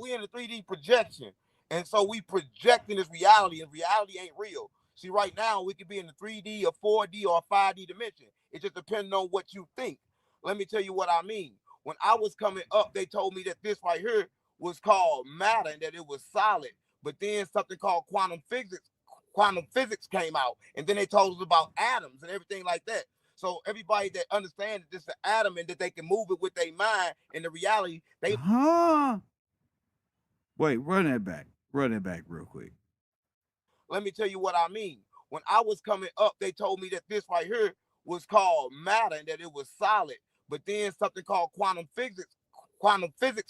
we in the 3D projection, and so we projecting this reality, and reality ain't real. See, right now we could be in the 3D or 4D or 5D dimension. It just depends on what you think. Let me tell you what I mean. When I was coming up, they told me that this right here was called matter and that it was solid. But then something called quantum physics came out, and then they told us about atoms and everything like that. So everybody that understands that this is an atom and that they can move it with their mind and the reality, they Wait, run that back. Run it back real quick. Let me tell you what I mean. When I was coming up, they told me that this right here was called matter and that it was solid. But then something called quantum physics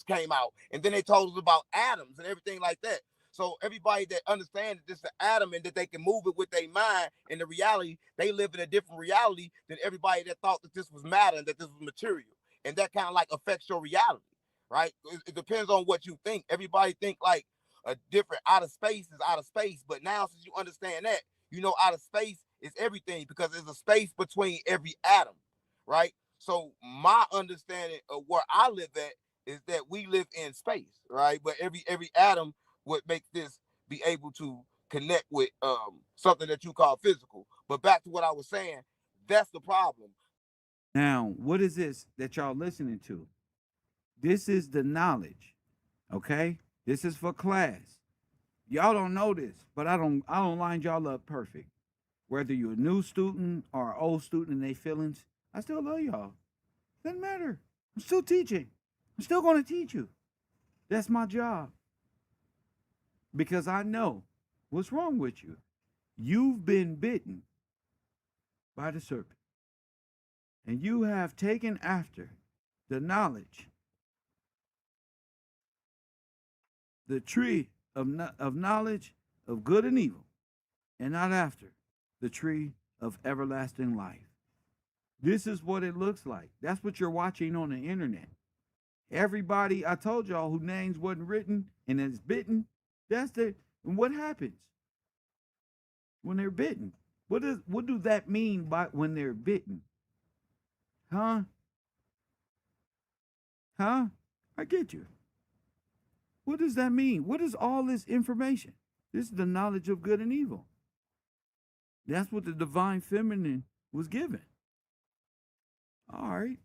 came out, and then they told us about atoms and everything like that. So everybody that understands that this is an atom and that they can move it with their mind and the reality, they live in a different reality than everybody that thought that this was matter and that this was material. And that kind of like affects your reality, right? It depends on what you think. Everybody think like a different outer space is outer space. But now since you understand that, you know outer space is everything because there's a space between every atom, right? So my understanding of where I live at is that we live in space, right? But every atom would make this be able to connect with something that you call physical. But back to what I was saying, that's the problem. Now, what is this that y'all listening to? This is the knowledge, okay? This is for class. Y'all don't know this, but I don't line y'all up perfect. Whether you're a new student or an old student in their feelings, I still love y'all. Doesn't matter. I'm still teaching. I'm still going to teach you. That's my job. Because I know what's wrong with you. You've been bitten by the serpent. And you have taken after the knowledge, the tree of knowledge of good and evil, and not after the tree of everlasting life. This is what it looks like. That's what you're watching on the internet. Everybody, I told y'all, whose names wasn't written and is bitten, what happens when they're bitten? What do that mean by when they're bitten? Huh? I get you. What does that mean? What is all this information? This is the knowledge of good and evil. That's what the divine feminine was given. All right.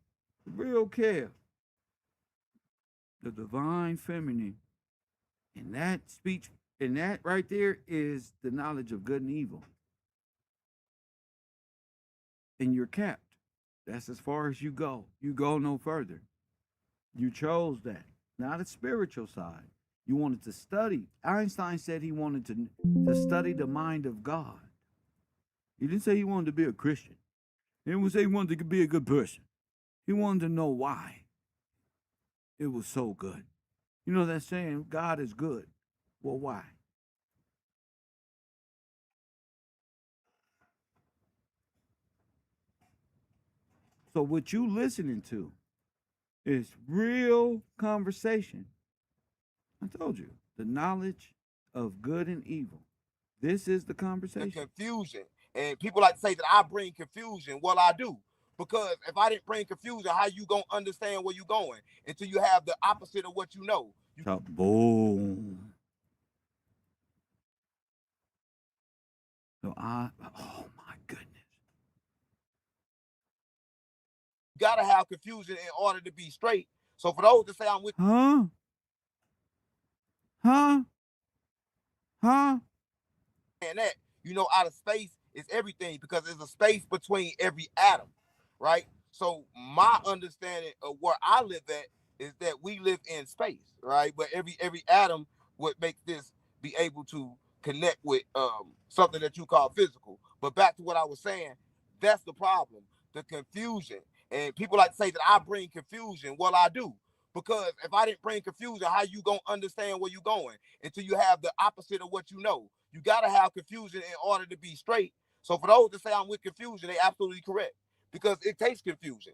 Real Kev. The divine feminine. And that speech, and that right there is the knowledge of good and evil. And you're capped. That's as far as you go. You go no further. You chose that. Not a spiritual side. You wanted to study. Einstein said he wanted to study the mind of God. He didn't say he wanted to be a Christian. He didn't say he wanted to be a good person. He wanted to know why it was so good. You know that saying, God is good. Well, why? So what you listening to is real conversation. I told you, the knowledge of good and evil. This is the conversation. The confusion. And people like to say that I bring confusion. Well, I do. Because if I didn't bring confusion, how you going to understand where you're going until you have the opposite of what you know? Boom. So oh my goodness. You got to have confusion in order to be straight. So for those that say I'm with and that, out of space is everything because there's a space between every atom, right? So my understanding of where I live at is that we live in space, right? But every atom would make this be able to connect with something that you call physical. But back to what I was saying, that's the problem, the confusion. And people like to say that I bring confusion. Well, I do. Because if I didn't bring confusion, how you going to understand where you're going until you have the opposite of what you know? You got to have confusion in order to be straight. So for those that say I'm with confusion, they absolutely correct because it takes confusion.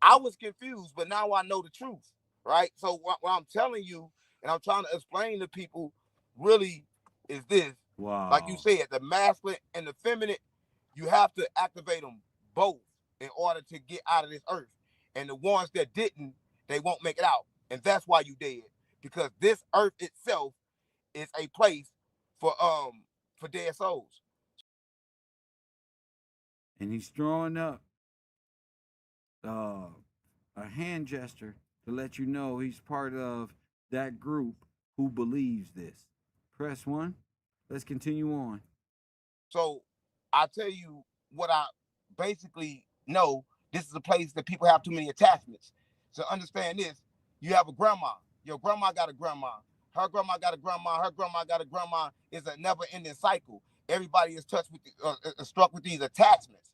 I was confused, but now I know the truth, right? So what I'm telling you, and I'm trying to explain to people, really is this. Wow. Like you said, the masculine and the feminine, you have to activate them both in order to get out of this earth. And the ones that didn't, they won't make it out. And that's why you dead. Because this earth itself is a place for dead souls. And he's throwing up a hand gesture to let you know he's part of that group who believes this. Press 1. Let's continue on. So I tell you what I basically know. This is a place that people have too many attachments. So understand this. You have a grandma. Your grandma got a grandma. Her grandma got a grandma. Her grandma got a grandma. It's a never-ending cycle. Everybody is struck with these attachments.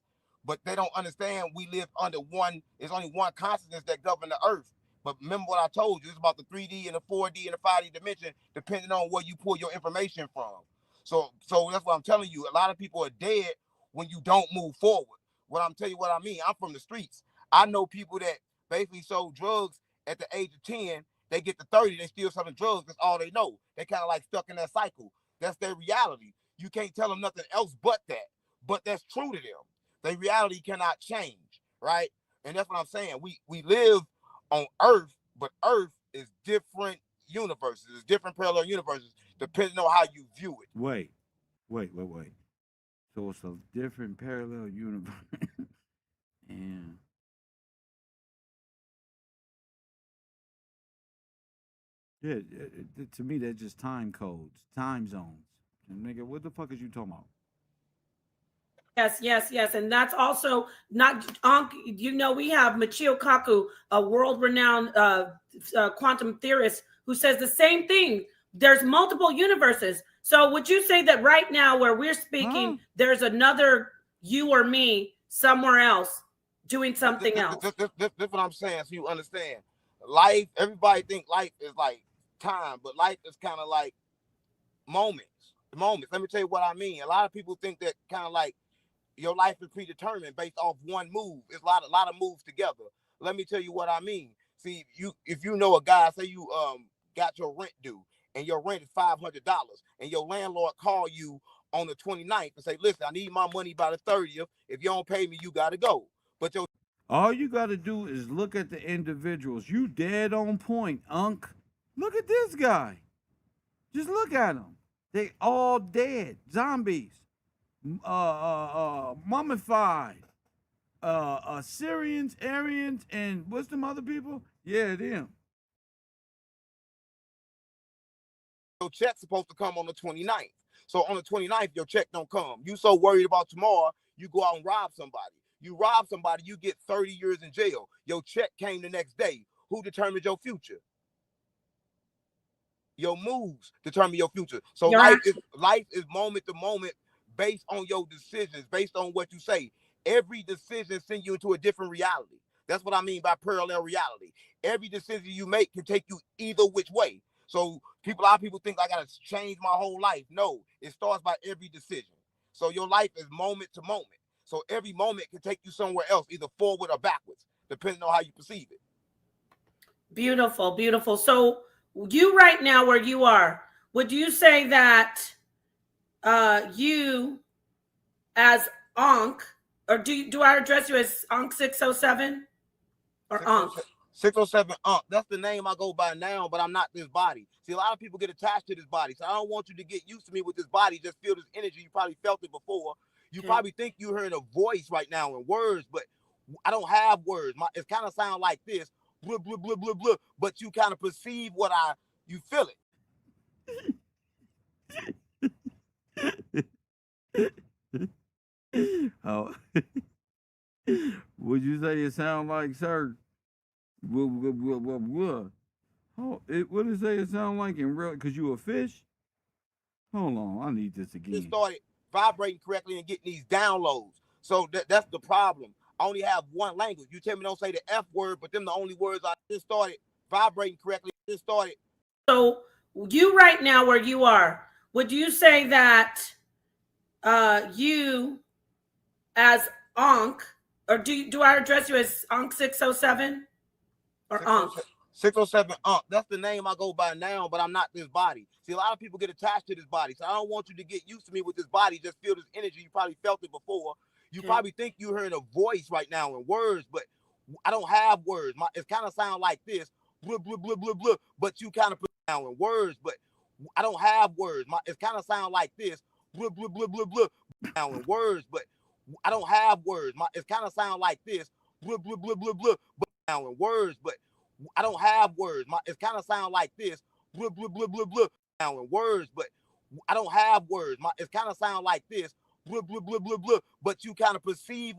But they don't understand we live under one. There's only one consciousness that governs the earth. But remember what I told you. It's about the 3D and the 4D and the 5D dimension, depending on where you pull your information from. So that's what I'm telling you. A lot of people are dead when you don't move forward. I'm telling you what I mean. I'm from the streets. I know people that basically sold drugs at the age of 10. They get to 30, they still selling drugs. That's all they know. They kind of like stuck in that cycle. That's their reality. You can't tell them nothing else but that. But that's true to them. Their reality cannot change, right? And that's what I'm saying. We live on Earth, but Earth is different universes. It's different parallel universes, depending on how you view it. Wait. So it's a different parallel universe. And yeah, to me, they're just time codes, time zones. And nigga, what the fuck is you talking about? Yes. And that's also not, we have Michio Kaku, a world-renowned quantum theorist, who says the same thing. There's multiple universes. So would you say that right now where we're speaking, there's another you or me somewhere else doing something else? This what I'm saying, so you understand. Life, everybody think life is like time, but life is kind of like moments. Let me tell you what I mean. A lot of people think that kind of like your life is predetermined based off one move. It's a lot of moves together. Let me tell you what I mean. See, if you know a guy, say you got your rent due and your rent is $500 and your landlord call you on the 29th and say, listen, I need my money by the 30th. If you don't pay me, you got to go. But all you got to do is look at the individuals. You dead on point, Unc. Look at this guy. Just look at them. They all dead. Zombies. Mummified. Assyrians, Aryans, and what's them other people? Yeah, them. Your check's supposed to come on the 29th. So on the 29th, your check don't come. You so worried about tomorrow, you go out and rob somebody. You rob somebody, you get 30 years in jail. Your check came the next day. Who determines your future? Your moves determine your future. So Your life is moment to moment based on your decisions, based on what you say. Every decision sends you into a different reality. That's what I mean by parallel reality. Every decision you make can take you either which way. So a lot of people think I gotta change my whole life. No, it starts by every decision. So your life is moment to moment. So every moment can take you somewhere else, either forward or backwards, depending on how you perceive it. Beautiful, beautiful. So you right now where you are, would you say that you as Ankh, or do I address you as Ankh 607 or Ankh? 607 Ankh. That's the name I go by now, but I'm not this body. See, a lot of people get attached to this body. So I don't want you to get used to me with this body. Just feel this energy. You probably felt it before. You probably think you're hearing a voice right now in words, but I don't have words. It kind of sounds like this, blah, blah, blah, blah, blah, but you kind of perceive you feel it. Oh, would you say it sound like, sir? Blah, blah, blah, blah, blah. Oh, what does it say it sound like in real? Because you a fish? Hold on, I need this again. Just started vibrating correctly and getting these downloads. So that's the problem. I only have one language. You tell me don't say the F word, but them the only words I just started vibrating correctly. So you right now where you are, would you say that you as Ankh, or do I address you as Ankh 607 or Ankh? 607 Ankh. That's the name I go by now, but I'm not this body. See, a lot of people get attached to this body. So I don't want you to get used to me with this body. Just feel this energy. You probably felt it before. You probably think you're hearing a voice right now in words, but I don't have words. It kind of sounds like this, blah, blah, blah, blah, blah, but you kind of put it down in words, but I don't have words. It kind of sounds like this, blah, blah, blah, blah, blah, down in words, but I don't have words. It kind of sounds like this, blah, blah, blah, blah, blah, down in words, but I don't have words. It kind of sounds like this, blah, blah, blah, blah, blah, down in words, but I don't have words. It kind of sounds like this, blah, blah, blah, blah, blah, but you kind of perceive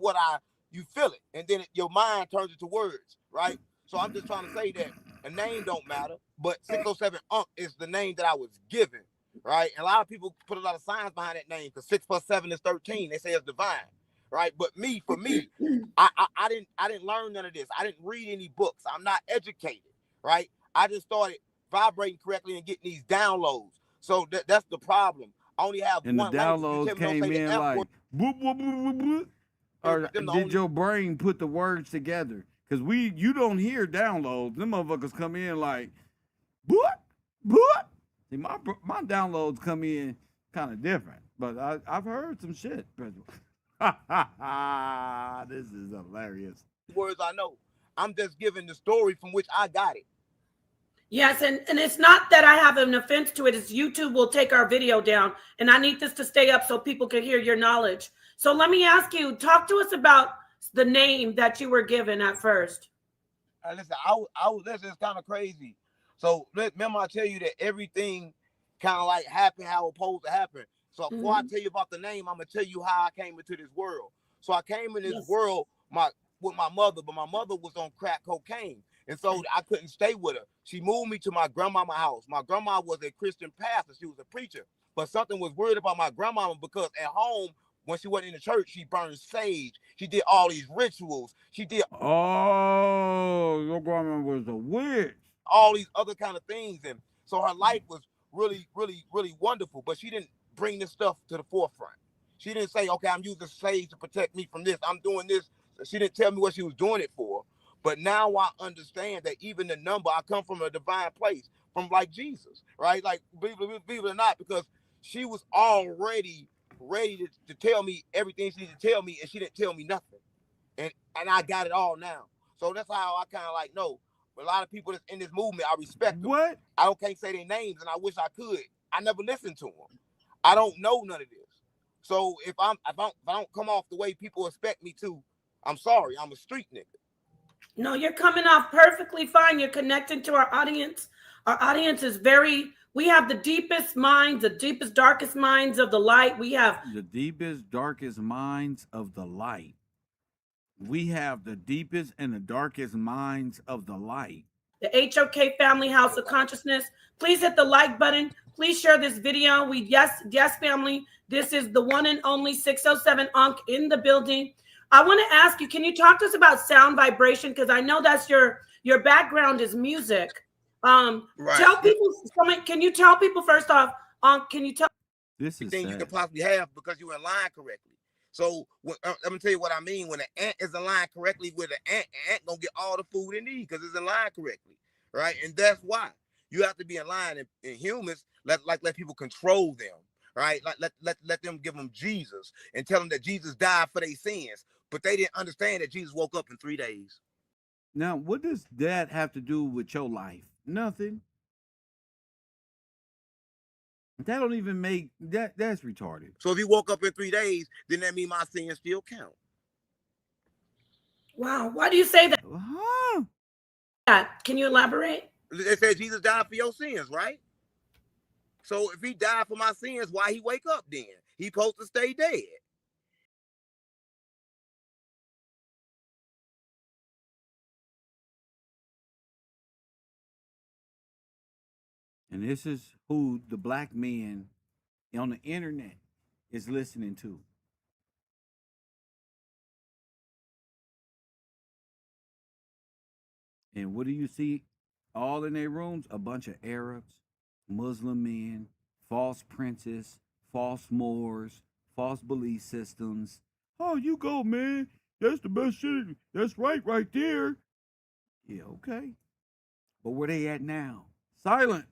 you feel it, and then your mind turns into words, right? So I'm just trying to say that a name don't matter, but 607 Ankh is the name that I was given, right? And a lot of people put a lot of science behind that name because 6 + 7 is 13. They say it's divine, right? But for me, I didn't learn none of this. I didn't read any books. I'm not educated, right? I just started vibrating correctly and getting these downloads. So that's the problem. I only have and one the downloads came in like boop, boop, boop, boop, boop. Or did your brain put the words together? Because you don't hear downloads. Them motherfuckers come in like boop, boop. See, my downloads come in kind of different, but I've heard some shit. This is hilarious. Words I know. I'm just giving the story from which I got it. Yes, and it's not that I have an offense to it. It's YouTube will take our video down, and I need this to stay up so people can hear your knowledge. So let me ask you, talk to us about the name that you were given at first. Listen, this is kind of crazy. So remember I tell you that everything kind of like happened how it's supposed to happen. So before I tell you about the name, I'm going to tell you how I came into this world. So I came in this world with my mother, but my mother was on crack cocaine. And so I couldn't stay with her. She moved me to my grandmama's house. My grandma was a Christian pastor. She was a preacher. But something was weird about my grandmama because at home, when she went in the church, she burned sage. She did all these rituals. She did your grandma was a witch. All these other kind of things. And so her life was really, really, really wonderful. But she didn't bring this stuff to the forefront. She didn't say, okay, I'm using sage to protect me from this. I'm doing this. She didn't tell me what she was doing it for. But now I understand that even the number, I come from a divine place, from like Jesus, right? Like, believe it or not, because she was already ready to tell me everything she needed to tell me, and she didn't tell me nothing. And I got it all now. So that's how I kind of like know. But a lot of people that's in this movement, I respect them. What? Can't say their names, and I wish I could. I never listened to them. I don't know none of this. So if I don't come off the way people expect me to, I'm sorry. I'm a street nigga. No, you're coming off perfectly fine. You're connecting to our audience. Our audience is we have the deepest minds, the deepest, darkest minds of the light. We have the deepest, darkest minds of the light. We have the deepest and the darkest minds of the light. the HOK Family House of Consciousness. Please hit the like button. Please share this video. Yes, family, this is the one and only 607 Ankh in the building. I want to ask you, can you talk to us about sound vibration? Because I know that's your background is music. Right. Tell people, can you tell people first off, can you tell This is everything you can possibly have because you're in line correctly. So I'm gonna tell you what I mean. When an ant is aligned correctly with an ant gonna get all the food it needs because it's aligned correctly, right? And that's why you have to be in line. And humans let people control them, right? Let them give them Jesus and tell them that Jesus died for their sins, but they didn't understand that Jesus woke up in 3 days. Now, what does that have to do with your life? Nothing. That don't even make that's retarded. So if he woke up in 3 days, then that means my sins still count. Wow, why do you say that? Huh? Can you elaborate? They said Jesus died for your sins, right? So if he died for my sins, why he wake up then? He supposed to stay dead. And this is who the black man on the internet is listening to. And what do you see all in their rooms? A bunch of Arabs, Muslim men, false princes, false Moors, false belief systems. Oh, you go, man. That's the best shit. That's right there. Yeah, okay. But where they at now? Silent.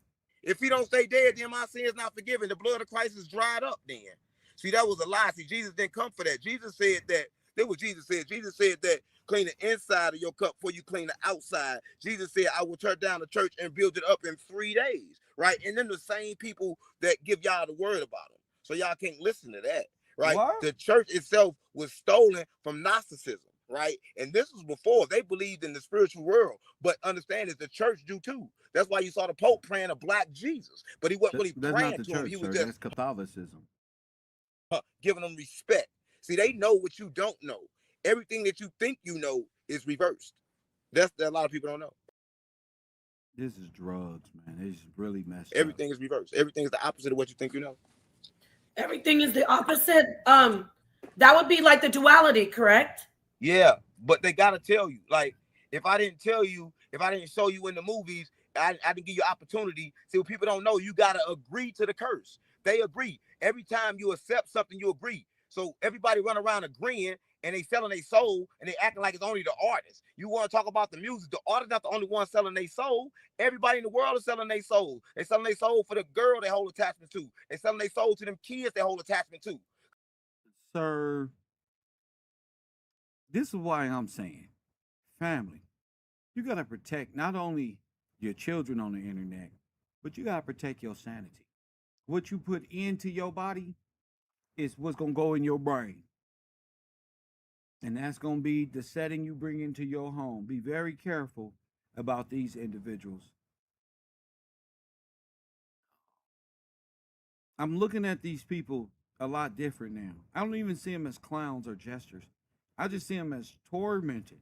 If he don't stay dead, then my sins not forgiven. The blood of Christ is dried up then. See, that was a lie. See, Jesus didn't come for that. Jesus said that. That's what Jesus said. Jesus said that clean the inside of your cup before you clean the outside. Jesus said, I will tear down the church and build it up in 3 days, right? And then the same people that give y'all the word about them. So y'all can't listen to that, right? What? The church itself was stolen from Gnosticism, right? And this was before they believed in the spiritual world. But understand that the church do too. That's why you saw the Pope praying a black Jesus. But he wasn't really That's praying not the to church, him. He was sir. just That's Catholicism. giving them respect. See, they know what you don't know. Everything that you think you know is reversed. That's that a lot of people don't know. This is drugs, man. It's really messed Everything is reversed. Everything is the opposite of what you think you know. Everything is the opposite. That would be like the duality, correct? Yeah, but they gotta tell you. Like, if I didn't tell you, if I didn't show you in the movies, I didn't give you opportunity. See, what people don't know, you gotta agree to the curse. They agree. Every time you accept something, you agree. So everybody run around agreeing and they selling their soul and they acting like it's only the artist. You want to talk about the music, the artist not the only one selling their soul. Everybody in the world is selling their soul. They selling their soul for the girl they hold attachment to. They selling their soul to them kids they hold attachment to. Sir, this is why I'm saying, family, you got to protect not only your children on the internet, but you got to protect your sanity. What you put into your body is what's going to go in your brain. And that's going to be the setting you bring into your home. Be very careful about these individuals. I'm looking at these people a lot different now. I don't even see them as clowns or jesters. I just see them as tormented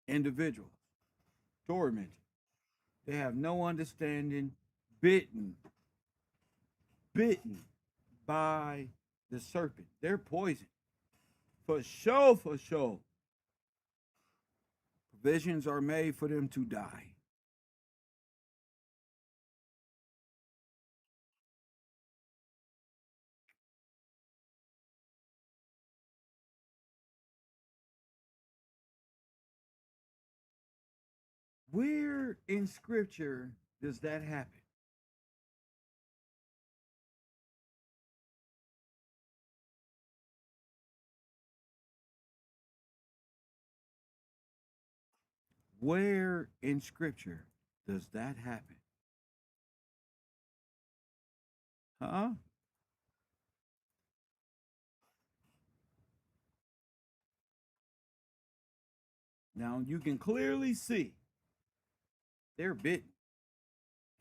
individuals. Tormented. They have no understanding, bitten by the serpent. They're poisoned. For sure, for sure. Provisions are made for them to die. Where in scripture does that happen? Where in scripture does that happen? Huh? Now you can clearly see they're bitten.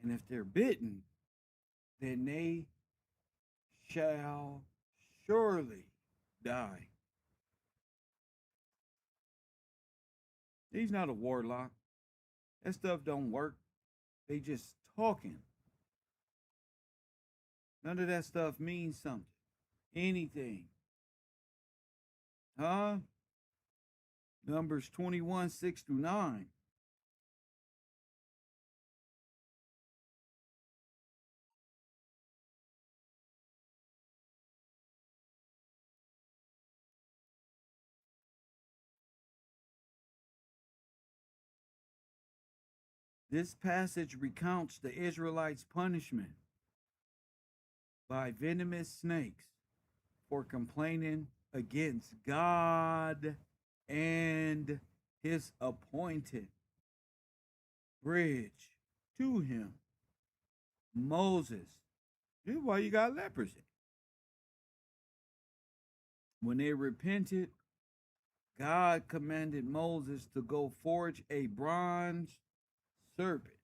And if they're bitten, then they shall surely die. He's not a warlock. That stuff don't work. They just talking. None of that stuff means something. Anything. Huh? Numbers 21, 6 through 9. This passage recounts the Israelites' punishment by venomous snakes for complaining against God and his appointed bridge to him, Moses. This is why you got leprosy. When they repented, God commanded Moses to go forge a bronze serpent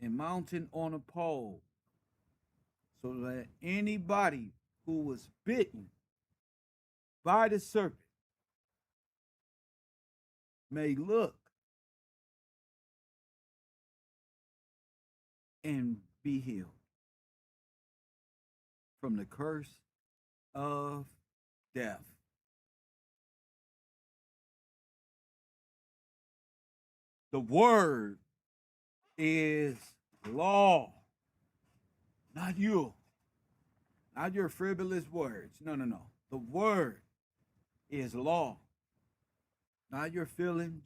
and mount it on a pole so that anybody who was bitten by the serpent may look and be healed from the curse of death. The word is law, not you, not your frivolous words. No. The word is law, not your feelings,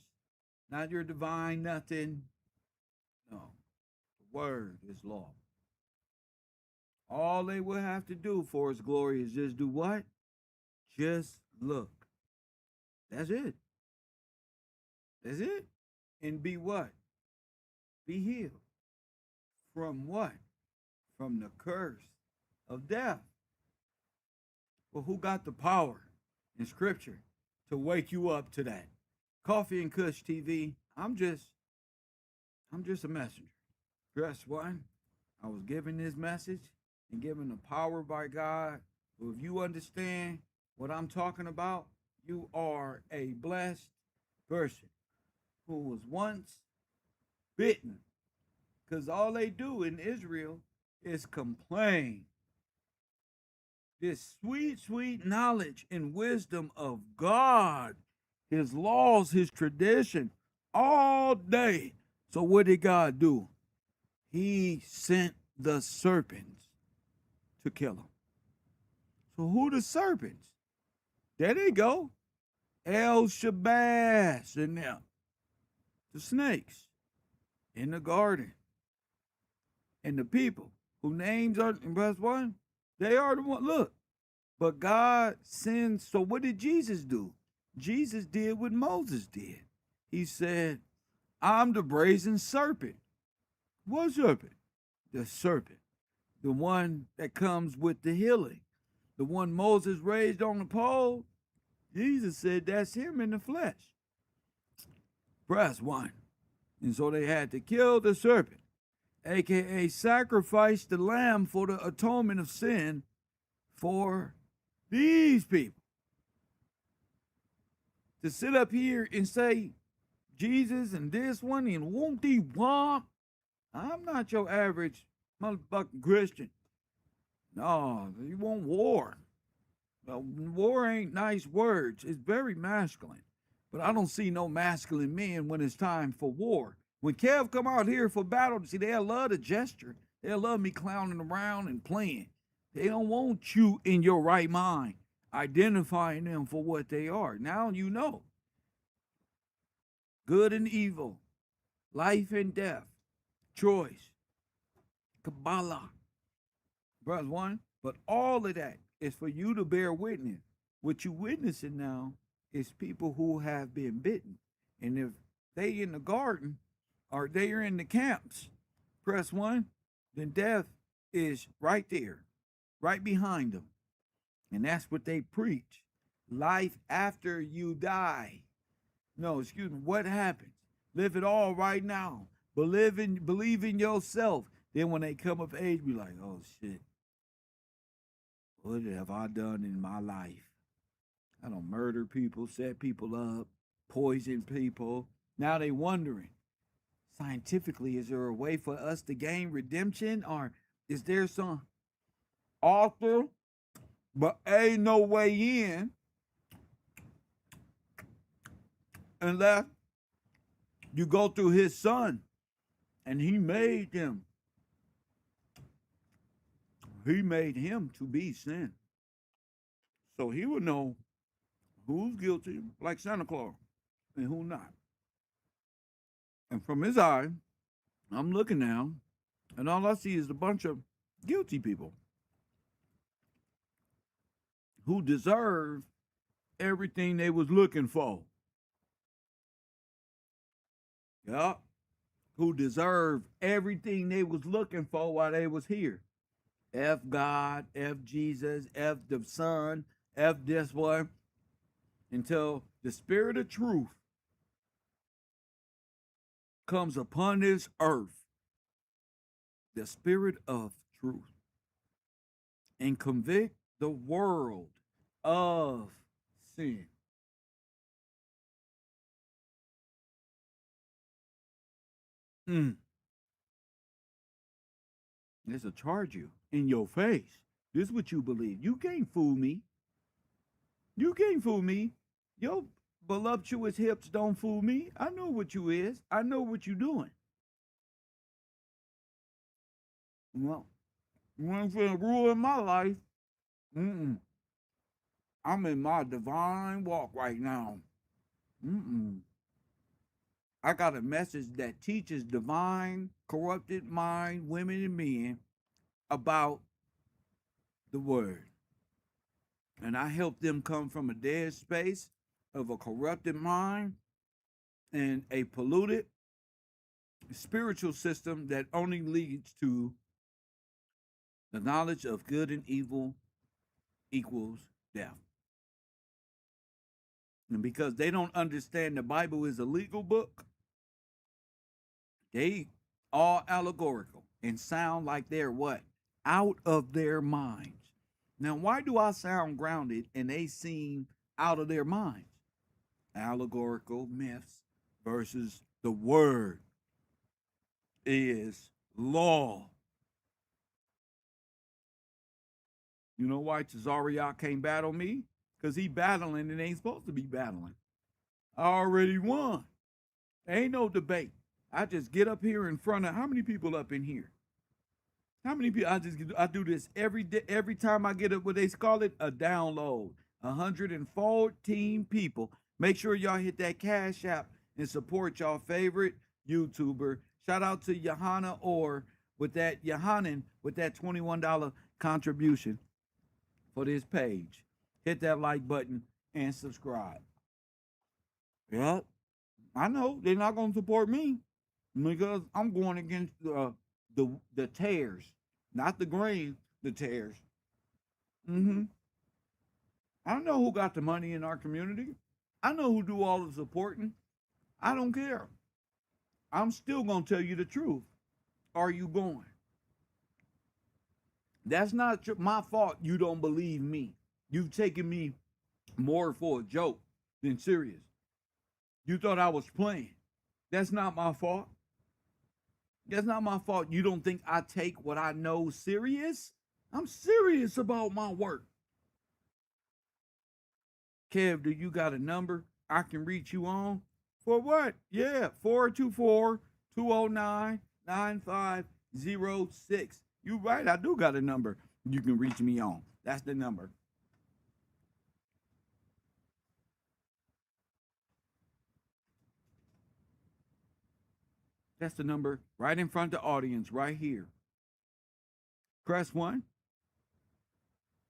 not your divine nothing. No, the word is law. All they will have to do for his glory is just do what? Just look. That's it. That's it. And be what? Be healed. From what? From the curse of death. Well, who got the power in scripture to wake you up to that? Coffee and Kush TV. I'm just a messenger. Press 1. I was given this message and given the power by God. So if you understand what I'm talking about, you are a blessed person who was once bitten. Because all they do in Israel is complain. This sweet, sweet knowledge and wisdom of God, his laws, his tradition, all day. So what did God do? He sent the serpents to kill them. So who the serpents? There they go. El Shabazz and them. The snakes in the garden. And the people whose names are in verse 1, they are the one. Look, but God sends. So what did Jesus do? Jesus did what Moses did. He said, I'm the brazen serpent. What serpent? The serpent. The one that comes with the healing. The one Moses raised on the pole. Jesus said that's him in the flesh. Verse 1. And so they had to kill the serpent, aka sacrifice the lamb for the atonement of sin for these people. To sit up here and say Jesus and this one and won't he womp? I'm not your average motherfucking Christian. No, you want war. Well, war ain't nice words. It's very masculine. But I don't see no masculine men when it's time for war. When Kev come out here for battle, see, they'll love the gesture. They'll love me clowning around and playing. They don't want you in your right mind, identifying them for what they are. Now you know. Good and evil, life and death, choice, Kabbalah. Verse 1, but all of that is for you to bear witness. What you witnessing now is people who have been bitten. And if they in the garden or they are in the camps, press 1, then death is right there, right behind them. And that's what they preach. Life after you die. No, excuse me, what happens? Live it all right now. Believe in yourself. Then when they come of age, be like, oh shit. What have I done in my life? I don't murder people, set people up, poison people. Now they wondering. scientifically, is there a way for us to gain redemption, or is there some author, but ain't no way in unless you go through his son, and he made them. He made him to be sin. So he would know who's guilty, like Santa Claus, and who not. And from his eye, I'm looking now, and all I see is a bunch of guilty people who deserve everything they was looking for. Yeah, who deserve everything they was looking for while they was here. F God, F Jesus, F the Son, F this one, until the Spirit of truth comes upon this earth, the Spirit of truth, and convict the world of sin. This will charge you in your face. This is what you believe. You can't fool me. You can't fool me. Your voluptuous hips don't fool me. I know what you is. I know what you doing. Well, you ain't finna ruin my life. I'm in my divine walk right now. I got a message that teaches divine, corrupted mind, women and men about the word. And I help them come from a dead space of a corrupted mind and a polluted spiritual system that only leads to the knowledge of good and evil equals death. And because they don't understand the Bible is a legal book, they are allegorical and sound like they're what? Out of their minds. Now, why do I sound grounded and they seem out of their minds? Allegorical myths versus the word is law. You know why Tazariak can't battle me? Because he battling and ain't supposed to be battling. I already won. Ain't no debate. I just get up here in front of, how many people up in here? How many people? I do this every day, every time I get what they call it, a download. 114 people. Make sure y'all hit that Cash App and support y'all favorite YouTuber. Shout out to Johanna Orr with that $21 contribution for this page. Hit that like button and subscribe. Yeah, I know they're not gonna support me because I'm going against the tares, not the grain, the tares. I know who got the money in our community. I know who do all the supporting. I don't care. I'm still gonna tell you the truth. Are you going? That's not my fault you don't believe me. You've taken me more for a joke than serious. You thought I was playing. That's not my fault. That's not my fault. You don't think I take what I know serious? I'm serious about my work. Kev, do you got a number I can reach you on? For what? Yeah, 424-209-9506. You right, I do got a number you can reach me on. That's the number. That's the number right in front of the audience, right here. Press 1.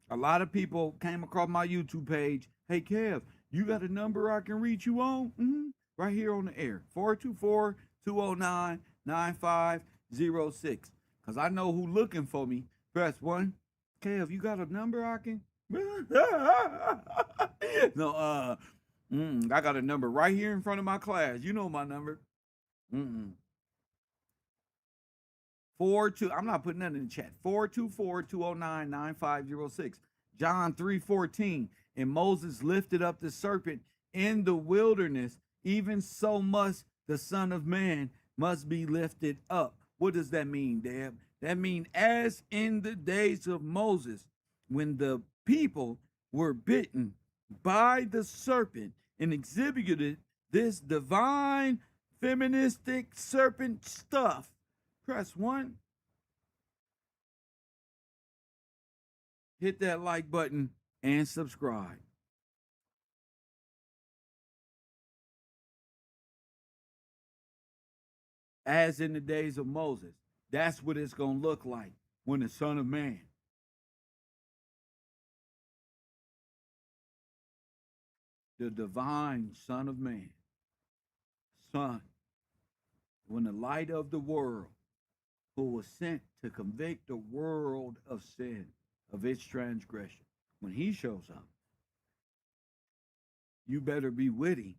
A lot of people came across my YouTube page. Hey, Kev, you got a number I can reach you on? Right here on the air. 424-209-9506. Because I know who looking for me. Press 1. Kev, you got a number I can? No, I got a number right here in front of my class. You know my number. 42. I'm not putting that in the chat. 424-209-9506. John 3:14. And Moses lifted up the serpent in the wilderness, even so must the Son of Man must be lifted up. What does that mean, Deb? That means as in the days of Moses, when the people were bitten by the serpent and exhibited this divine feministic serpent stuff. Press 1. Hit that like button and subscribe. As in the days of Moses, that's what it's going to look like when the Son of Man, the divine Son of Man, Son, when the light of the world, who was sent to convict the world of sin, of its transgression, when he shows up, you better be witty.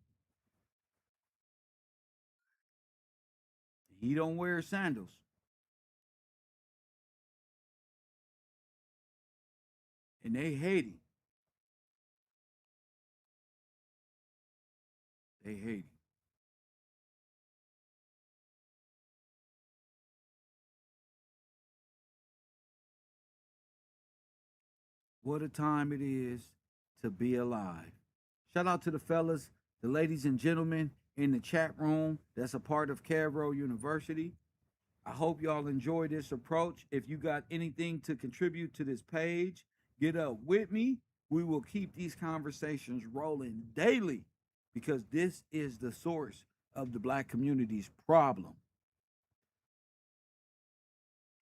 He don't wear sandals. And they hate him. They hate him. What a time it is to be alive. Shout out to the fellas, the ladies and gentlemen in the chat room that's a part of KevRow University. I hope y'all enjoy this approach. If you got anything to contribute to this page, get up with me. We will keep these conversations rolling daily because this is the source of the Black community's problem.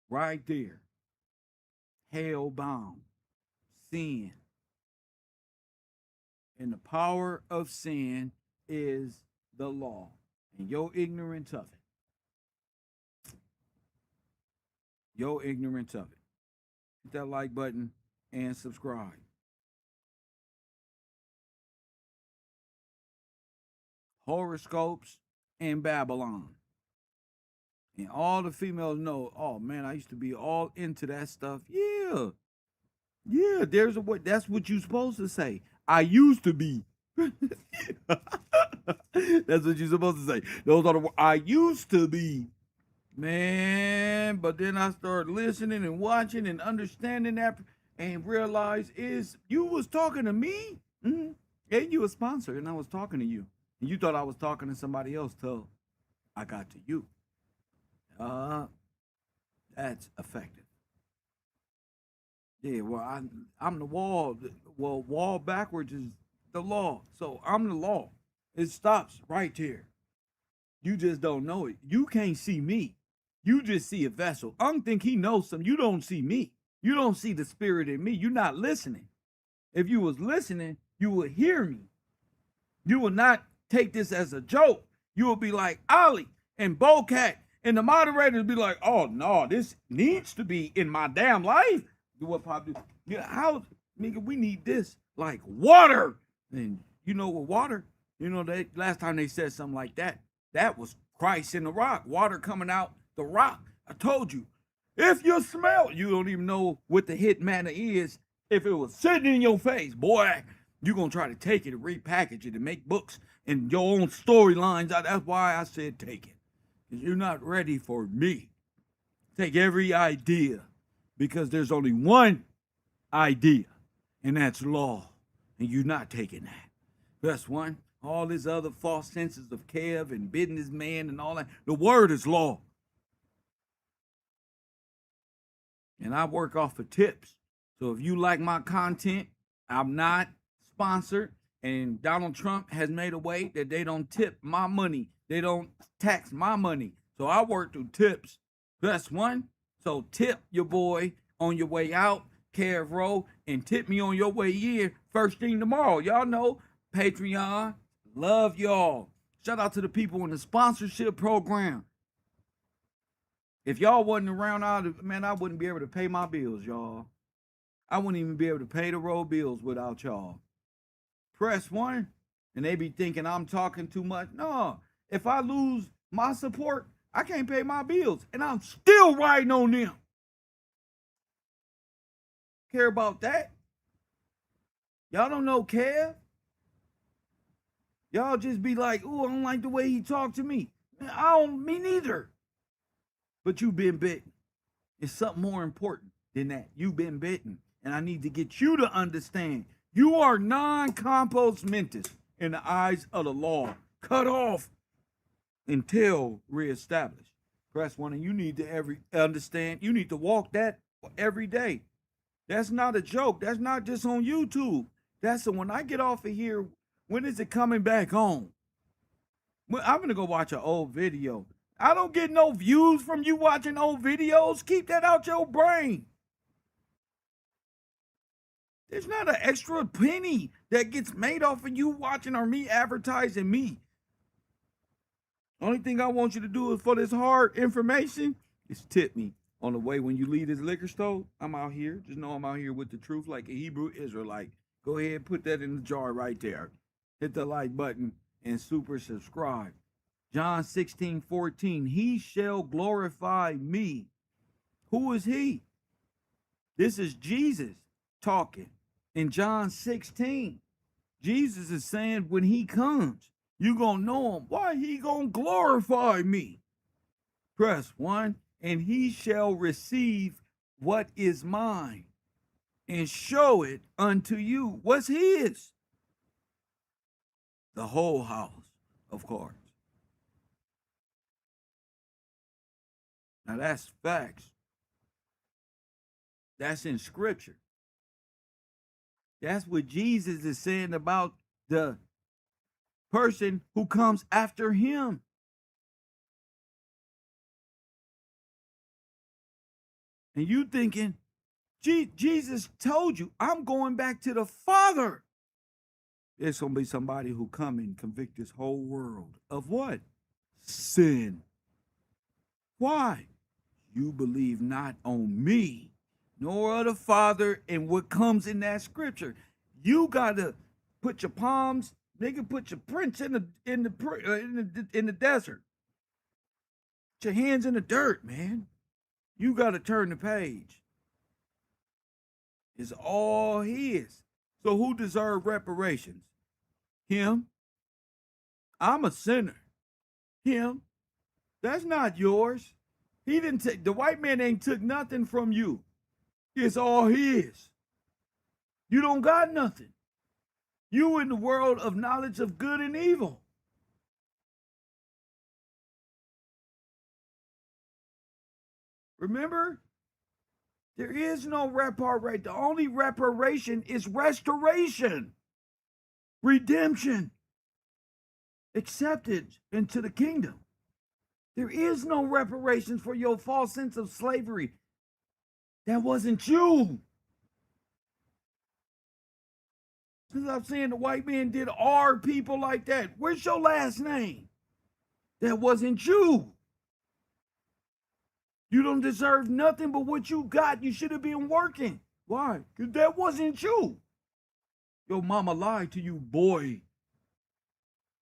Right there. Hell-bound. Sin. And the power of sin is the law. And you're ignorant of it. You're ignorant of it. Hit that like button and subscribe. Horoscopes in Babylon. And all the females know, oh man, I used to be all into that stuff. Yeah. Yeah, there's a way. That's what you're supposed to say. I used to be. That's what you're supposed to say. Those are the words. I used to be. Man, but then I started listening and watching and understanding that and realized is you was talking to me. Mm-hmm. And you a sponsor and I was talking to you. And you thought I was talking to somebody else till I got to you. That's effective. Yeah, well, I'm the wall. Well, wall backwards is the law. So I'm the law. It stops right here. You just don't know it. You can't see me. You just see a vessel. I don't think he knows something. You don't see me. You don't see the spirit in me. You're not listening. If you was listening, you would hear me. You will not take this as a joke. You will be like Ollie and Bocat, and the moderators be like, oh, no, this needs to be in my damn life. What Pop do? Yeah, how, nigga, we need this like water. And you know what water? You know, they last time they said something like that, that was Christ in the rock. Water coming out the rock. I told you. If you smell, you don't even know what the hit manna is. If it was sitting in your face, boy, you're going to try to take it and repackage it and make books and your own storylines. That's why I said take it. Because you're not ready for me. Take every idea. Because there's only one idea, and that's law. And you're not taking that. That's one. All these other false senses of Kev and businessman and all that. The word is law. And I work off of tips. So if you like my content, I'm not sponsored. And Donald Trump has made a way that they don't tip my money. They don't tax my money. So I work through tips. That's one. So tip your boy on your way out, KevRow, and tip me on your way in first thing tomorrow. Y'all know Patreon. Love y'all. Shout out to the people in the sponsorship program. If y'all wasn't around, I wouldn't be able to pay my bills, y'all. I wouldn't even be able to pay the road bills without y'all. Press 1, and they be thinking I'm talking too much. No, if I lose my support, I can't pay my bills, and I'm still riding on them. Care about that? Y'all don't know Kev. Y'all just be like, ooh, I don't like the way he talked to me. Me neither. But you've been bitten. It's something more important than that. You've been bitten. And I need to get you to understand. You are non-compos mentis in the eyes of the law. Cut off until reestablished. Press 1, and you need to understand. You need to walk that every day. That's not a joke. That's not just on YouTube. That's when I get off of here, when is it coming back on? I'm going to go watch an old video. I don't get no views from you watching old videos. Keep that out your brain. There's not an extra penny that gets made off of you watching or me advertising me. Only thing I want you to do is for this hard information is tip me on the way when you leave this liquor store. I'm out here. Just know I'm out here with the truth like a Hebrew Israelite. Go ahead, put that in the jar right there. Hit the like button and super subscribe. John 16:14, he shall glorify me. Who is he? This is Jesus talking. In John 16, Jesus is saying when he comes, you gonna know him. Why? He gonna glorify me. Press 1, and he shall receive what is mine and show it unto you. What's his? The whole house of cards. Now that's facts. That's in scripture. That's what Jesus is saying about the person who comes after him. And you thinking, Jesus told you, I'm going back to the Father. There's going to be somebody who come and convict this whole world of what? Sin. Why? You believe not on me, nor of the Father, and what comes in that scripture. You got to put your palms, nigga, put your prints in the desert. Put your hands in the dirt, man. You got to turn the page. It's all his. So who deserves reparations? Him. I'm a sinner. Him. That's not yours. He didn't take, the white man ain't took nothing from you. It's all his. You don't got nothing. You in the world of knowledge of good and evil. Remember, there is no reparation. The only reparation is restoration, redemption, acceptance into the kingdom. There is no reparations for your false sense of slavery. That wasn't you. Since I'm saying the white man did our people like that, where's your last name? That wasn't you. You don't deserve nothing but what you got. You should have been working. Why? Because that wasn't you. Your mama lied to you, boy.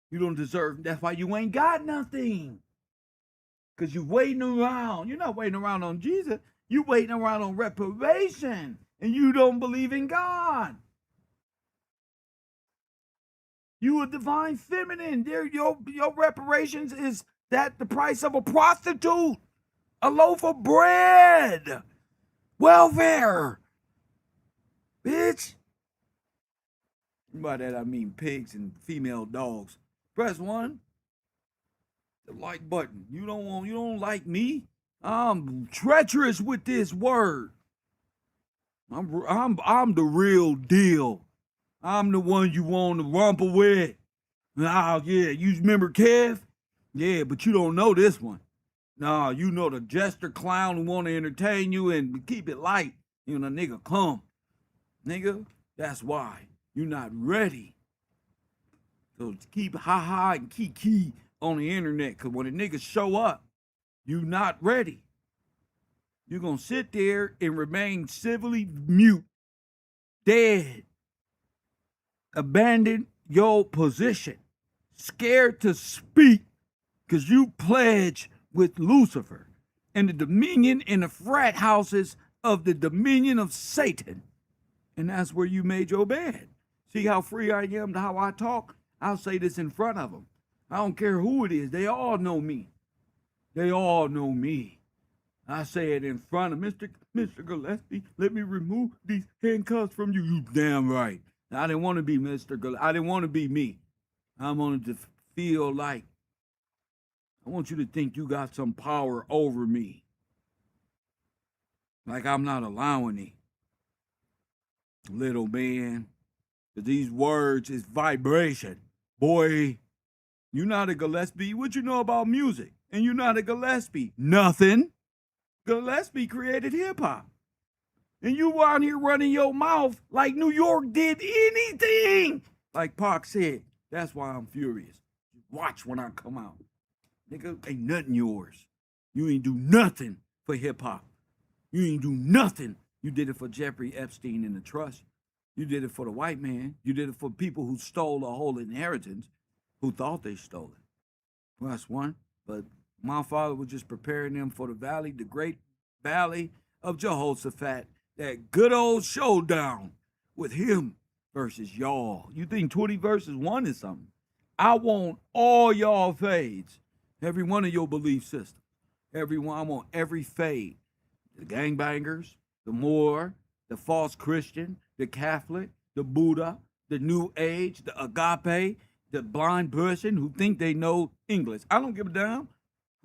You don't deserve, that's why you ain't got nothing. Because you waiting around. You're not waiting around on Jesus. You waiting around on reparation. And you don't believe in God. You a divine feminine. Your reparations is that the price of a prostitute. A loaf of bread. Welfare. Bitch. By that I mean pigs and female dogs. Press 1. The like button. You don't like me? I'm treacherous with this word. I'm the real deal. I'm the one you want to rumple with. Oh yeah, you remember Kev? Yeah, but you don't know this one. Nah, you know the jester clown who want to entertain you and keep it light. You know, nigga, come. Nigga, that's why. You're not ready. So keep ha-ha and kiki on the internet, because when the niggas show up, you not ready. You're going to sit there and remain civilly mute, dead, abandon your position, scared to speak, because you pledge with Lucifer and the dominion in the frat houses of the dominion of Satan. And that's where you made your bed. See how free I am to how I talk? I'll say this in front of them. I don't care who it is. They all know me. They all know me. I say it in front of Mr. Gillespie. Let me remove these handcuffs from you. You damn right. I didn't want to be Mr. Gillespie. I didn't want to be me. I wanted to feel like, I want you to think you got some power over me. Like I'm not allowing it. Little man. Because these words is vibration. Boy, you're not a Gillespie. What you know about music? And you're not a Gillespie. Nothing. Gillespie created hip-hop. And you out here running your mouth like New York did anything. Like Pac said, that's why I'm furious. Watch when I come out. Nigga, ain't nothing yours. You ain't do nothing for hip-hop. You ain't do nothing. You did it for Jeffrey Epstein and the trust. You did it for the white man. You did it for people who stole a whole inheritance, who thought they stole it. Well, that's one. But my father was just preparing them for the valley, the great valley of Jehoshaphat, that good old showdown with him versus y'all. You think 20 versus 1 is something? I want all y'all fades, every one of your belief systems. Everyone, I want every fade. The gangbangers, the Moor, the false Christian, the Catholic, the Buddha, the New Age, the agape, the blind person who think they know English. I don't give a damn.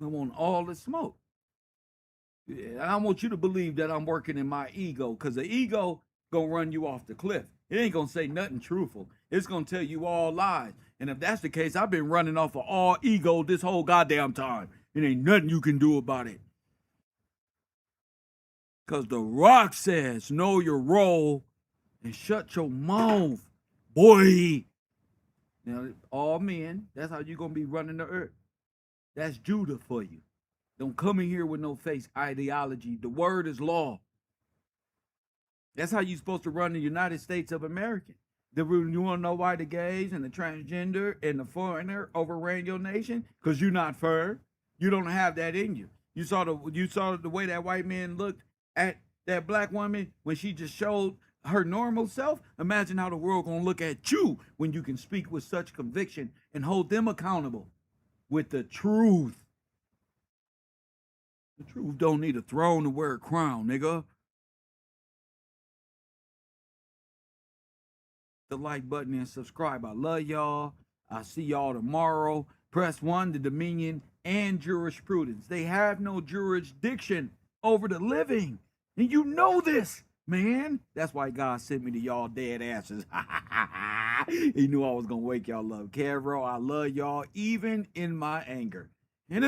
I want all the smoke. Yeah, I want you to believe that I'm working in my ego, because the ego gonna run you off the cliff. It ain't gonna say nothing truthful. It's gonna tell you all lies. And if that's the case, I've been running off of all ego this whole goddamn time. It ain't nothing you can do about it. Because the rock says, know your role and shut your mouth, boy. Now, all men, that's how you're going to be running the earth. That's Judah for you. Don't come in here with no fake ideology. The word is law. That's how you're supposed to run the United States of America. You want to know why the gays and the transgender and the foreigner overran your nation? Because you're not fair. You don't have that in you. You saw the way that white man looked at that black woman when she just showed her normal self. Imagine how the world gonna look at you when you can speak with such conviction and hold them accountable with the truth. The truth don't need a throne to wear a crown, nigga. The like button and subscribe. I love y'all. I'll see y'all tomorrow. Press 1, the dominion and jurisprudence. They have no jurisdiction over the living. And you know this, man. That's why God sent me to y'all dead asses. He knew I was going to wake y'all up. KevRow, I love y'all even in my anger. And it